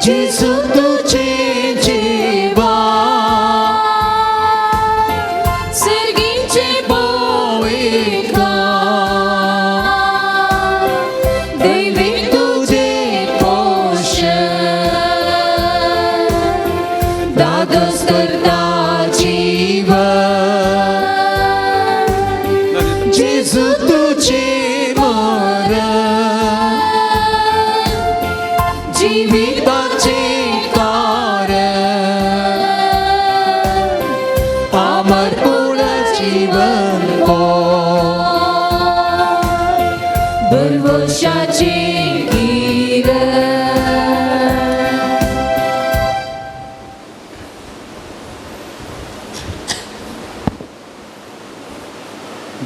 जेसू तुझे जेवा सर्गीचे पोविका दैविक तुझे पोषण दादोस करता जीवन जेसू तुझे मर जीविताचे कारण अमरपूर्ण जीवन भरवशाचे गिरण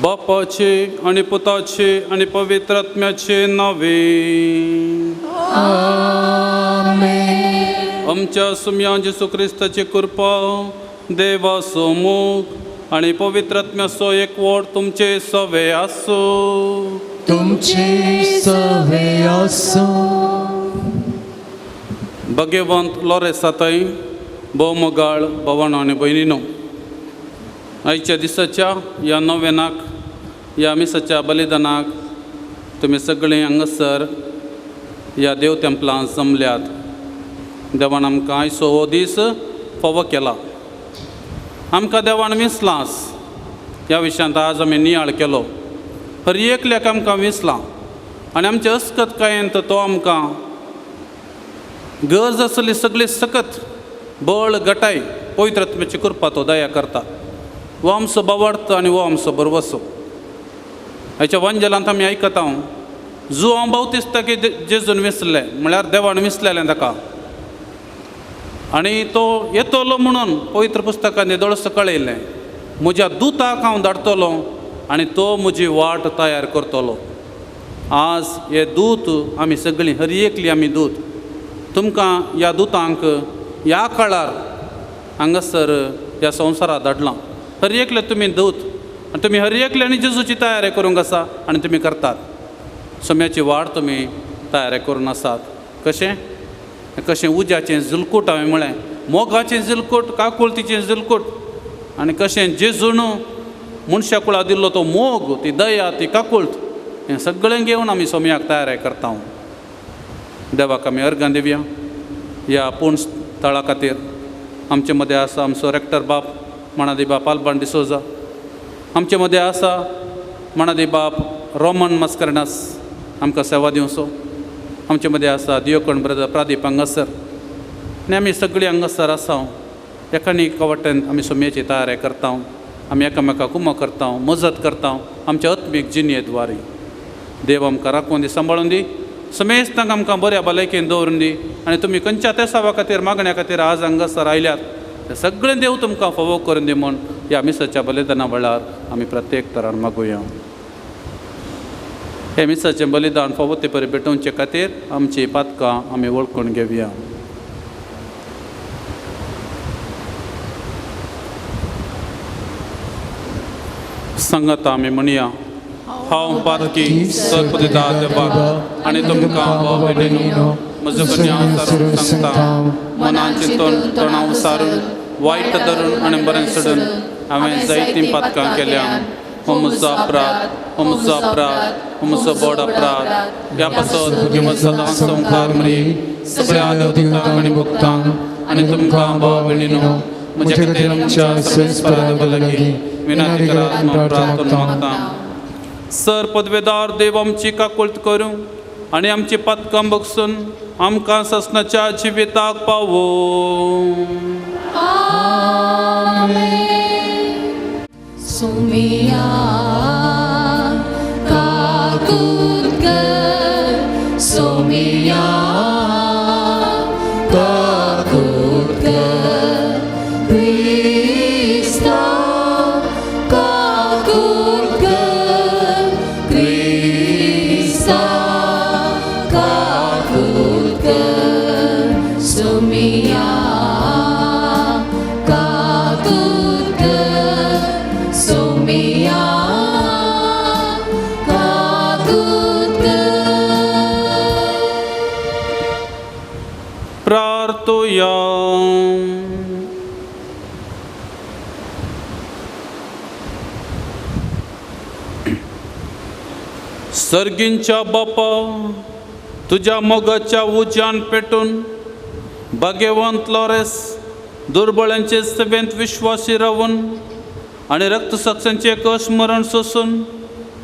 बापाचे आणि पुताचे आणि पवित्र आत्म्याचे नावे. आमच्या सुम्या जेसू ख्रिस्ताची कृपा, देवाचो मोग आणि पवित्र आत्म्याचो एकवट तुमचे सवे आसो. तुमचे सवे आसो. भगवंत लोरेसाताई, भोव मोगाळ भावांनो आनी भयणीनो, आयच्या दिसाच्या ह्या नव्यानाक, ह्या मिसाच्या बलिदानाक तुमी सगळीं हांगासर ह्या देव तेंपलांत जमल्यात. देवान आमकां आयचो हो दीस फावो केला. आमकां देवान विसलांस ह्या विशयांत आज आमी नियाळ केलो. हर एकल्याक आमकां विसलां आनी आमचे अस्कतकायेंत तो आमकां गरज आसली सगळी सकत बळ गटाय पवित्र आत्म्याची कृपा तो दया करता. हो आमचो बावार्थ आनी हो आमचो बरवसो. हाच्या वंजलांत आमी आयकता जो हांव बावतिस्ता की जेजून विसरले म्हळ्यार देवान विसलेलें ताका आनी तो येतलो म्हणून पवित्र पुस्तकांत निदळस कळयलें. म्हज्या दुताक हांव धाडटलो आनी तो म्हजी वाट तयार करतलो. आज हे दूत आमी सगळीं हर एकली आमी दूत. तुमकां ह्या दुतांक ह्या काळार हांगासर ह्या संवसारांत धाडलां. हर एकले तुमी दूत आनी तुमी हर एकल्यानी जेजूची तयारी करूंक आसा आनी तुमी करतात. सोम्याची वाट तुमी तयारी करून आसात. कशें उज्याचें झुलकूट हांवें म्हळें, मोगाचें झुलकूट, काकुळतीचें झुलकूट आनी कशें जेजून मनशा कुळा दिल्लो तो मोग, ती दया, ती काकुळत, हें सगळें घेवन आमी सोम्याक तयारी करता. देवाक आमी अर्गां दिवया. ह्या पूण स्थळा खातीर आमचे मदें आसा आमचो रेक्टर बाप माणादी बाप आल्बान डिसोजा. आमचे मदें आसा माणादी बाप रोमन मस्करनास, आमकां सेवा दिवचो. आमचे मदें आसा दियोकोण ब्रदर प्रादीप हांगासर आनी आमी सगळीं हांगासर आसा. एकाणीक वाटेन आमी सोम्याची तयारी करता. आमी एकामेकाक उमो करता, मजत करता आमच्या आत्मीक जिणेंत वारी. देव आमकां राखून दी, सांबाळून दी. समेस्तांक आमकां बऱ्या भलायकेन दवरून दी. आनी तुमी खंयच्या तेसावा खातीर मागण्या खातीर आज हांगासर आयल्यात तें सगळें देव तुमकां फावो करून दी म्हूण ह्या मिसाच्या बलिदाना वेळार आमी प्रत्येक तरान मागुया. हे मिसाचें बलिदान फावो ते परी भेटोवचे खातीर आमची पातकां आमी वळखून घेवया. सांगात आमी म्हणया, हांव पातकी सरपदिता देवाक आनी तुमकां भाव भयणीनो, म्हजो कन्या सारून सांगता, मनान चिंतून तणाव सारून वायट धरून आनी बरें सोडून हांवें जायतीं पातकां केल्यां. हो म्हजो अपराध, हो म्हजो अपराध, हो म्हजो बोड अपराध. ह्या पासत तुमी सदां संवकार मरी सगळ्या देवदूतांक आनी भक्तांक आनी तुमकां भाव भयणीनो, म्हजे खातीर आमच्या संस्काराक लागीं विनंती करात म्हूण प्रार्थना मागता. सर पदवेदार देव आमची काकुळट करूं आनी आमची पातकां बगसून आमकां ससनाच्या जिविताक पावो. सोमिया काकुळट कर, सोमिया काकुळट कर, क्रिस्ता काकुळट कर, क्रिस्ता काकुळट कर, सोमिया काकुळट कर, सोमिया काकुळट कर. प्रार्थोया. सर्गींच्या बापा, तुझ्या मोगाच्या उज्यान पेटून भाग्यवंत लॉरेस दुर्बळांचे सेवेंत विश्वासी रावून आनी रक्तसाक्षांचे कश मरण सोसून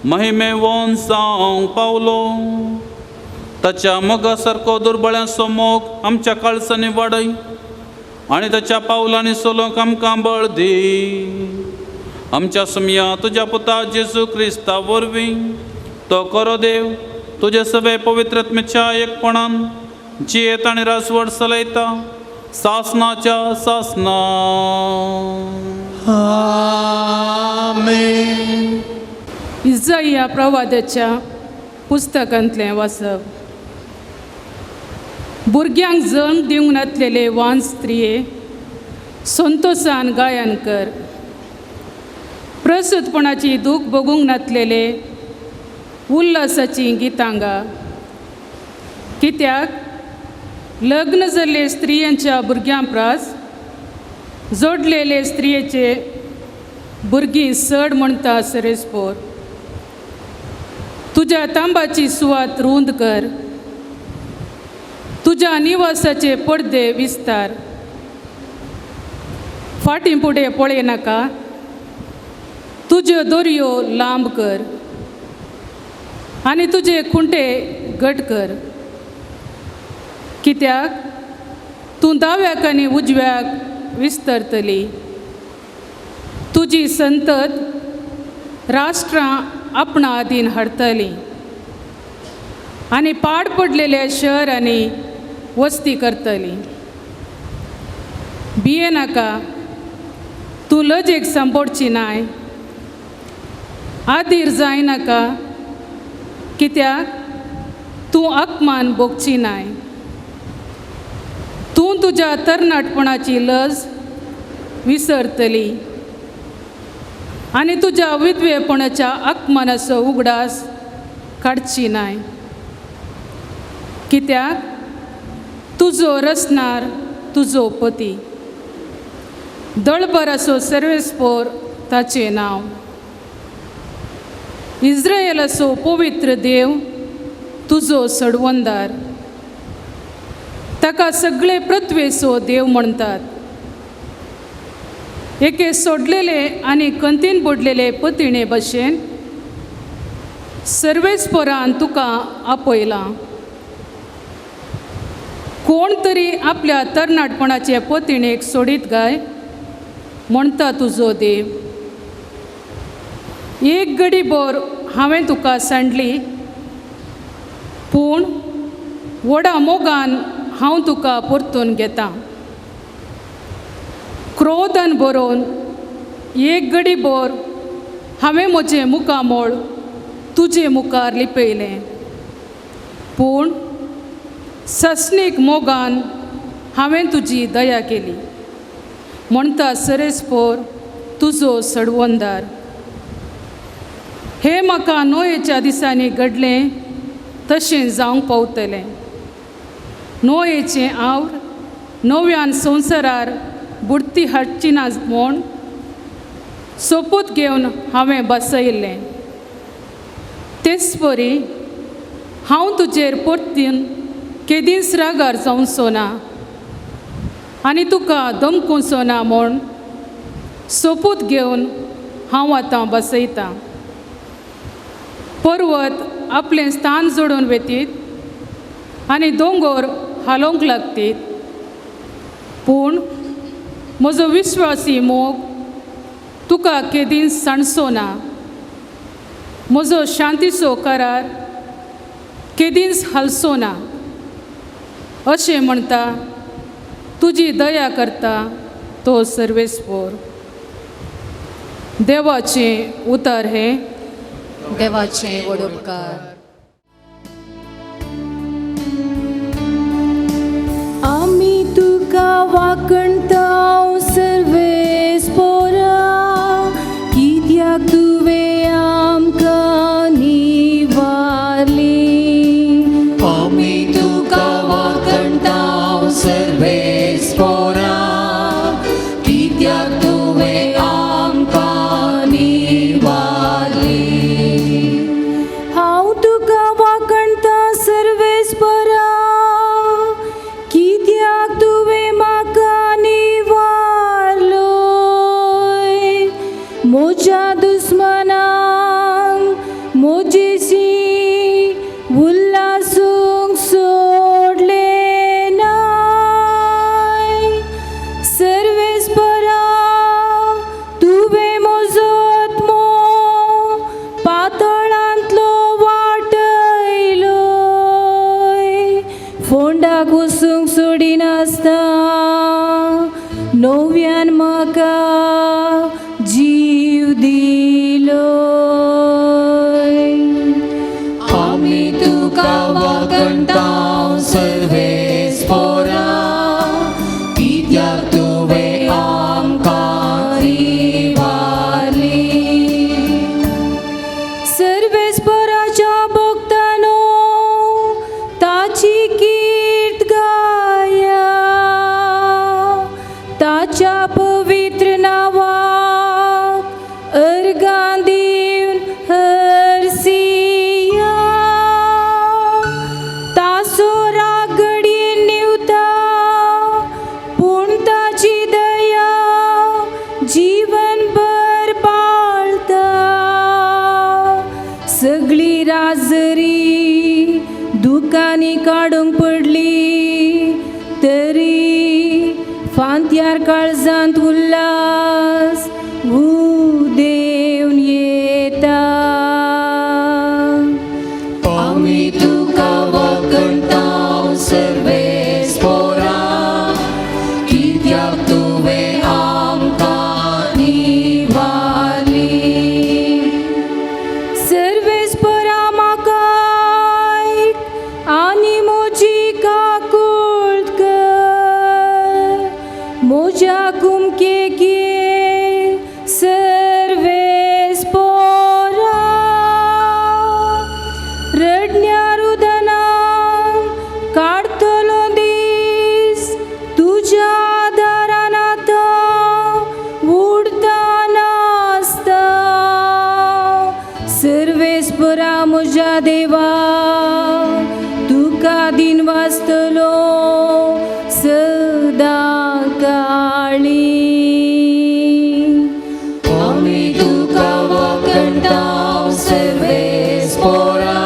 महिमेवंत जावंक पावलो. ताच्या मोगा सारको दुर्बळांचो मोग आमच्या काळजांनी वाडय आनी ताच्या पावलांनी चलोवंक आमकां बळ दी. आमच्या सुमया तुज्या पुता जेजू क्रिस्ता वरवीं तो करो देव तुजे सवे पवित्र आत्म्याच्या एकपणान जियेत आनी राजवट चलयता सासनाच्या सासना. आमेन. इसाया प्रवादाच्या पुस्तकांतलें वाचप. भुरग्यांक जल्म दिवंक नासलेले वान स्त्रिये, संतोशान गायन कर. प्रसूतपणाची दूख बगूंक नासलेले उल्हासाची गितां गा. कित्याक लग्न जाल्ले स्त्रियांच्या भुरग्यां प्रास जोडलेले स्त्रियेचे भुरगीं चड म्हणटा सरेस्पोर. तुज्या तांबाची सुवात रुंद कर, तुज्या निवासाचे पडदे विस्तार. फाटीं फुडें पळय नाका, तुज्यो दोरयो लांब कर आनी तुजे खुंटे घट कर. कित्याक तूं दाव्याक आनी उजव्याक विस्तरतली. तुजी संतत राष्ट्रां आपणा आदीन हाडटली आनी पाड पडलेल्या शहरांनी वस्ती करतली. भिये नाका, तूं लजेक सांपडची नाय. आदीर जायनाका, कित्याक तूं अपमान भोगची नाय. तूं तुज्या तरणाटपणाची लज विसरतली आनी तुज्या विधवेपणाच्या अपमानाचो उगडास काडची नाय. कित्याक तुजो रचणार तुजो पती, दळबराचो सर्वेस्पोर ताचें नांव. इस्रायेलाचो पवित्र देव तुजो सडवंदार. ताका सगळे पृथ्वेचो देव म्हणटात. एके सोडलेले आनी कंतीन बुडलेले पतिणे भशेन सर्वेस्पोरान तुका आपयलां. कोण तरी आपल्या तरणाटपणाचे पतिणेक सोडीत गाय म्हणटा तुजो देव. एक घडी भर हांवें तुका सांडली, पूण व्हडा मोगान हांव तुका परतून घेतां. क्रोधान बरोवन एक घडी भर हांवें म्हजें मुखामोळ तुजे मुखार लिपयलें, पूण ससनीक मोगान हांवें तुजी दया केली म्हणटा सरेस्पोर तुजो सडवंदार. हें म्हाका नोयेच्या दिसांनी घडलें तशें जावंक पावतलें. नोयेचें आवड नव्यान संवसारार बुडती हाडची ना म्हूण सोपूत घेवन हांवें बसयल्लें. तेच परी हांव तुजेर परतून केदींच रागार जावचो ना आनी तुका धमकुचो ना म्हूण सोपूत घेवन हांव आतां बसयतां. पर्वत आपलें स्थान जोडून वेतीत आनी दोंगर हालोवंक लागतीत, पूण म्हजो विश्वासी मोग तुका केदींच सांडचो ना. म्हजो शांतीचो करार केदींच हालचो ना. अशें म्हणटा तुजी दया करता तो सर्वेस्पोर. देवाचें उतर हें. देवाचें वडोपकार. आमी तुका वाकणटाव सर्वेस्पोरा, कित्याक तुवें आमकां निवारली. आमी तुका वाकणटाव सर्वेस्पोरा, कित्याक तुवें आमकां निवारली. हांव तुका वाकणटा सर्वेस्पोरा, कित्याक तुवें म्हाका निवारलोय. म्हज्या दुस्मनांक म्हजेशी उल्हासूंक सोडलें नाय. सर्वेस्परा, तुवें म्हजो आत्मो पातळांतलो वाटयलोय. फोंडाक वचूंक सोडिनासता नव्यान म्हाका जीव दिलो. सर्गां दिवन हरसिया तासो रागडी निवता पूण ताची दया जीवनभर पाळता सगळी राजरी दुकानी काडूंक पडली तरी फांत्यार काळजांत उल्हास देवन येता आमी तुका वखणटाव सर्वेस्परा कित्याक तुवें आमकां निवारली सर्वेस्परा म्हाका आयक आनी म्हजी काकूळट कर म्हज्या कुमकेक सर्वेस्परा रडण्या रुदनान काडतलो दीस तुज्या आदारान आतां उडता नासता सर्वेस्परा म्हज्या देवा तुका दिन वाचतलो सदां काळी आमी तुका वखणटाव सर्वेस्परा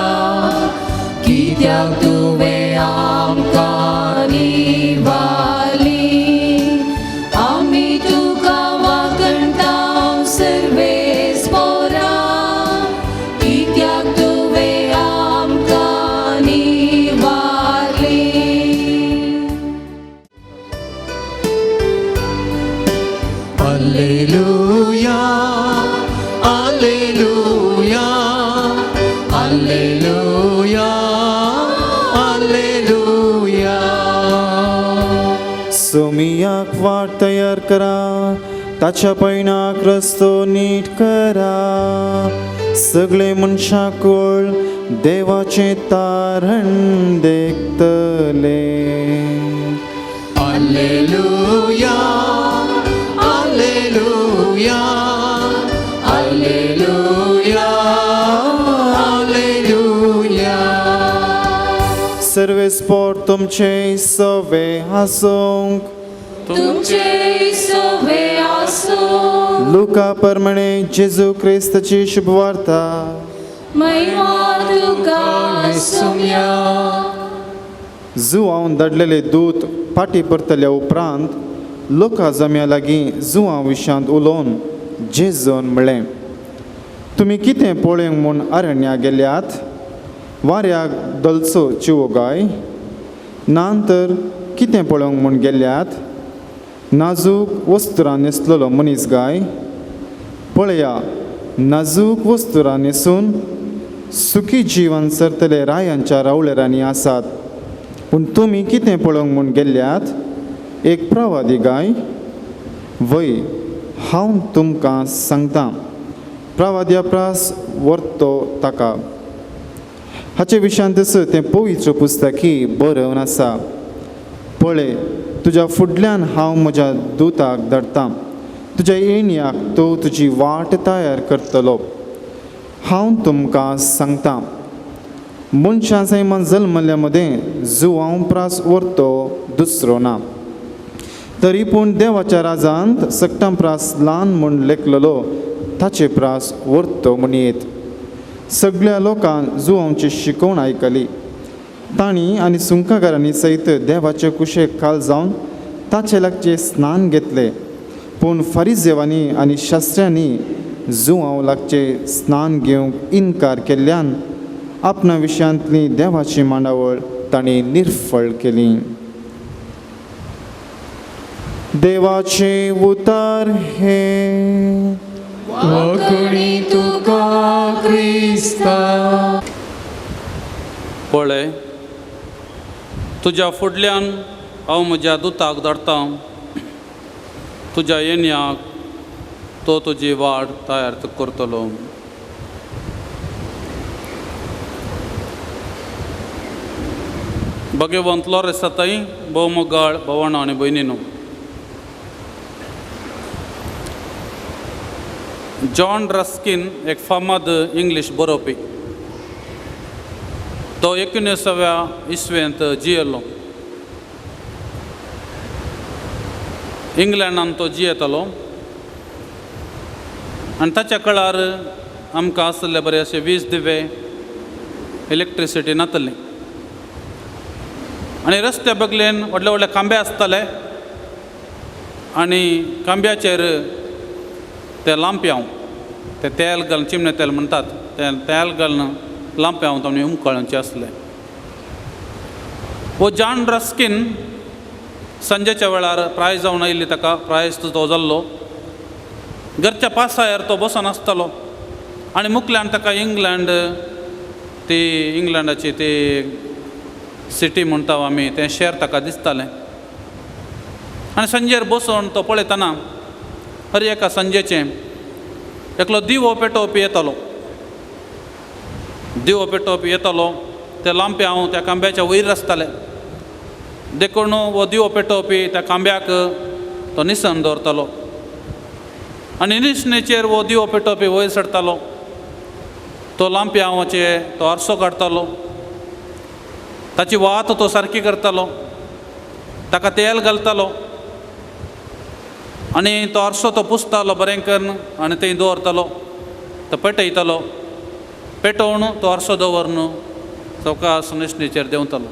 कित्याक तुवें आमकां निवारली आमी तुका वखणटाव सर्वेस्परा कित्याक तुवें आमकां निवारली Alleluia, Alleluia, Alleluia, Alleluia. सोमियाक वाट तयार करा ताच्या पैणाक रस्तो नीट करा सगळे मनशाकुळ देवाचे तारण देखतले Alleluia, Alleluia, Alleluia, Alleluia. सर्वेस्पोर तुमचे सवे आसूंक तुमचे सवे आसो लुका परमणे जेजू क्रिस्ताची शुभवार्ता महिमा तुका सुम्या जुआवन धाडलेले दूत फाटी परतल्या उपरांत लोकां जम्या लागीं जुआं विशांत उलोवन जेजून म्हणलें तुमी कितें पळोवंक म्हूण अरण्याक गेल्यात वाऱ्याक दलचो चिवो गाय नांतर कितें पळोवंक म्हूण गेल्यात नाजूक वस्तुरां न्हेसलेलो मनीस गाय पळया नाजूक वस्तुरां न्हेसून सुखी जीवन सरतले रायांच्या रावळेरांनी आसात पूण तुमी कितें पळोवंक म्हूण गेल्यात एक प्रवादी गाय वय हांव तुमकां सांगतां प्रवाद्या प्रास व्हरतो ताका हाचे विशयांत तें पवित्र पुस्तकी बरोवन आसा पळय तुज्या फुडल्यान हांव म्हज्या दुताक धाडटां तुज्या येणयाक तो तुजी वाट तयार करतलो हांव तुमकां सांगतां मनशां सैमान जल्मल्या मदें जुआंव प्रास व्हरतो दुसरो ना तरी पूण देवाच्या राजांत सक्तां प्रास ल्हान म्हूण लेखलेलो ताचे प्रास व्हरतो म्हणयेत सगळ्या लोकांक जुआंवची शिकवण आयकली तांणी आनी सुंकाकारांनी सयत देवाचे कुशेक काल जावन ताचे लागचे स्नान घेतले पूण फारिजेवांनी आनी शास्त्र्यांनी जुआंव लागचे स्नान घेवंक इन्कार केल्ल्यान आपणा विशयांतली देवाची मांडावळ तांणी निर्फळ केली देवाचे उतार हे वखणी तुका क्रिस्ता पळय तुज्या फुडल्यान हांव म्हज्या दुताक धाडटां तुज्या येणयाक तो तुजी वाट तयार करतलो भगवंत लोरेसाताई भौमगाळ भवणां आनी भयणीनो जॉन रस्किन एक फामाद इंग्लीश बरोवपी. तो 19व्या इसवेंत जियेलो. इंग्लंडान तो जियेतालो आनी ताच्या काळार आमकां आसले बरे अशे वीज दिवे, इलेक्ट्रिसिटी नातली आनी रस्त्या बगलेन व्हडले व्हडले खांबे आसताले आनी खांब्याचेर ते लांप्याव ते तेल घालून चिमणे तेल म्हणटात ते तेल घालून लांप्याव तांणी उमकळांचे आसले. वो जॉन रस्किन संजेच्या वेळार प्रायज जावन आयिल्ली ताका प्रायज तो जाल्लो. घरच्या पासायर तो बसून आसतालो आनी मुखल्यान ताका इंग्लंडाची ती सिटी म्हणटा आमी तें शहर ताका दिसतालें. आनी संजेर बसून तो पळयतना हर एका संजेचें एकलो दिवो पेटोवपी येतालो. दिवो पेटोवपी येतालो ते लांप्याव त्या खांब्याच्या वयर आसताले. देखून हो दिवो पेटोवपी त्या खांब्याक तो निसन दवरतालो आनी निसणेचेर हो दिवो पेटोवपी वयर सरतालो. तो लांप्यावाचे तो आरसो काडटालो, ताची वात तो सारकी करतालो, ताका तेल घालतालो आनी तो आरसो तो पुसतालो बरें करून आनी थंय दवरतालो. तो पेटयतालो, पेटोवन तो आरसो दवरून सवकास निसणेचेर देंवतालो.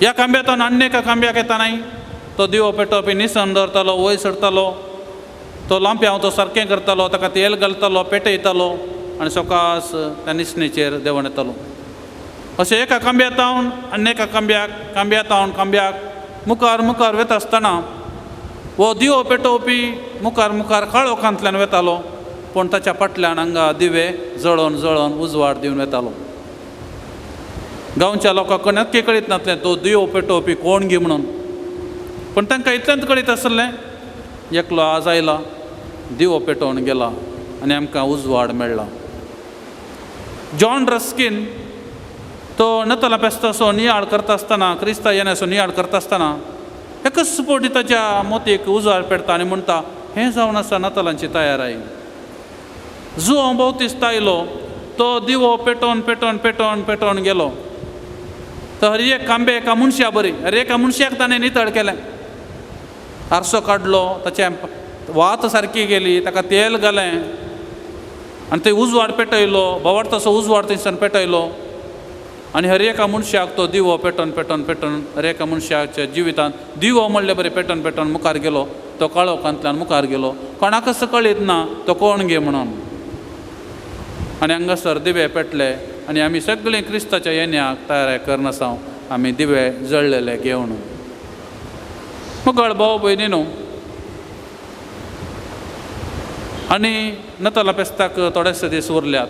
ह्या खांब्यातून आनी एका खांब्याक येतानाय तो दिवो पेटोवपी निसन दवरतालो, वयर सरतालो, तो लांप्याव तो सारकें करतालो, ताका तेल घालतालो, पेटयतालो आनी सवकास त्या निसणेचेर देंवून येतालो. अशें एका खांब्यातावन आनी एका खांब्यातावन खांब्याक मुखार मुखार वता आसतना हो दिवो पेटोवपी मुखार मुखार काळोखांतल्यान वेतालो, पूण ताच्या फाटल्यान हांगा दिवे जळोवन जळोवन उजवाड दिवन वेतालो. गांवच्या लोकांक नक्की कळीत नासलें तो दिवो पेटोवपी कोण गी म्हणून, पूण तांकां इतलेंच कळीत आसलें एकलो आज आयला, दिवो पेटोवन गेला आनी आमकां उजवाड मेळ्ळा. जॉन रस्किन तो नतला फेस्ताचो नियाळ करता आसतना, क्रिस्तांव येण्याचो नियाळ करता आसतना एकच फावटी ताच्या मोतीक उजवाड पेटता आनी म्हणटा हें जावन आसा नतलांची तयाराय. जुवो बावतिस्त आयलो, तो दिवो पेटोवन पेटोवन पेटोवन पेटोवन गेलो. तो हर एक खांबे एका मनशा बरी, हर एका मनशाक ताणें नितळ केलें. आरसो काडलो, ताचे वात सारकी गेली, ताका तेल घालें आनी थंय उजवाड पेटयलो, भोंवड तसो उजवाड थंयसान पेटयलो आनी हर एका मनशाक तो दिवो पेटोवन पेटोवन पेटोवन हर एका मनशाच्या जिवितांत दिवो म्हणले बरें पेटोवन पेटोवन मुखार गेलो. तो काळोखांतल्यान मुखार गेलो, कोणाकच कळीत ना तो कोण गे म्हणून. आनी हांगासर दिवे पेटले आनी आमी सगळीं क्रिस्ताच्या येण्याक तयार करनासाव आमी दिवे जळलेले घेवन. मुगळ भाव भयणीनो, आनी नतला फेस्ताक थोडेसे दीस उरल्यात.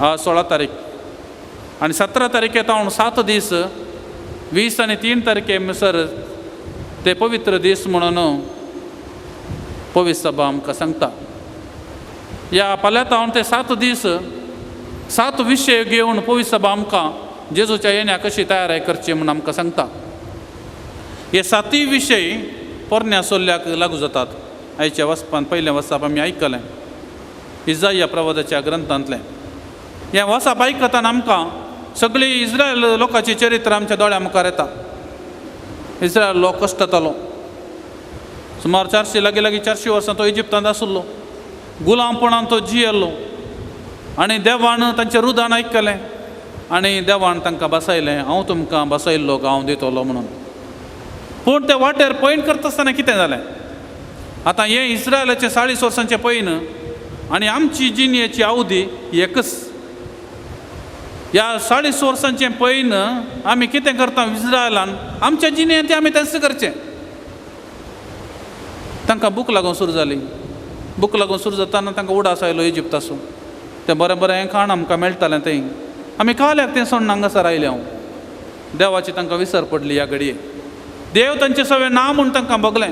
आज 16 तारीख आनी 17 तारखे तावन 7 दीस, 20 आनी 3 तारखे म्हणसर ते पवित्र दीस म्हणून पवित्र सभा आमकां सांगता. ह्या फाल्यां तावन ते 7 दीस 7 विशय घेवन पवित्र सभा आमकां जेजूच्या येण्याक कशी तयारी करची म्हणून आमकां सांगता. हे 7 विशय पोरण्या सोल्ल्याक लागू जातात. आयच्या वचपान पयलें वचप आमी आयकलें इजाया प्रवादाच्या ग्रंथांतलें. हें वचप आयकताना आमकां सगळीं इस्रायल लोकांची चरित्र आमच्या दोळ्या मुखार येता. इस्रायल लोक कश्ट जातालो. सुमार 400 लागीं 400 वर्सां तो इजिप्तांत आशिल्लो. गुलामपणान तो जियेल्लो आनी देवान तांचें रुदान आयकलें आनी देवान तांकां बसयलें, हांव तुमकां बसयल्लो गांव दितलो म्हणून. पूण ते वाटेर पैन करता आसतना कितें जालें? आतां हें इस्रायलाचें 40 वर्सांचें पैन आनी आमची जिणेची अवधी एकच. ह्या 40 वर्सांचें पैन आमी कितें करता इस्रायलान, आमच्या जिणेंत तें आमी तशें करचें. तांकां भूक लागून सुरू जाली. भूक लागून सुरू जाताना तांकां उडास आयलो इजिप्तासून. तें बरें बरें खाण आमकां मेळटालें थंय. आमी खाल्याक तें सोडून हांगासर आयले. हांव देवाची तांकां विसर पडली ह्या घडये. देव तांचे सगळें ना म्हूण तांकां बगलें.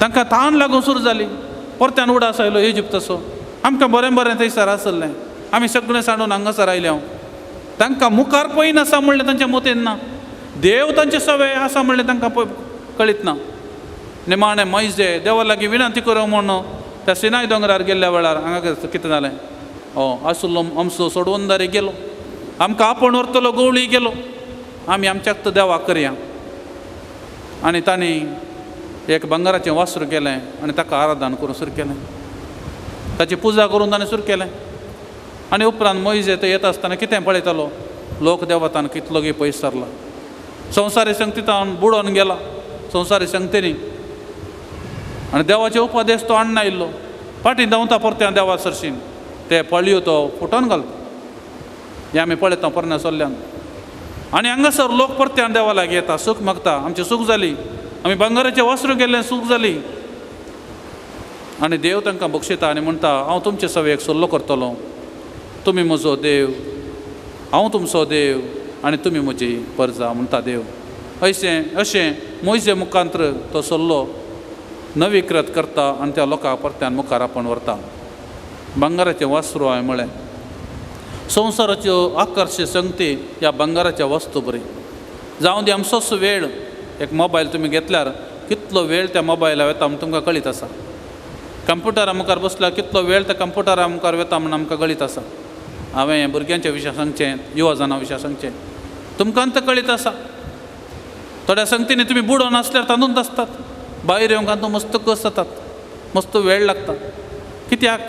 तांकां ताण लागून सुरू जाली. परत्यान उडास आयलो इजिप्ताचो. आमकां बरें बरें थंयसर आसलें. आमी सगळें सांडून हांगासर आयले. हांव तांकां मुखार पैन आसा म्हणलें तांच्या मतीन ना. देव तांचे सवय आसा म्हणलें तांकां कळीत ना. निमाणें मैजे देवा लागीं विनंती करूं म्हणून त्या सिनाय दोंगरार गेल्ल्या वेळार हांगा कितें जालें आसुल्लो आमचो सोडून दारी गेलो आमकां आपूण व्हरतलो गवळी गेलो आमी आमच्याक देवाक करया आनी तांणी एक बंगाराचें वासरू केलें आनी ताका आराधन करून सुरू केलें ताची पुजा करून ताणें सुरू केलें आनी उपरांत मैजे थंय येता आसतना कितें पळयतालो लोक देवतान कितलो गे पयस सरला संवसारी संगतींत बुडोवन गेला संवसारी संगतींनी आनी देवाचे उपदेश तो हाडून आयिल्लो फाटीं धांवता परत्यान देवा सरशीन ते पळयो तो फुटोवन घालता हें आमी पळयता परण्या सोल्ल्यान आनी हांगासर लोक परत्यान देवा लागीं येता सूख मागता आमची सूख जाली आमी बंगाराचें वासरू गेल्लें सूख जाली आनी देव तांकां बक्षिता आनी म्हणटा हांव तुमचे सवेक सल्लो करतलो तुमी म्हजो देव हांव तुमचो देव आनी तुमी म्हजी परजा म्हणटा देव अशें मोइजे मुखांत्र तो सल्लो नवीकृत करता आनी त्या लोकांक परत्यान मुखार आपण व्हरता बंगाराचें वासरू हांवें म्हळें संवसाराच्यो आकर्शक संगती ह्या बंगाराच्या वस्तू बरी जावं दी आमचोच वेळ एक मोबायल तुमी घेतल्यार कितलो वेळ त्या मोबायला वता म्हण तुमकां कळीत आसा कंप्युटरा मुखार बसल्यार कितलो वेळ त्या कंप्युटरा मुखार वता म्हण आमकां कळीत आसा हांवें भुरग्यांच्या विशय सांगचें युवा जाणां विशय सांगचें तुमकां तें कळीत आसा थोड्या संगतींनी तुमी बुडोवन आसल्यार तांदूंच आसतात भायर येवंक तूं मस्त कस जातात मस्त वेळ लागता कित्याक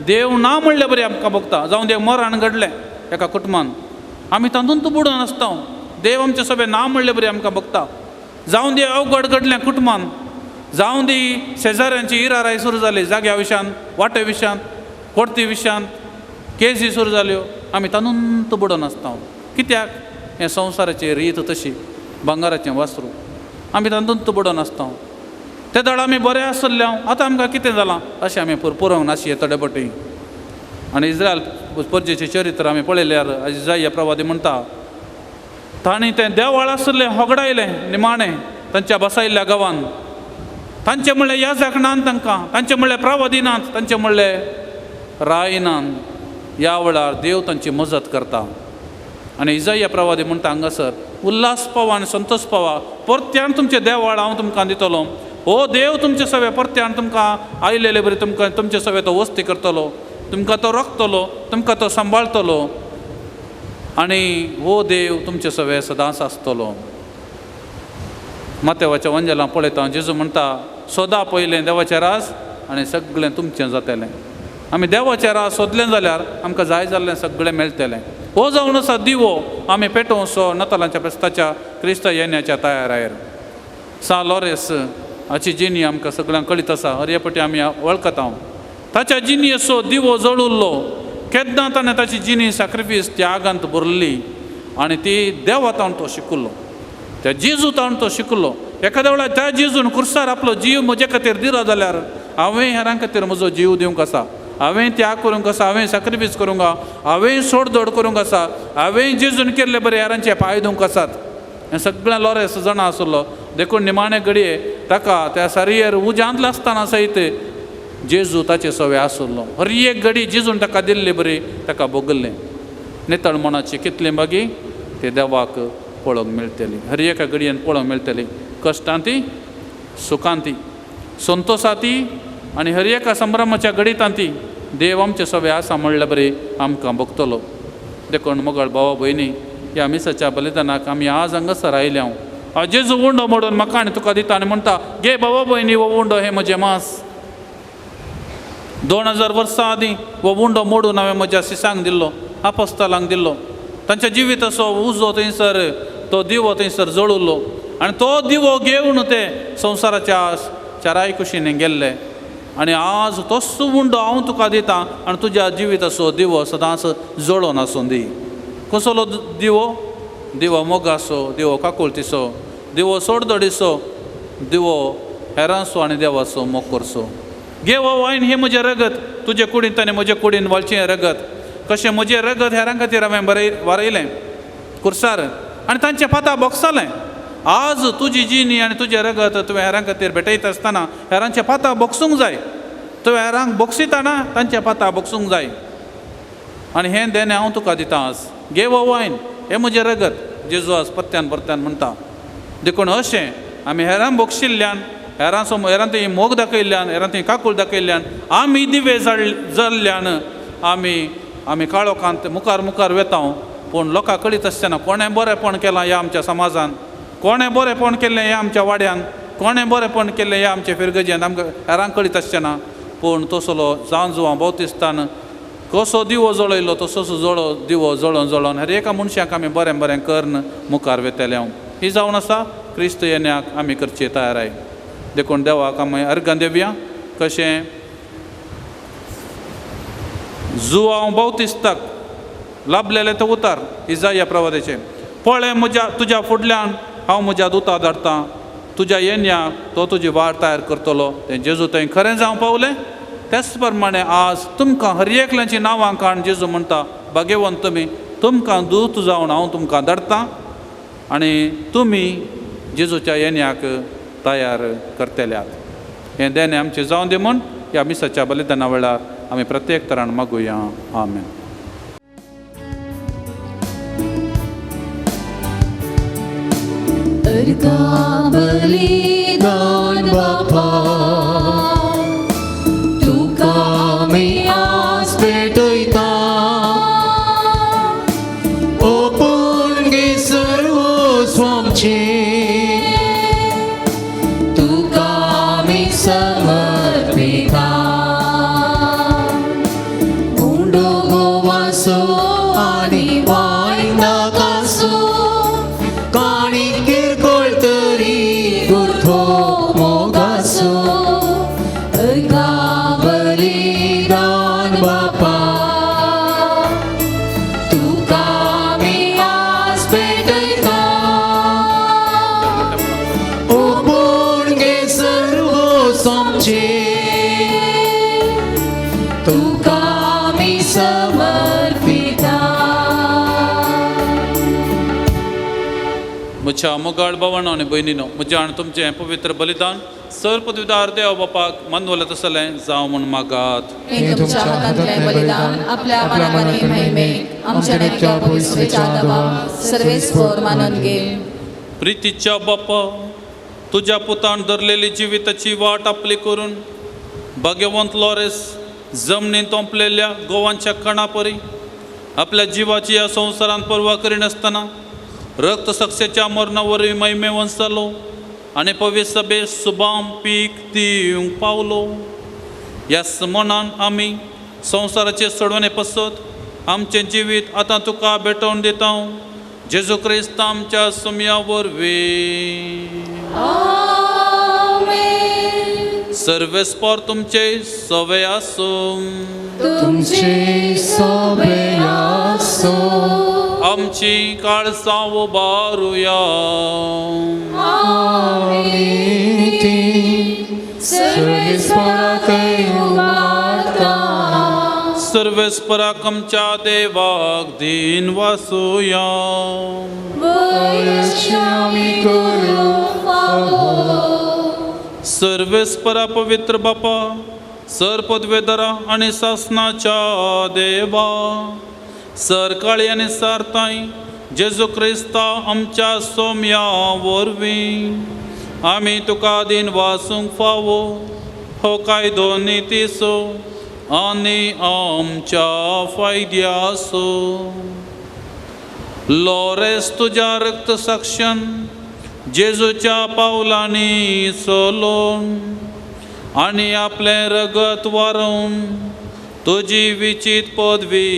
देव ना म्हणलें बरें आमकां भोगता जावं देव मरण घडलें एका कुटुंबान आमी तांदूंच बुडोवन आसता देव आमचे सगळे ना म्हणलें बरें आमकां भोगता जावं दी अवघड घडलें कुटुंबान जावं दी शेजाऱ्यांची इराराय सुरू जाली जाग्या विशयान वाटे विशयान परती विशयान केसी सुरू जाल्यो आमी तांदूंच बुडोवन आसता कित्याक हें संवसाराची रीत तशी बंगाराचें वासरू आमी तांदूंच बुडोवन आसता ते दाड आमी बरे आसले आतां आमकां कितें जालां अशें आमी पुरोवंक नाशिये थोडे पटी आनी इस्रायल परजेचें चरित्र आमी पळयल्यार इसाया प्रवादी म्हणटा तांणी तें देवाळ आसलें होगडायलें निमाणें तांच्या बसयल्ल्या गांवांत तांचे म्हणलें याजक नात तांकां तांचे म्हणलें प्रवादी नात तांचे म्हणलें राय नात ह्या वेळार देव तांची मजत करता आनी इसाया प्रवादी म्हणटा हांगासर उल्हास पावा आनी संतोश पावा परत्यान तुमचें देवाळ हांव तुमकां दितलो हो देव तुमचे सगळे परत्यान तुमकां आयलेले बरे तुमकां तुमचे सगळे तो वस्ती करतलो तुमकां तो राखतलो तुमकां तो सांबाळटलो आनी हो देव तुमचे सगळे सदांच आसतलो मातेवाच्या वंजलां पळयता जेजू म्हणटा सोदा पयलें देवाचें रास आनी सगळें तुमचें जातलें आमी देवाचें रास सोदलें जाल्यार आमकां जाय जाल्लें सगळें मेळटलें हो जावन आसा दिवो आमी पेटोवचो नतालांच्या फेस्ताच्या क्रिस्त येण्याच्या तयारेर सा लॉरेस हाची जिनी आमकां सगळ्यांक कळीत आसा हरयेपटी आमी वळखता ताच्या जिनी असो दिवो जळुल्लो केन्ना ताणें ताची जिनी सॅक्रिफीस त्यागांत भरली आनी ती देवातावन तो शिकलो त्या जेजूतावन तो शिकलो एखाद्या वेळार त्या जेजून कुर्सार आपलो जीव म्हजे खातीर दिलो जाल्यार हांवें हेरां खातीर म्हजो जीव दिवंक आसा हांवें त्याग करूंक आसा हांवें सॅक्रिफीस करूंक आसा हांवें सोडधोड करूंक आसा हांवें जेजून केल्ले बरे हेरांचे पांय धुवंक आसात हें सगळ्यां लॉरेस जाणा आसलो देखून निमाणे घडये ताका त्या सारयेर उज्यांतलो आसतना सयत जेजू ताचे सवे आसलो हर एक घडी जेजून ताका दिल्ली बरी ताका भोगल्लें नितळ मनाची कितली मागी ते देवाक पळोवंक मेळटली हर एका घडयेन पळोवंक मेळटली कश्टांती सुखांती संतोशांती आनी हर एका संभ्रमाच्या घडीतांती देव आमचे सवे आसा म्हणले बरी आमकां भोगतलो देखून मोगळ भावा भयणी ह्या मिसाच्या बलिदानाक आमी आज हांगासर आयल्या जेजू उंडो मोडून म्हाका आनी तुका दिता आनी म्हणटा गे भावा भयणी हो उंडो हे म्हजें मांस 2000 वर्सां आदीं हो उंडो मोडून हांवें म्हज्या शिसांक दिल्लो आपोस्तालांक दिल्लो तांच्या जिविताचो उजो थंयसर तो दिवो थंयसर जळुल्लो आनी तो दिवो घेवन ते संवसाराच्या चाराय कुशींनी गेल्ले आनी आज तोच उंडो हांव तुका दितां आनी तुज्या जिविताचो दिवो सदांच जळोवन आसूं दी कसलो दिवो दिवो मोगाचो दिवो काकुळतीचो दिवो सोडधडीचो दिवो हेरांचो आनी देवाचो मोग करचो घे वो वायन हें म्हजें रगत तुजे कुडींत आनी म्हजे कुडीन वळचें रगत कशें म्हजें रगत हेरां खातीर हांवें वारयलें कुर्सार आनी तांचें पातां बोगसालें आज तुजी जिनी आनी तुजें रगत तुवें हेरां खातीर भेटयता आसतना हेरांचें पातां बोगसूंक जाय तुवें हेरांक बोगसिताना तांचें पातां बोगसूंक जाय आनी हें देणें हांव तुका दितां आज घे वो वायन हें म्हजें रगत जेजू आज परत्यान म्हणटा देखून अशें आमी हेरां बोगशिल्ल्यान हेरां ती मोग दाखयल्ल्यान हेरां ती काकूळ दाखयल्ल्यान आमी दिवे जळ्ळ्यान आमी काळोखांत मुखार मुखार वेता पूण लोकांक कळीत आसतना कोणें बरेंपण केलां ह्या आमच्या समाजान, कोणें बरेंपण केल्लें ह्या आमच्या वाड्यान, कोणें बरेंपण केल्लें ह्या आमच्या फिरगजेन आमकां हेरांक कळीत आसतना पूण तसलो जावन जुवां बोवतिस्तान कसो दिवो जळयलो तसो दिवो जळोवन हर एका मनशाक आमी बरें बरें करन मुखार वेतले हांव ही जावन आसा क्रिस्त येण्याक आमी करचे तयाराय देखून देवाक आमी अर्गां देवया कशें जुवां बोवतिस्ताक लाभलेले तो उतार इजाया प्रवादेचें पळय तुज्या फुडल्यान हांव म्हज्या दुता धाडटां तुज्या येण्याक तो तुजी वाट तयार करतलो तें जेजू थंय खरें जावं पावलें त्याच प्रमाणे आज तुमकां हर एकल्याची नांवां काण जेजू म्हणटा भाग्यवंत तुमी तुमकां दूत जावन हांव तुमकां धाडटां आनी तुमी जेजूच्या येण्याक तयार करतल्यात हें देणें आमचें जावन दी म्हूण ह्या मिसाच्या बलिदाना वेळार आमी प्रत्येक तरान मागुया आमेन. बलिदान बापा तुका आमी आज भेटयता ओपून घे सर्वस्व आमचें तुका आमी समर्पिता उंडो गोवासो आनी वायन नाकासो काणी किरकोळ तरी गुर्थो मोगासो अर्गा बलिदान बापा तुका आमी आज भेटयता ओपूण घे सर्वस्व आमचें तुका आमी समर्पिता. म्हज्या मोगाळ भावांनो आनी भयणीनो म्हजें आनी तुमचें पवित्र बलिदान सर्पद्विदार देव बापाक मनवलें तसलें जावं म्हूण मागात. हे तुमच्या हातांतलें बलिदान आपल्या मनात महिमेक आमच्या नेमक्या पवित्रेच्या आदाबा सर्वेस्वर मानून घे. प्रितीच्या बापा तुज्या पुतान धरलेली जिविताची वाट आपली करून भाग्यवंत लॉरेस जमनीन तोंपलेल्या गोवांच्या कणा परी आपल्या जिवाची ह्या संवसारांत पर्वा करिनासतना रक्त साक्षेच्या मरणा वरवीं महिमे वंचलो आनी पवित्र सभेक सुबाम पीक दिवंक पावलो. ह्या मनान आमी संवसाराचे सोडवणे पसत आमचें जिवीत आतां तुका भेटोवन दिता जेजू क्रिस्त आमच्या सुमया वरवीं. सर्वेस्पर तुमचे सवे आसूं तुमचे सोबे आसो आमची काळजां उबारुया. सर्वेस्पराकय उबारता सर्वेस्पराक आमच्या देवाक दिन वासुया. आमी करू सर्वेस्परा पवित्र बापा सर पदवेदरा आनी सासनाच्या देवा सरकाळी आनी सारताय जेजू क्रिस्ता आमच्या सोम्या वरवीं आमी तुका दिन वासूंक फावो हो कायदो नितीसो आनी आमच्या फायद्यासो. लॉरेस तुज्या रक्त साक्षान जेजूच्या पावलांनी चलोन आनी आपलें रगत वारोवन तुजी विचित पदवी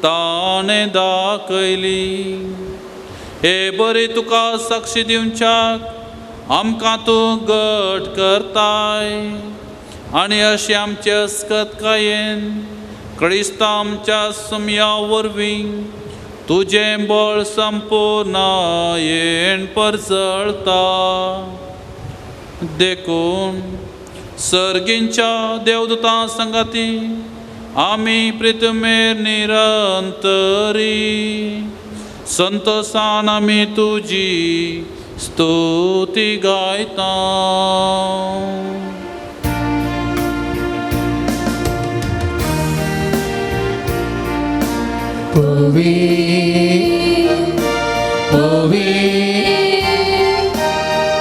ताणें दाखयली. हे बरी तुका साक्षी दिवच्याक आमकां तूं घट करताय आनी अशें आमचे अस्कतकायेन क्रिस्त आमच्या सुमया वरवीं तुजें बळ संपूर्णयेन परजळता. देखून सर्गींच्या देवदूतां संगाती आमी प्रितमेर निरंतरी संतोसान आमी तुजी स्तुती गायता.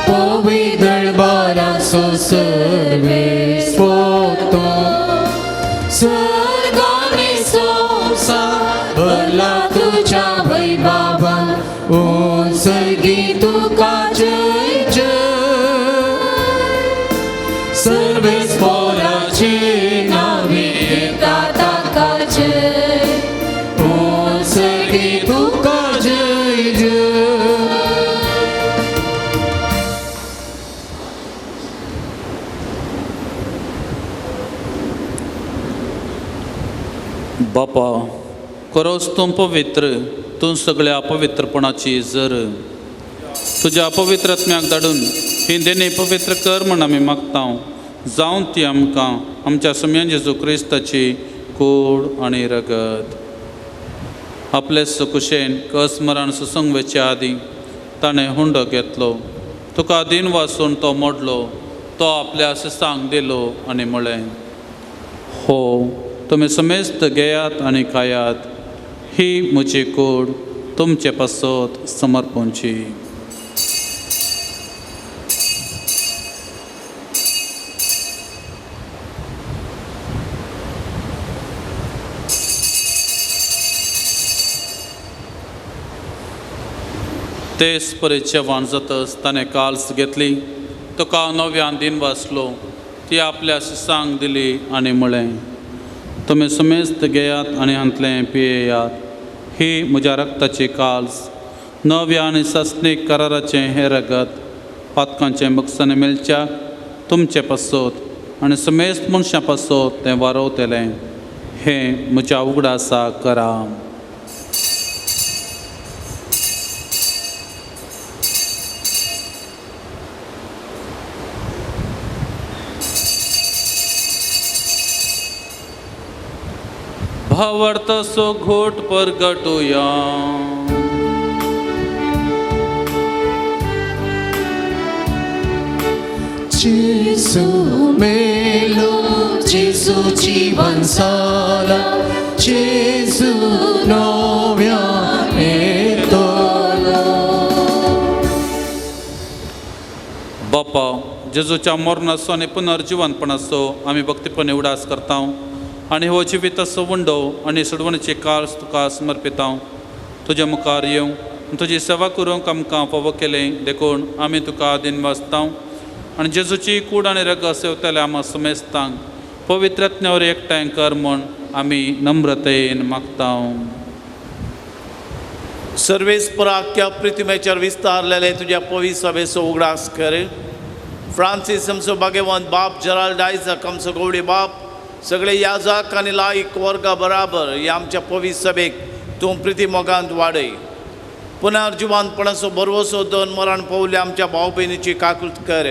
पवित्र दरबारा असो सर्वेस पोतो स्वर्गाने संसार भरला तुझ्या वैभवान ओ सर्गी तुका जय जय सर्वेस पोराची नावे एका ताका जय ओ सर्गी तुका जय जय बापा खरोच तूं पवित्र, तूं सगळ्या अपवित्रपणाची जर तुज्या अपवित्र आत्म्याक धाडून ही देणी पवित्र कर म्हण आमी मागता जावं ती आमकां आमच्या सम्यान जेजू क्रिस्ताची कूड आनी रगत. आपले सुकुशेन कसमरण सुसंगवेच्या आदी ताणें हुंडो घेतलो, तुका आदीन वाचून तो मोडलो, तो आपल्या शिसांक दिलो आनी म्हळें, हो तुमी समेस्त घेयात आनी खायात, ही म्हजी कूड तुमचे पासत समर्पणची. तेच परेचे वाण जातच ताणें काल्स घेतली, तुका नव्यान दिन वाचलो, ती आपल्या शिसांक दिली आनी म्हळें, तुमी समेस्त घेयात आनी हांतलें पियेयात, ही म्हज्या रक्ताची काल्स नव्या आनी सस्नीक कराराचें हें रगत पातकांचें बक्षांनी मेलच्याक तुमचे पासत आनी समेस्त मनशां पासत तें वारवतलें, हें म्हज्या उगडासा करा. भावार्थसो घोट परगटुया. जेसू मेलो जेसू जीवन साला जेसू नव्यान येतलो. बापा जेजूच्या मरणाचो आनी पुनर्जिवनपणाचो आमी भक्तीपणे उडास करता आनी हो जिविताचो वंडो आनी सडवणीची काल्स तुका समर्पिता. तुज्या मुखार येवं तुजी सेवा करूंक आमकां फावो केलें देखून आमी तुका आदीन वाचता आनी जेजूची कूड आनी रगत सेवतले आमी समेस्तांक पवित्रत्न्यावर एकठांय कर म्हूण आमी नम्रतेन मागता. सर्वेस्परा आख्या पृथ्वीचेर विस्तारलेले तुज्या पवित्र सभेचो उगडास कर. फ्रांसीस आमचो भाग्यवंत बाप जराल्ड आयझक आमचो गवडी बाप सगळे याजक आनी लायक वर्गा बराबर ह्या आमच्या पवित्र सभेक तूं प्रिती मोगांत वाडय. पुनर्जिवनपणाचो बरवसो दोन मरण पावले आमच्या भाव भयणीची काकूट कर.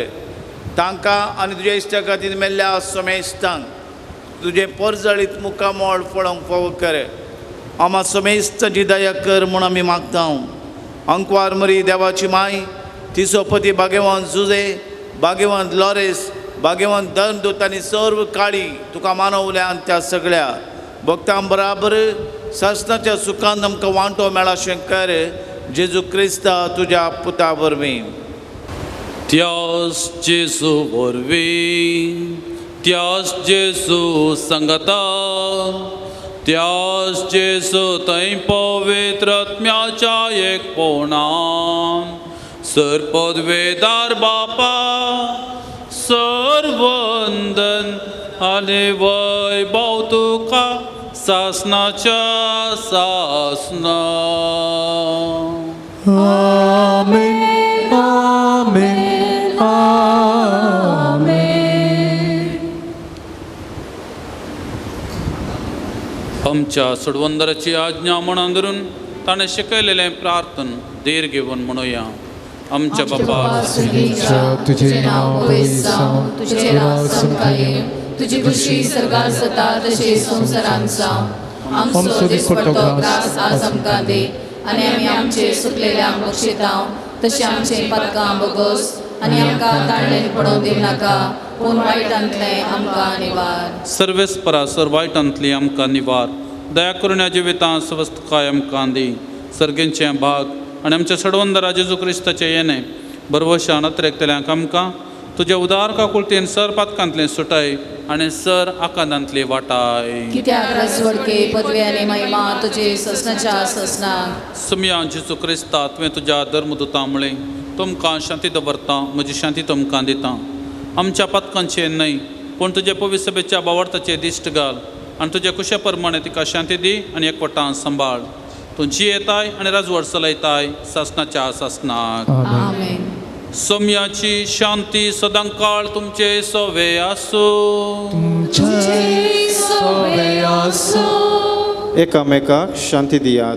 तांकां आनी तुज्या इश्टा खातीर मेल्ल्या समेस्तांक तुजें परजळीत मुखामोळ पळोवंक फावो कर. आमा समेस्ताची दया कर म्हूण आमी मागता. अंकवार मरी देवाची माय, तिचो पती भाग्यवंत जुजे, भाग्यवंत लॉरेस, भाग्यवंत धर्मदूत आनी सर्व काळी तुका मानवल्यान त्या सगळ्या भक्तां बराबर शासनाच्या सुखांत आमकां वांटो मेळाशें कर. जेजू क्रिस्ता तुज्या पुता वरवीं. त्यास जेजू वरवीं, त्यास जेजू संगता, त्यास जेजू थंय पवित्र आत्म्याच्या एकपणान सरपदवेदार बापा सर्वंदन आनी वैभव तुका सासनाच्या सासना. आमेन आमेन आमेन. आमच्या सुडवंदराची आज्ञा म्हणून धरून ताणें शिकयलेलें प्रार्थन धीर घेवन म्हणुया. आमच्या बापा तुझे नाव पवित्र जावं, तुझे राज समकाये, तुझी खुशी सरगार सता तशे संवसारांत जावं. आमचो दिसपट्टो ग्रास आज आमकां दे आनी आमी आमचे सुकलेल्यांक बक्षिता तशें आमचे पातकां बोगोस आनी आमकां ताळणेन पडोवन दिवं नाका, पूण वायटांतलें आमकां निवार. सर्वेस्परा वायटांतली आमकां निवार. दया करून ह्या जिवितांत स्वस्थकाय आमकां दी. सर्गेंचे भाग आनी आमच्या सडवंदरा जेजू क्रिस्ताचे येणे बरवशान अत्रेकतल्यांक आमकां तुझे उदार काकुळतेन सर पातकांतले सुटाय आनी सर आकांतांतले वाटाय. कित्याक राजवडके पदवी आनी महिमा तुजे ससनाच्या ससनाक. सम्या जेजू क्रिस्ता तुवें तुज्या धर्मदुतां मुळे तुमकां शांती दवरता, म्हजी शांती तुमकां दिता. आमच्या पथकांचे न्हय पूण तुजे पवित्र सभेच्या बावडताचे दिश्ट घाल आनी तुजे कुशे प्रमाणे तिका शांती दी आनी एकवटान सांबाळ. तूं जी येताय आनी राजवड चलयताय सासनाच्या सासनाक. आमेन. सोम्याची शांती सदांकाळ तुमचे सोवे आसूं. तुझे सोबे आसूं. एकामेकाक शांती दियात.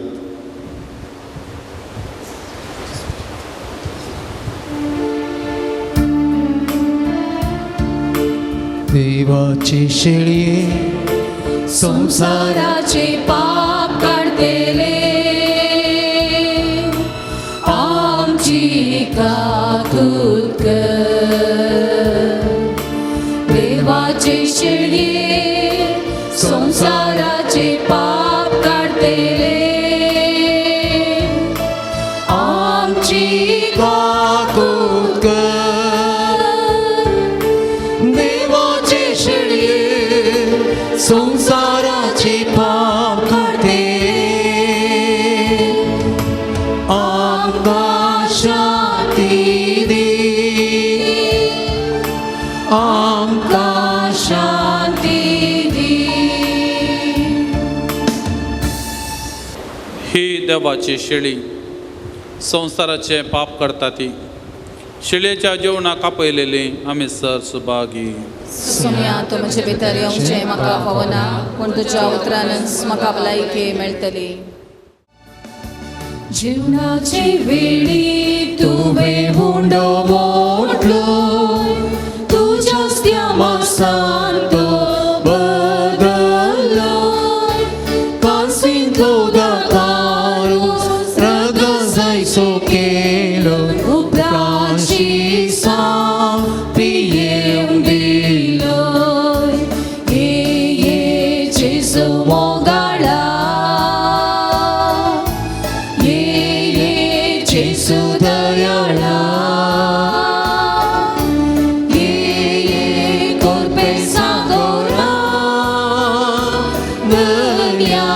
देवाची शेळये संसाराचे पाप काढतेले आमची काकूत कर. देवाचे शेळये संसाराचे पाप काढतेले आमची काकूत कर. देवाची शेळये संसाराची पाप काढते आमकां शांती दे. आमकां शांती दी. ही देवाची शेळी संसाराचे पाप करता ती. शेळयेच्या जेवणाक आपयलेली आमी सर सुभागी. सोम्या तूं म्हजे भितर येवचें म्हाका फावना पूण तुज्या उतरानच म्हाका भलायकी मेळटली. जीवनाचे वेळी तुवें हुंडो मोडलो तुज्या स्त्यामासान तो बदल्लो. कांसिंतलो दाकारूस रगजायसो केलो उपरांची सां पियेवंक दिलो. ये जेजू मोगाळा. ये जेजू दयाळा. ये कोरपे सागोरा. दुनिया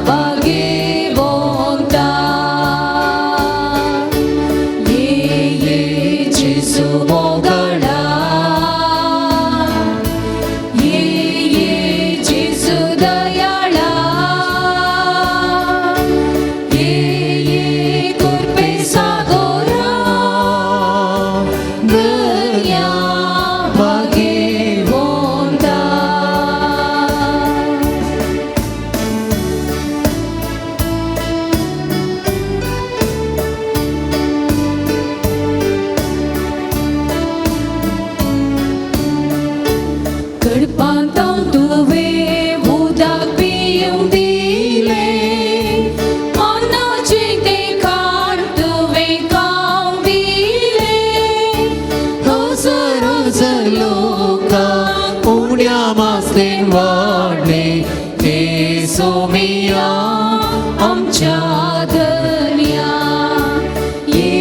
भाग्यवंता. ये जेजू मोगाळा. ये जेजू दयाळा. ये कोरपे सागोरा. दुनिया भाग्यवंता. कडपांतां तुवें उदक पियूंक दिलें. अन्नाचें तें खाण तुवें खावंक दिलें. हजर हजर लोकांक उण्या मास्तेन वाडले हे सोमिया आमच्या धन्या. ये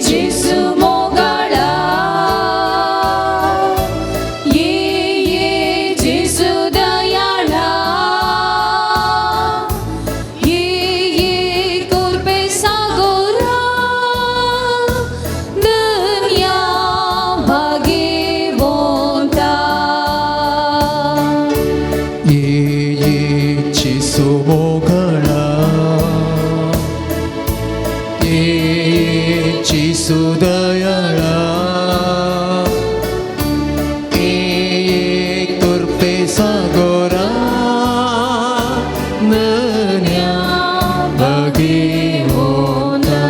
जेजू मोगाळा. ये जेजू दयाळा. ये कोरपे सागोरा. दुनिया भाग्यवंता. ये चिसो मोगळा. ये चिसो दयाळा. ये तुर्पे सागोरा. दुनिया भाग्यवंता.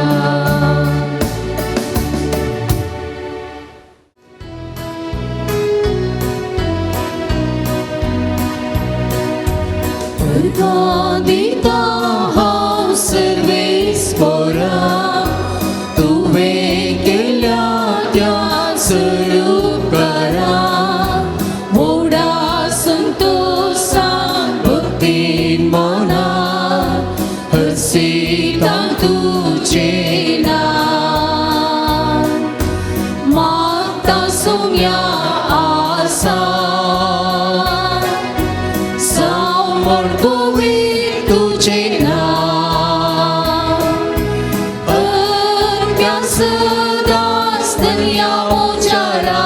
Pergadita hav servis pora. तुवें केल्या त्या स्वरूपकारा. मोडा संतोषान भक्तीन मना हसीता तुझे नाम. मागता तुझे नाम अभ्यास दास दुनिया उजाला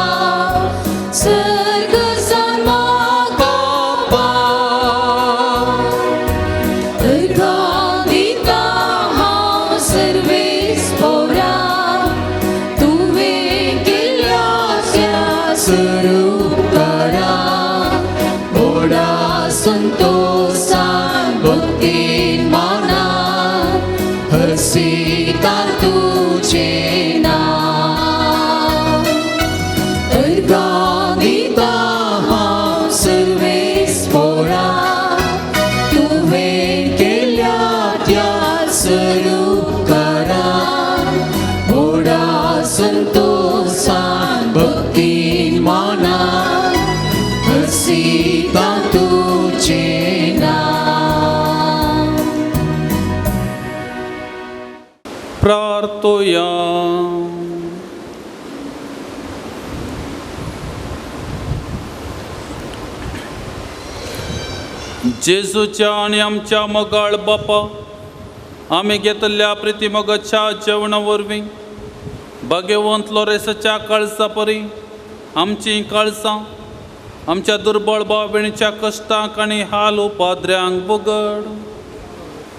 स्वर्ग सन्मा कापा अर्गादिता हांव सर्वेस पोरा तुवे केल्याच्या स्वरूपकारा मोडा संतोषान भक्तीन माना हसिता तुझे नाम अर्गादिता हांव सर्वेस पोरा तुवे केल्या त्या स्वरूपकारा मोडा संतोषान भक्तीन माना हसिता तुझे नाम प्रार्थोया जेजूच्या आणि आमच्या मोगाळ बापा आमी घेतल्या प्रितीमोगाच्या जेवणा वरवीं भाग्यवंत लोरेसाच्या काळजा परी आमची काळजां आमच्या दुर्बळ भाव भयणीच्या कश्टांक आनी हाल उपाद्र्यांक बुगड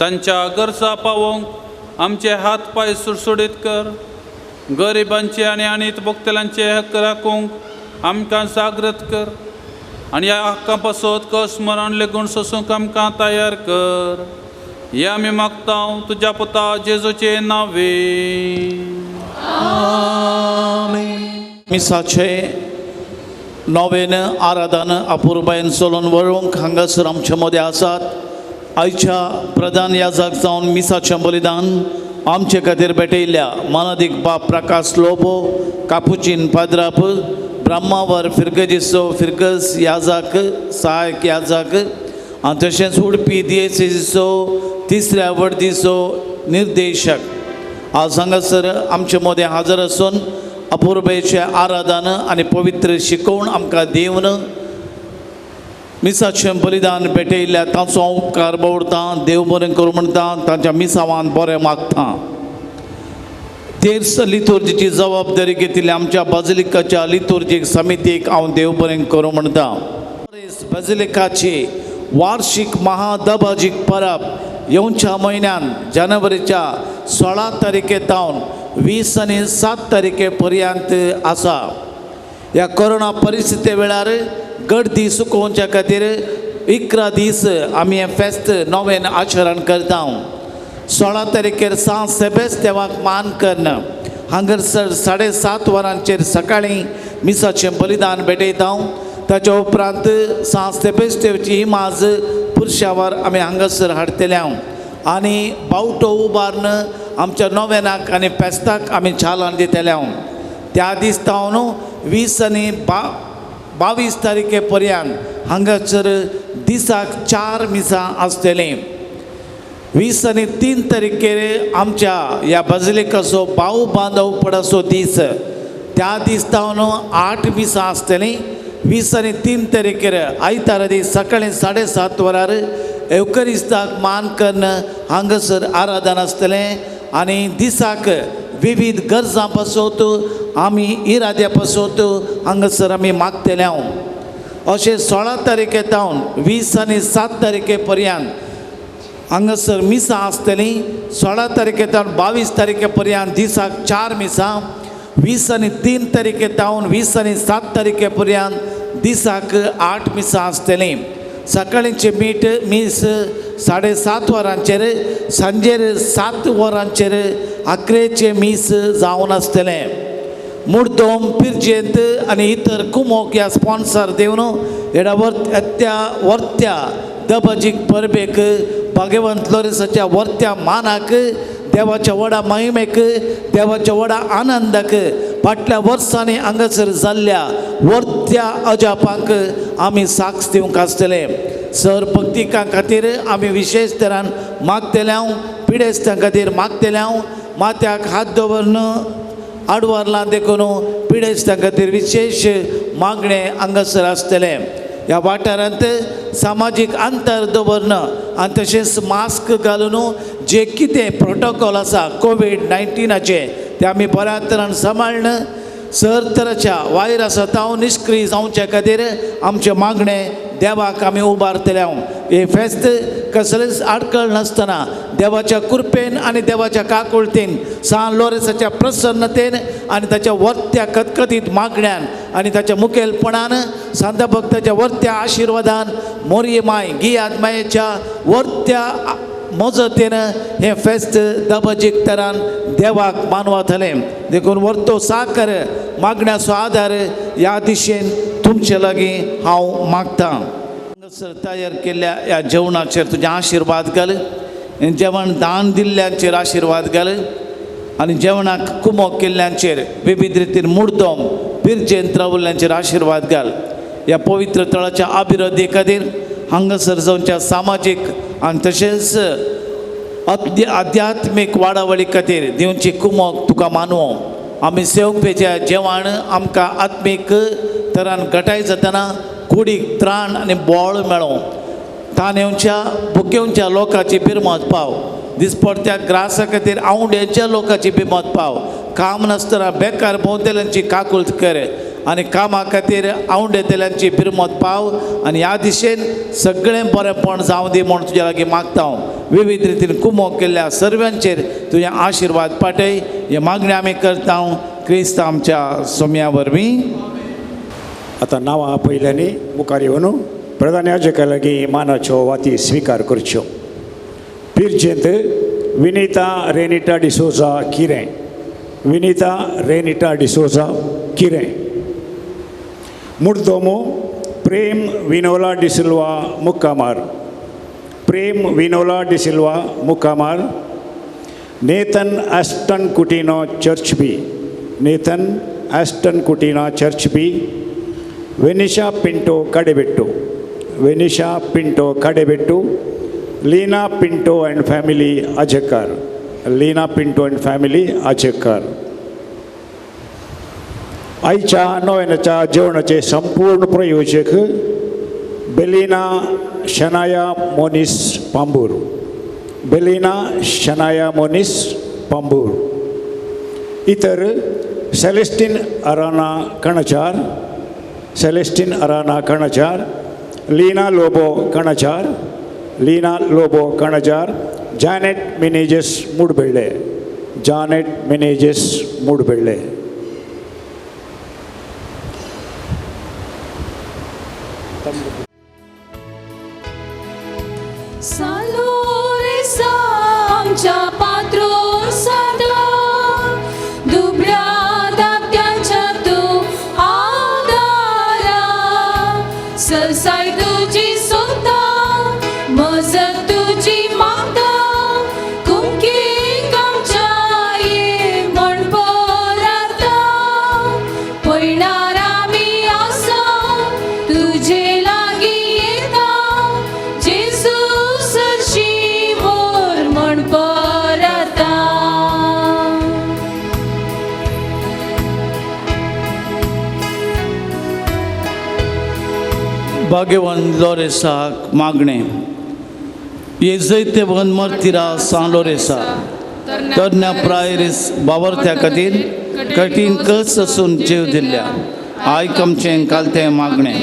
तांच्या गरजा पावोवंक आमचे हात पाय सुडसुडीत कर गरिबांचे आनी आणीत भोगतेल्यांचे हक्क राखूंक आमकां जागृत कर आनी ह्या हक्कां पासत कस मरण लेगून सोसूंक आमकां तयार कर हे आमी मागता तुज्या पुता जेजूचे नांवे मिसाचे नवेन आराधन अपुर्बायेन चलोवन वळोवंक हांगासर आमचे मदें आसात आयच्या प्रधान याजक जावन मिसाचें बलिदान आमचे खातीर भेटयल्या मानादीक बाब प्रकाश लोबो कापुचीन पाद्राप ब्रह्मावर फिरगजिसो फिरगस याजक सहायक याजक आनी तशेंच उडपी दिएसीचो तिसऱ्या वर्दीचो निर्देशक आज हांगासर आमचे मदें हाजर आसून अपुर्बेचे आराधन आनी पवित्र शिकोवण आमकां दिवन मिसाचें बलिदान भेटयल्या ताचो उपकार भोवता देव बरें करूं म्हणटा तांच्या मिसावान बरें मागता तेर्स लिथुर्जीची जबाबदारी घेतिल्ली आमच्या बाजिलिकाच्या लिथुर्जीक समितीक हांव देव बरें करूं म्हणटा बाजिलिकाची वार्षिक महादबाजीक परब येवच्या म्हयन्यात जानेवारीच्या 16 तारखेतावन 20 आनी 7 तारखे पर्यंत आसा ह्या कोरोना परिस्थिती वेळार गर्दी सुकोवच्या खातीर 11 दीस आमी हें फेस्त नवेन आचरण करता 16 तारखेर सांत सेबेस्तियावाक मान करना हांगासर 7:30 वरांचेर सकाळीं मिसाचें बलिदान भेटयता ताच्या उपरांत सांत सेबेस्तियाची इमाज पुरशावर आमी हांगासर हाडटल्या आनी बावटो उबारन आमच्या नोवेनाक आनी फेस्ताक आमी चालन दितल्या त्या दिसतावन 20 आनी 22 तारखे पर्यंत हांगासर दिसाक 4 मिसां आसतलीं 20 आनी 3 तारखेर आमच्या ह्या बाजिलिकाचो भाव बांदवपणाचो दीस त्या दिसतावन 8 मिसां आसतलीं 20 आनी 3 तारखेर आयतारा दीस सकाळीं 7:30 वरार एवकरिस्ताक मान करून हांगासर आराधन आसतलें आनी दिसाक विविध गरजां पासत आमी इराद्या पासत हांगासर आमी मागतले अशें 16 तारखेतावन 20 आनी 7 तारखे पर्यंत हांगासर मिसां आसतलीं 16 तारखेतावन 22 तारखे पर्यंत दिसाक 4 मिसां 20 आनी 3 तारखेतावन 20 आनी 7 तारखे पर्यंत दिसाक 8 मिसां आसतलीं सकाळींचे मीस 7:30 वरांचेर सांजेर 7 वरांचेर 11चे मीस जावन आसतलें मुर्दोम पिरजेंत आनी इतर कुमोक ह्या स्पॉन्सर दिवन त्या वर्त्या दबाजीक परबेक भाग्यवंत लोरेसाच्या वर्त्या मानाक देवाच्या व्हडा महिमेक देवाच्या व्हडा आनंदाक फाटल्या वर्सांनी हांगासर जाल्ल्या वर्त्या अजापांक आमी साक्ष दिवंक आसतले सर भक्तिकां खातीर आमी विशेश तरान मागतले पिडेस्तां खातीर मागतले माथ्याक हात दवरून आडवारलां देखून पिडेस्तां खातीर विशेष मागणें हांगासर आसतलें ह्या वाठारांत सामाजीक अंतर दवरणं आनी तशेंच मास्क घालून जे कितें प्रोटोकॉल आसा कोविड-19चे ते आमी बऱ्या तरेन सांबाळन सर तरेच्या वायरसांत निश्क्रीय जावचे खातीर आमचे मागणे देवाक आमी उबारतले. हे फेस्त कसलेच आडखळ नासतना देवाच्या कृपेन आनी देवाच्या काकुळतेन सान लोरेसाच्या प्रसन्नतेन आनी ताच्या वर्त्या कतकतीत मागण्यान आनी ताच्या मुखेलपणान सांत भक्ताच्या वर्त्या आशिर्वादान मोरये माय गियाद मायेच्या वर्त्या मोजतेन हे फेस्त दबजीक तरान देवाक मानवतलें. देखून वर्तो साकर मागण्याचो आदार ह्या दिशेन तुमचे लागीं हांव मागतां. हांगासर तयार केल्ल्या ह्या जेवणाचेर तुजें आशिर्वाद घाल. जेवण दान दिल्ल्यांचेर आशिर्वाद घाल आनी जेवणाक कुमक केल्ल्यांचेर विविध रितीन मुर्दोम पिरजेंत रावल्ल्यांचेर आशिर्वाद घाल. ह्या पवित्र तळाच्या अभिवृद्धी खातीर हांगासर जावच्या सामाजीक आनी तशेंच आध्यात्मीक वाडावळी खातीर दिवची कुमक तुका मानवो. आमी सेवपेच्या जेवण आमकां आत्मीक तरान घटाय जातना कुडीक त्राण आनी बोळ मेळो. ताणेवच्या भुकेवच्या लोकांची बिरमत पाव. दिसपट्ट्या ग्रासा खातीर आवंड्याच्या लोकांची बिरमत पाव. काम नासतना बेकार भोंवतेल्यांची काकुळट कर आनी कामा खातीर आवंडेतेल्यांची बिरमत पाव आनी ह्या दिशेन सगळें बरेंपण जावं दी म्हूण तुज्या लागीं मागता. विविध रितीन कुमक केल्ल्या सर्वांचेर तुजें आशिर्वाद पाठय. हे मागणी आमी करता क्रिस्त आमच्या सोम्या वरवीं. आतां नांवां पयल्यांनी मुखार येवन प्रधान याजका लागीं मानाच्यो वाती स्विकार करच्यो. पिरजेंत विनिता रेनिटा डिसोजा किरें. विनिता रेनिटा डिसोजा किरें. मुर्दोमो प्रेम विनोला डिसिल्वा मुक्कामार. प्रेम विनोला डिसिल्वा मुक्कामार. नेथन एस्टन कुटिनो चर्च बी. नेथन एस्टन कुटिना चर्च बी. Venisha Pinto Kadebettu. Venisha Pinto Kadebettu. Leena Pinto and family Ajekar. Leena Pinto and family Ajekar. आयच्या नोवेनाच्या जेवणाचे संपूर्ण प्रयोजक बेलिना शनाया मोनिस पांबूर. बेलिना शनाया मोनिस पांबूर. इतर सेलेस्टीन अराना कणचार. सेलेस्टीन अराना कणचार. लीना लोबो कणचार. लीना लोबो कणचार. जानेट मिनेजेस मुडबेळे. जानेट मिनेजेस मुडबेळे. सालोरेसा आमच्या पात्रो सादा दुबळ्या दात्यांच्या तू आदारा ससाय तुझी सोता मजत तुझी मागता कुंकीक आमच्या ये म्हणपराता पळणार आमी आसा तुझे लागीं येता जेजू सरशी मोर म्हणपराता. भाग्यवान लोरेसाक मागणे. ये जैते वन मर्तिरा सान लोरेसा तरण्या प्रायरीस वावरत्या खातीर कठीण कस असून जीव दिल्ल्या आयक आमचें कालतें मागणें.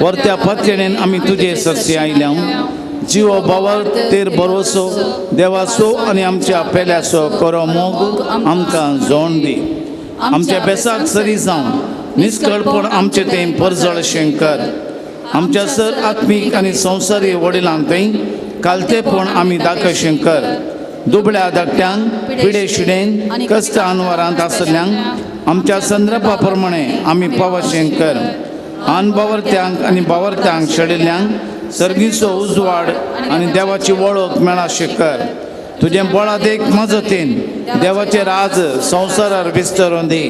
वर्त्या पत्रेणेन आमी तुजे सरसी आयल्या. जिवो बावर तेर भरोसो देवाचो आनी आमच्या पेल्याचो करो मोग आमकां जोड दी. आमच्या बेसाक सरी जावन निश्कळपण आमचें तें परजळशें कर. आमच्या सर आत्मीक आनी संवसारी वडिलांकय कालतेपण आमी दाखयशें कर. दुबळ्या धाकट्यांक पिडे शिडेन कश्ट आनवारांत आसल्यांक आमच्या संदर्भा प्रमाणे आमी पावशें कर. अनबावरत्यांक आनी बावरत्यांक शेडिल्ल्यांक सर्गीचो उजवाड आनी देवाची वळख मेळाशें कर. तुजें बळादेक मजतीन देवाचें राज संवसारार विस्तरून दी.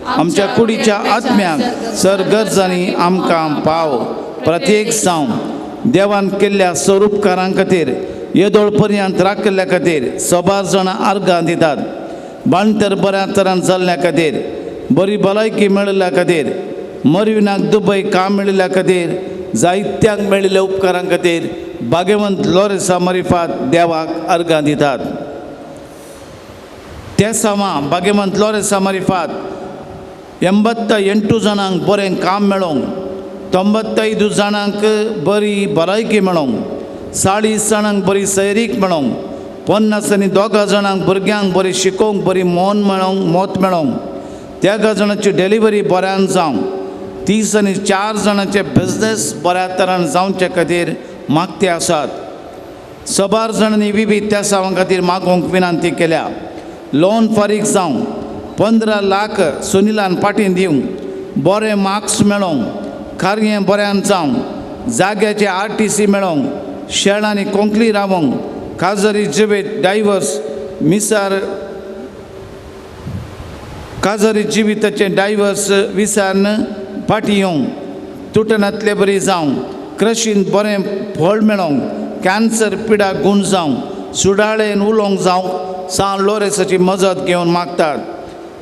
आमच्या कुडीच्या आत्म्याक सर गरजांनी आमकां पाव. प्रत्येक जावं देवान केल्ल्या स्वरूपकारां खातीर येदोळ पर्यंत राखल्या खातीर 100 जाणां आर्गां दितात. बाणतर बऱ्या तरान जाल्ल्या खातीर बरी भलायकी मेळिल्ल्या खातीर मरविनाक दुबय काम मेळिल्ल्या खातीर जायत्यांक मेळिल्ल्या उपकारां खातीर भाग्यवंत लोरेसा मरिफात देवाक अर्गां दितात. ते सामा भाग्यवंत लोरेसा मरिफात 88 जाणांक बरें काम मेळोंक, 95 जाणांक बरी भलायकी मेळोंक, 40 जाणांक बरी सैरीक मेळोंक, 52 जाणांक भुरग्यांक बरी शिकोवंक बरी मोत मेळोंक, 3 जाणांची डिलिव्हरी बऱ्यान जावं, 34 जाणांचे बिझनेस बऱ्या तरान जावचे खातीर मागते आसात. 11 जाणांनी विविध त्या सावां खातीर मागोवंक विनंती केल्या. लोन फारीक जावं, 15 लाख सुनिलान पाटीन दिवंक, बरे मार्क्स मेळोंक, कार्य बऱ्यान जावं, जाग्याचे RTC मेळोंक, शेळांनी कोंकणी रावंक, काजरी जिवीत डायवर्स मिसार काजरी जिविताचे डायवर्स विसारन फाटी येवंक, तुटनातले बरी जावं, कृशीन बरें फळ मेळोंक, कॅन्सर पिडा गूण जावं, सुडाळेन उलोवंक जावं, सांत लोरेसाची मजत घेवन मागतात.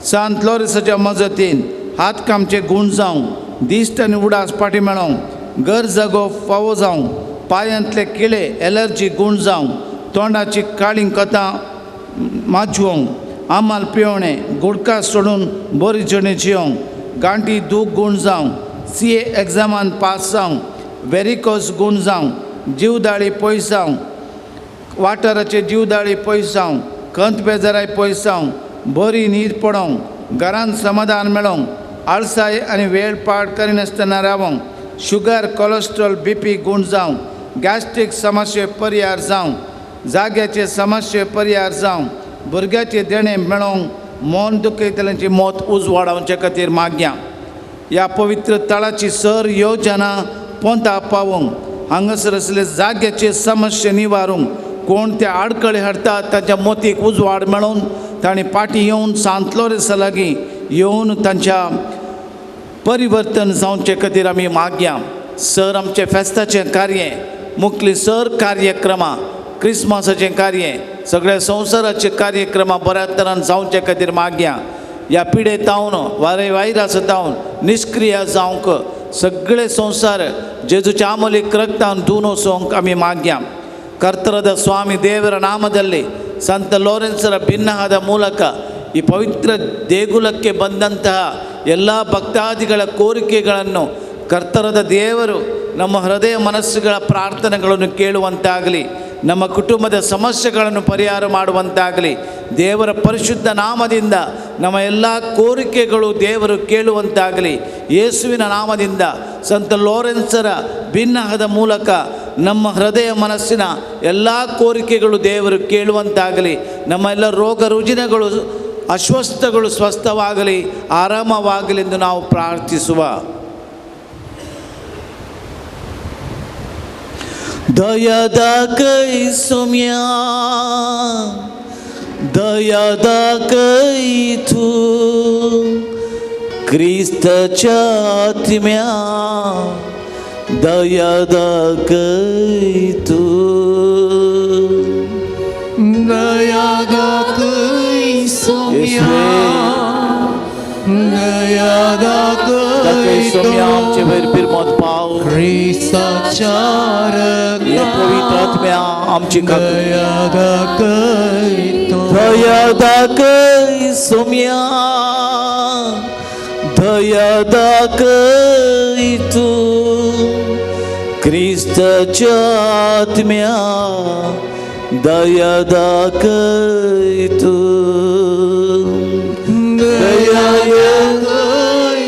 सांत लोरेसाच्या मजतीन हातकामचे गूण जावं, दिश्ट आनी उडास फाटी मेळोंक, घर जागो फावो जावं, पांयांतले किळे एलर्जी गूण जावं, तोंडाची काळी कथां माजवंक, आमाल पिवणें गुडका सोडून बरी जणी जियोंक, गांठी दूख गूण जावं, CA एग्जामान पास जावं, वेरिकोस गूण जावं, जीवदाळी पयस जावं, वाठाराचे जीवदाळी पयस जावं, खंत बेजाराय पयस जावं, बरी न्हीद पडोंक, घरांत समाधान मेळोंक, आळसाय आनी वेळ पाड करिनासतना रावंक, शुगर कोलेस्ट्रॉल BP गूण जावं, गॅस्ट्रीक समस्ये परिहार जावं, जाग्याचे समस्ये परिहार जावं, भुरग्याचे देणे मेळोंक, मोन दुखयतल्यांची मोत उजवाडावचे खातीर मागया. ह्या पवित्र तळाची सर योजना पोंता पावोवंक, हांगासर असले जाग्याचे समस्या निवारूंक, कोण ते आडकळे हाडटात तांच्या मोतीक उजवाड मेळोवन तांणी पाटी येवन सांत लोरेसा लागीं येवन तांच्या परिवर्तन जावचे खातीर आमी मागया. सर आमचे फेस्ताचें कार्य, मुख्ली सर कार्यक्रमां, क्रिस्मसाचें कार्य, सगळ्या संवसाराचे कार्यक्रमां बऱ्या तरान जावचे खातीर मागया. ह्या पिडेतावन वायरसातावन निश्क्रिय जावंक सगळे संवसार जेजूच्या अमोलीक रक्तान धुवन वचोवंक आमी मागया. ಕರ್ತರದ ಸ್ವಾಮಿ ದೇವರ ನಾಮದಲ್ಲಿ ಸಂತ ಲೋರೆನ್ಸರ ಭಿನ್ನವಾದ ಮೂಲಕ ಈ ಪವಿತ್ರ ದೇಗುಲಕ್ಕೆ ಬಂದಂತಹ ಎಲ್ಲ ಭಕ್ತಾದಿಗಳ ಕೋರಿಕೆಗಳನ್ನು ಕರ್ತರದ ದೇವರು ನಮ್ಮ ಹೃದಯ ಮನಸ್ಸುಗಳ ಪ್ರಾರ್ಥನೆಗಳನ್ನು ಕೇಳುವಂತಾಗಲಿ, ನಮ್ಮ ಕುಟುಂಬದ ಸಮಸ್ಯೆಗಳನ್ನು ಪರಿಹಾರ ಮಾಡುವಂತಾಗಲಿ, ದೇವರ ಪರಿಶುದ್ಧ ನಾಮದಿಂದ ನಮ್ಮ ಎಲ್ಲ ಕೋರಿಕೆಗಳು ದೇವರು ಕೇಳುವಂತಾಗಲಿ. ಯೇಸುವಿನ ನಾಮದಿಂದ ಸಂತ ಲೋರೆನ್ಸರ ಭಿನ್ನಹದ ಮೂಲಕ ನಮ್ಮ ಹೃದಯ ಮನಸ್ಸಿನ ಎಲ್ಲ ಕೋರಿಕೆಗಳು ದೇವರು ಕೇಳುವಂತಾಗಲಿ. ನಮ್ಮ ಎಲ್ಲ ರೋಗ ರುಜಿನಗಳು ಅಸ್ವಸ್ಥಗಳು ಸ್ವಸ್ಥವಾಗಲಿ, ಆರಾಮವಾಗಲಿ ಎಂದು ನಾವು ಪ್ರಾರ್ಥಿಸುವ. ದಯದ ಕೈ ಸೌಮ್ಯ, ದಯದ ಕೈ ತೂ ಕ್ರಿಸ್ತच्या आत्म्या, दयद कೈ तू दयाद कೈ सौम्या, दयाद कೈ सौम्या आमचे वयर पिरमोत पाव, ख्रिस्ताच्या या पवित्र आत्म्या आमची दयाद कೈ तो दयद कै सौम्या, दयद कै तू क्रिस्तच्या आत्म्या, दयद कै तू दयाद कೈ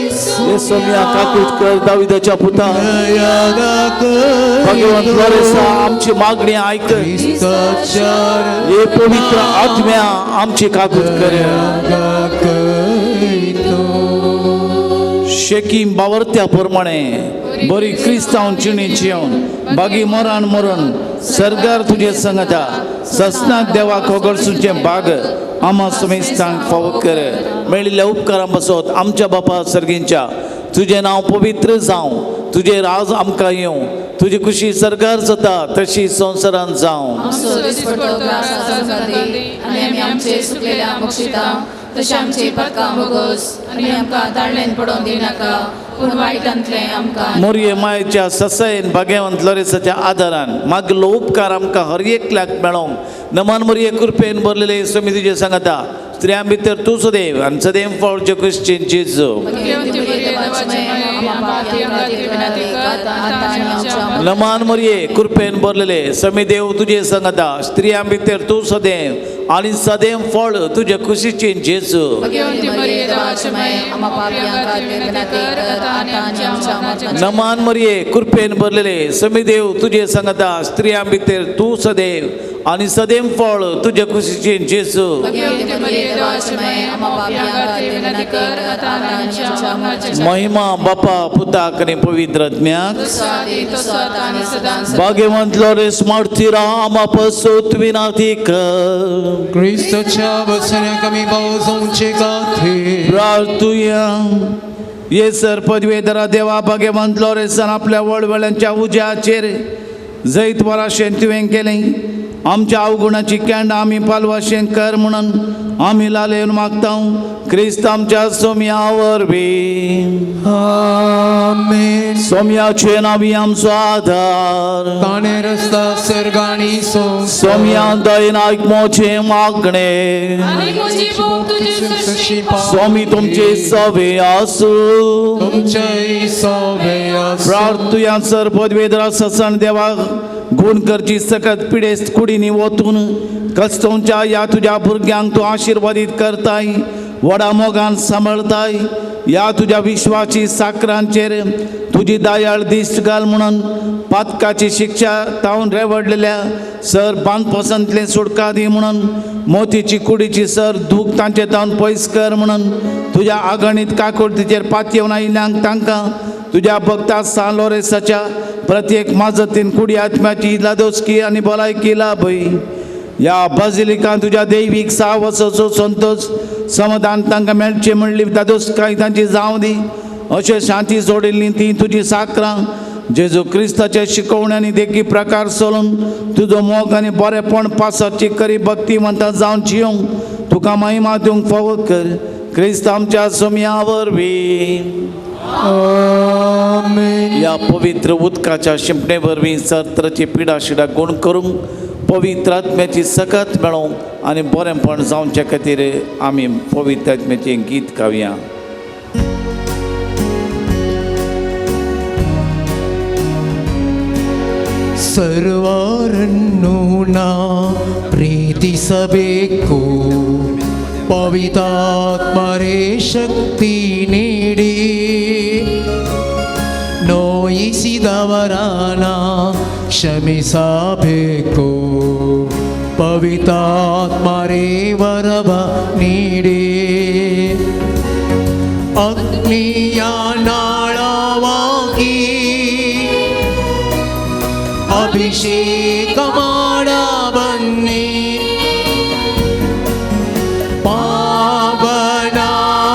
सौम्या काकूट कर दाविदाच्या पुता, दयाद भगवंत कై लोरेसा आमची मागणी ऐक, ख्रिस्ताच्या हे पवित्र आत्म्या आमची काकूट कर. दयाद कై तो शेकीम बावरत्या प्रमाणे बरी क्रिस्तांव जिणी जिवन बागी मोरान मोरून सरगार तुझे संगता ससनाक देवाक होगडसूचे बाग आमा समेस्तांक फावो कर. मेळिल्ल्या उपकारां बसत आमच्या बापा सर्गींच्या तुझे नांव पवित्र जावं, तुझे राज आमकां येवं, तुझी खुशी सरगार जाता तशी संवसारांत जावं. आमचो दिसपडटो ग्रास आमकां दी, आनी आमी आमचे सुकलेल्या बक्षिता तशें आमची पदकां बोगोस, आनी आमकां ताळणेन पडोवन दिनाका, पूण वायटांतलें आमकां मोरये मायेच्या ससयन भाग्यवंत लोरेसाच्या आदारान मागलो उपकार आमकां हर एकल्याक मेळोंक नमान मोरये कृपेन भरलेले समी तुजे सांगता स्त्रियां भितर तूं सदैव आनी सदैव फळचे क्रिश्चन जेजू नमान मोरये कृपेन भरलेले समी देव तुजे सांगता स्त्रियां भितर तूं सदैव आनी सदैव फळ तुजे खुशीचे जेजू नमान मोरये कृपेन भरलेले समी देव तुजे सांगता स्त्रियां भितर तूं सदैव आनी सदैव फळ तुजे खुशीचे जेजू महिमा बापा पुताक आनी पवित्र आत्म्याक भाग्यवंत लोरेस मार्तीरा आमा पसोत विनाती कर Cristoच्या वचनाक आमी बावजोवचे गाथे प्रार्थुया येसर पदवेदरा देवा भाग्यवंत लोरेसान आपल्या वळवळ्यांच्या उज्याचेर जैत वराशेन तुवें केलें आमच्या अवगुणाची कॅन्ड आमी पालवाशें कर म्हणून आमी लालेन मागता क्रिस्त आमच्या सोम्या वरवीं आमेन सोम्याचे नावी आमचो आधार ताणे रस्ता सर्गाणी सोम्या दयेन आयकमोचे मागणे स्वामी तुमचे सवे आसूं तुमचे सवे प्रार्थुया सर पदवेदरा ससन देवा गुण करची सकत पिडेस्त कुडीनी वतून कस्तोंच्या या तुझ्या भुरग्यांक तूं आशिर्वादीत करताय वडा मोगान सांबाळताय या तुझ्या विश्वाची साकरांचेर तुझी दयाळ दिश्ट घाल म्हणून पातकाची शिक्षा तावन रेवडलेल्या सर बांदपसंतले सुटका दी म्हणून मोतीची कुडीची सर दूख तांचे तावन पयस कर म्हणून तुझ्या आगणीत काकुर्तीचेर पातयेवन आयल्यांक तांकां तुझ्या भक्ता सान लोरेसाच्या प्रत्येक माजतीन कुडी आत्म्याची लादोसकी आनी भलायकी लाभय या बाजिलिकान तुझ्या दैवीक सावसोचो संतोष समाधान तांकां मेळचें म्हणली दादोसकाय तांची जावं दी अशें शांती सोडिल्ली ती तुजी साकरां जेजू क्रिस्ताच्या शिकवण्यांनी देखी प्रकार चलून तुजो मोग आनी बरेपण पासरची करी भक्तिमंत जावन जियोंक तुका महिमा दिवंक फावो कर क्रिस्त आमच्या सोम्या वरवीं या पवित्र उदकाच्या शिंपणे वरवीं सर्तराची पिडा शिडा गुण करूंक पवित्र आत्म्याची सकत मेळोवंक आनी बरेंपण जावचे खातीर आमी पवित्र आत्म्याचें गीत गावया ಸರ್ವರನ್ನೂನಾ ಪ್ರೀತಿಸಬೇಕು ಪವಿತ್ರಾತ್ಮರೇ ಶಕ್ತಿ ನೀಡಿ ನೋಯಿಸಿದವರನ ಕ್ಷಮಿಸಬೇಕು ಪವಿತ್ರಾತ್ಮರೇ ವರವ ನೀಡಿ ಅಗ್ನಿಯ ನಾಳವಾಗಿ ಅಭಿಷೇಕ ಮಾಡ ಬನ್ನಿ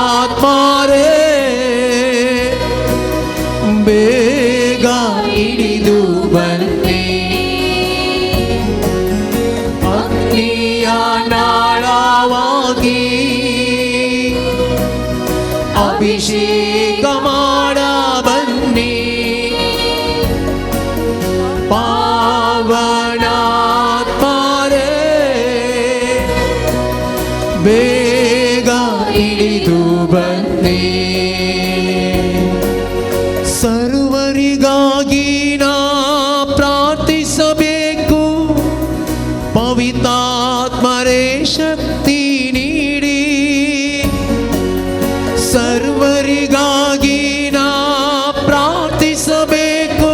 ಪಾವನಾತ್ಮರೇ ಬೇಗ ಹಿಡಿದು ಬನ್ನಿ ಅಗ್ನಿಯ ನಾಳವಾಗಿ ಅಭಿಷೇಕ ಮಾಡ ಬನ್ನಿ ಪಾವನಾತ್ಮರೇ ಬೇಗ ಹಿಡಿದು ಬನ್ನಿ ಸರ್ವರಿಗಾಗಿ ನಾ ಪ್ರಾರ್ಥಿಸಬೇಕು ಪವಿತ್ರಾತ್ಮರೇ ಶಕ್ತಿ ನೀಡಿ ಸರ್ವರಿಗಾಗಿ ನಾ ಪ್ರಾರ್ಥಿಸಬೇಕು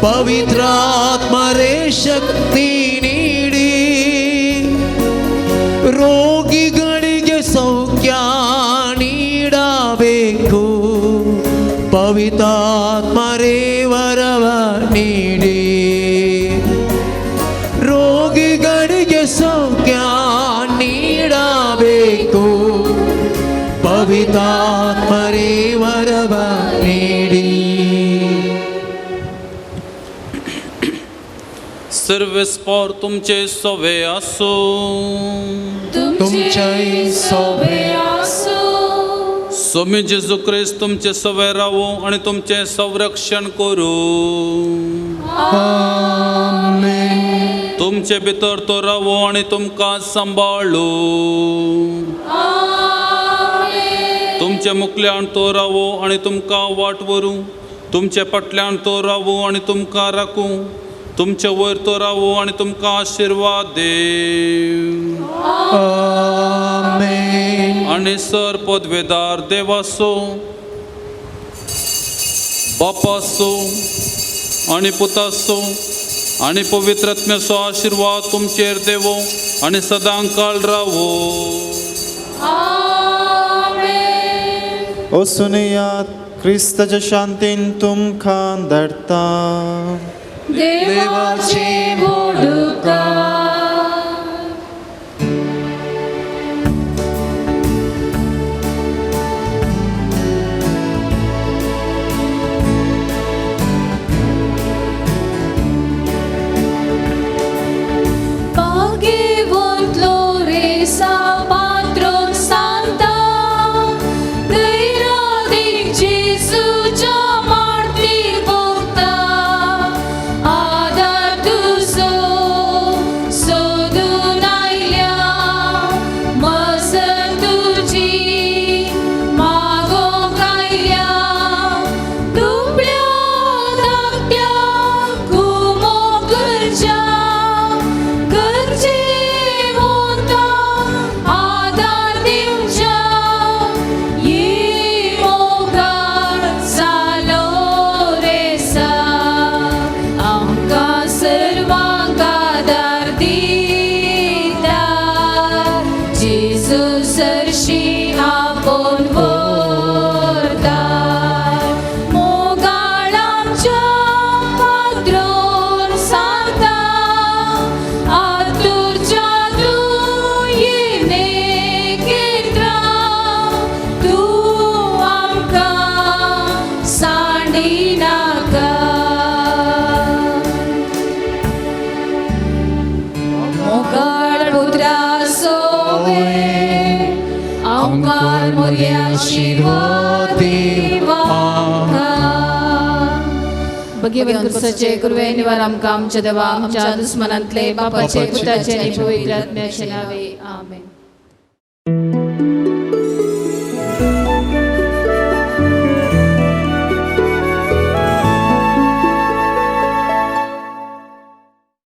ಪವಿತ್ರಾತ್ಮರೇ ಶಕ್ತಿ ನೀಡಿ ರೋಗಿಗಳಿಗೆ ಸೌಖ್ಯ ನೀಡಬೇಕು ಪವಿತ್ರಾತ್ಮರೇ ವರವ ನೀಡಿ ರೋಗಿಗಳಿಗೆ ಸೌಖ್ಯ ನೀಡಬೇಕು ಪವಿತ್ರಾತ್ಮರೇ ವರವ ನೀಡಿ सर्वेस्पर तुमचे सवे आसो तुमचे सोबे सोमी जेजू ख्रिस्त तुमचे सवय रावो आणि तुमचे संरक्षण करू. तुमचे भितर तो रावो आणि तुमकां सांबाळू. तुमचे मुखल्यान तो रावो आणि तुमकां वाट व्हरू. तुमचे फाटल्यान तो रावो आणि तुमकां राखू. तुमचे वयर तो रावो आणि तुमकां आशिर्वाद देव. आणि सर पदवेदार देवासो, बापासो आणि पुतासो आणि पवित्र आत्म्याचो आशिर्वाद तुमचेर देवो आणि सदांकाळ रावो. ओसुनियात क्रिस्ताच्या शांतीन तुमकां धाडटा. देवाचे बोडकार. Pagkivot Loresa Patron Santa, Gairadik Jesuच्या मारती भोगता. आदार तुझो सोदून आयल्या, मसन तुझी मागोंक आयल्या. दुबळ्या धाकट्यांक घुमो गरजा, गरजे होता आदार दिवच्या. ये मोगाळ जालो रेसा, आमकां सर्वांक आदार दिता. जेजू सरशी आपोन व्हरता. मोगाळ आमच्या पात्रोन सांगता, आतुरच्या तूं येनेक राव. तूं आमकां सांडी नाका. मोगाळ पुत्रा सोवे, आमकां मोरया आशिर्वाद देवा. भगवंत कुर्साचे कुरवे निवार आमकां आमच्या देवा, आमच्या दुस्मनांतले बापाचे पुताचे आणि पवित्र आत्म्याचे नावे. आमेन.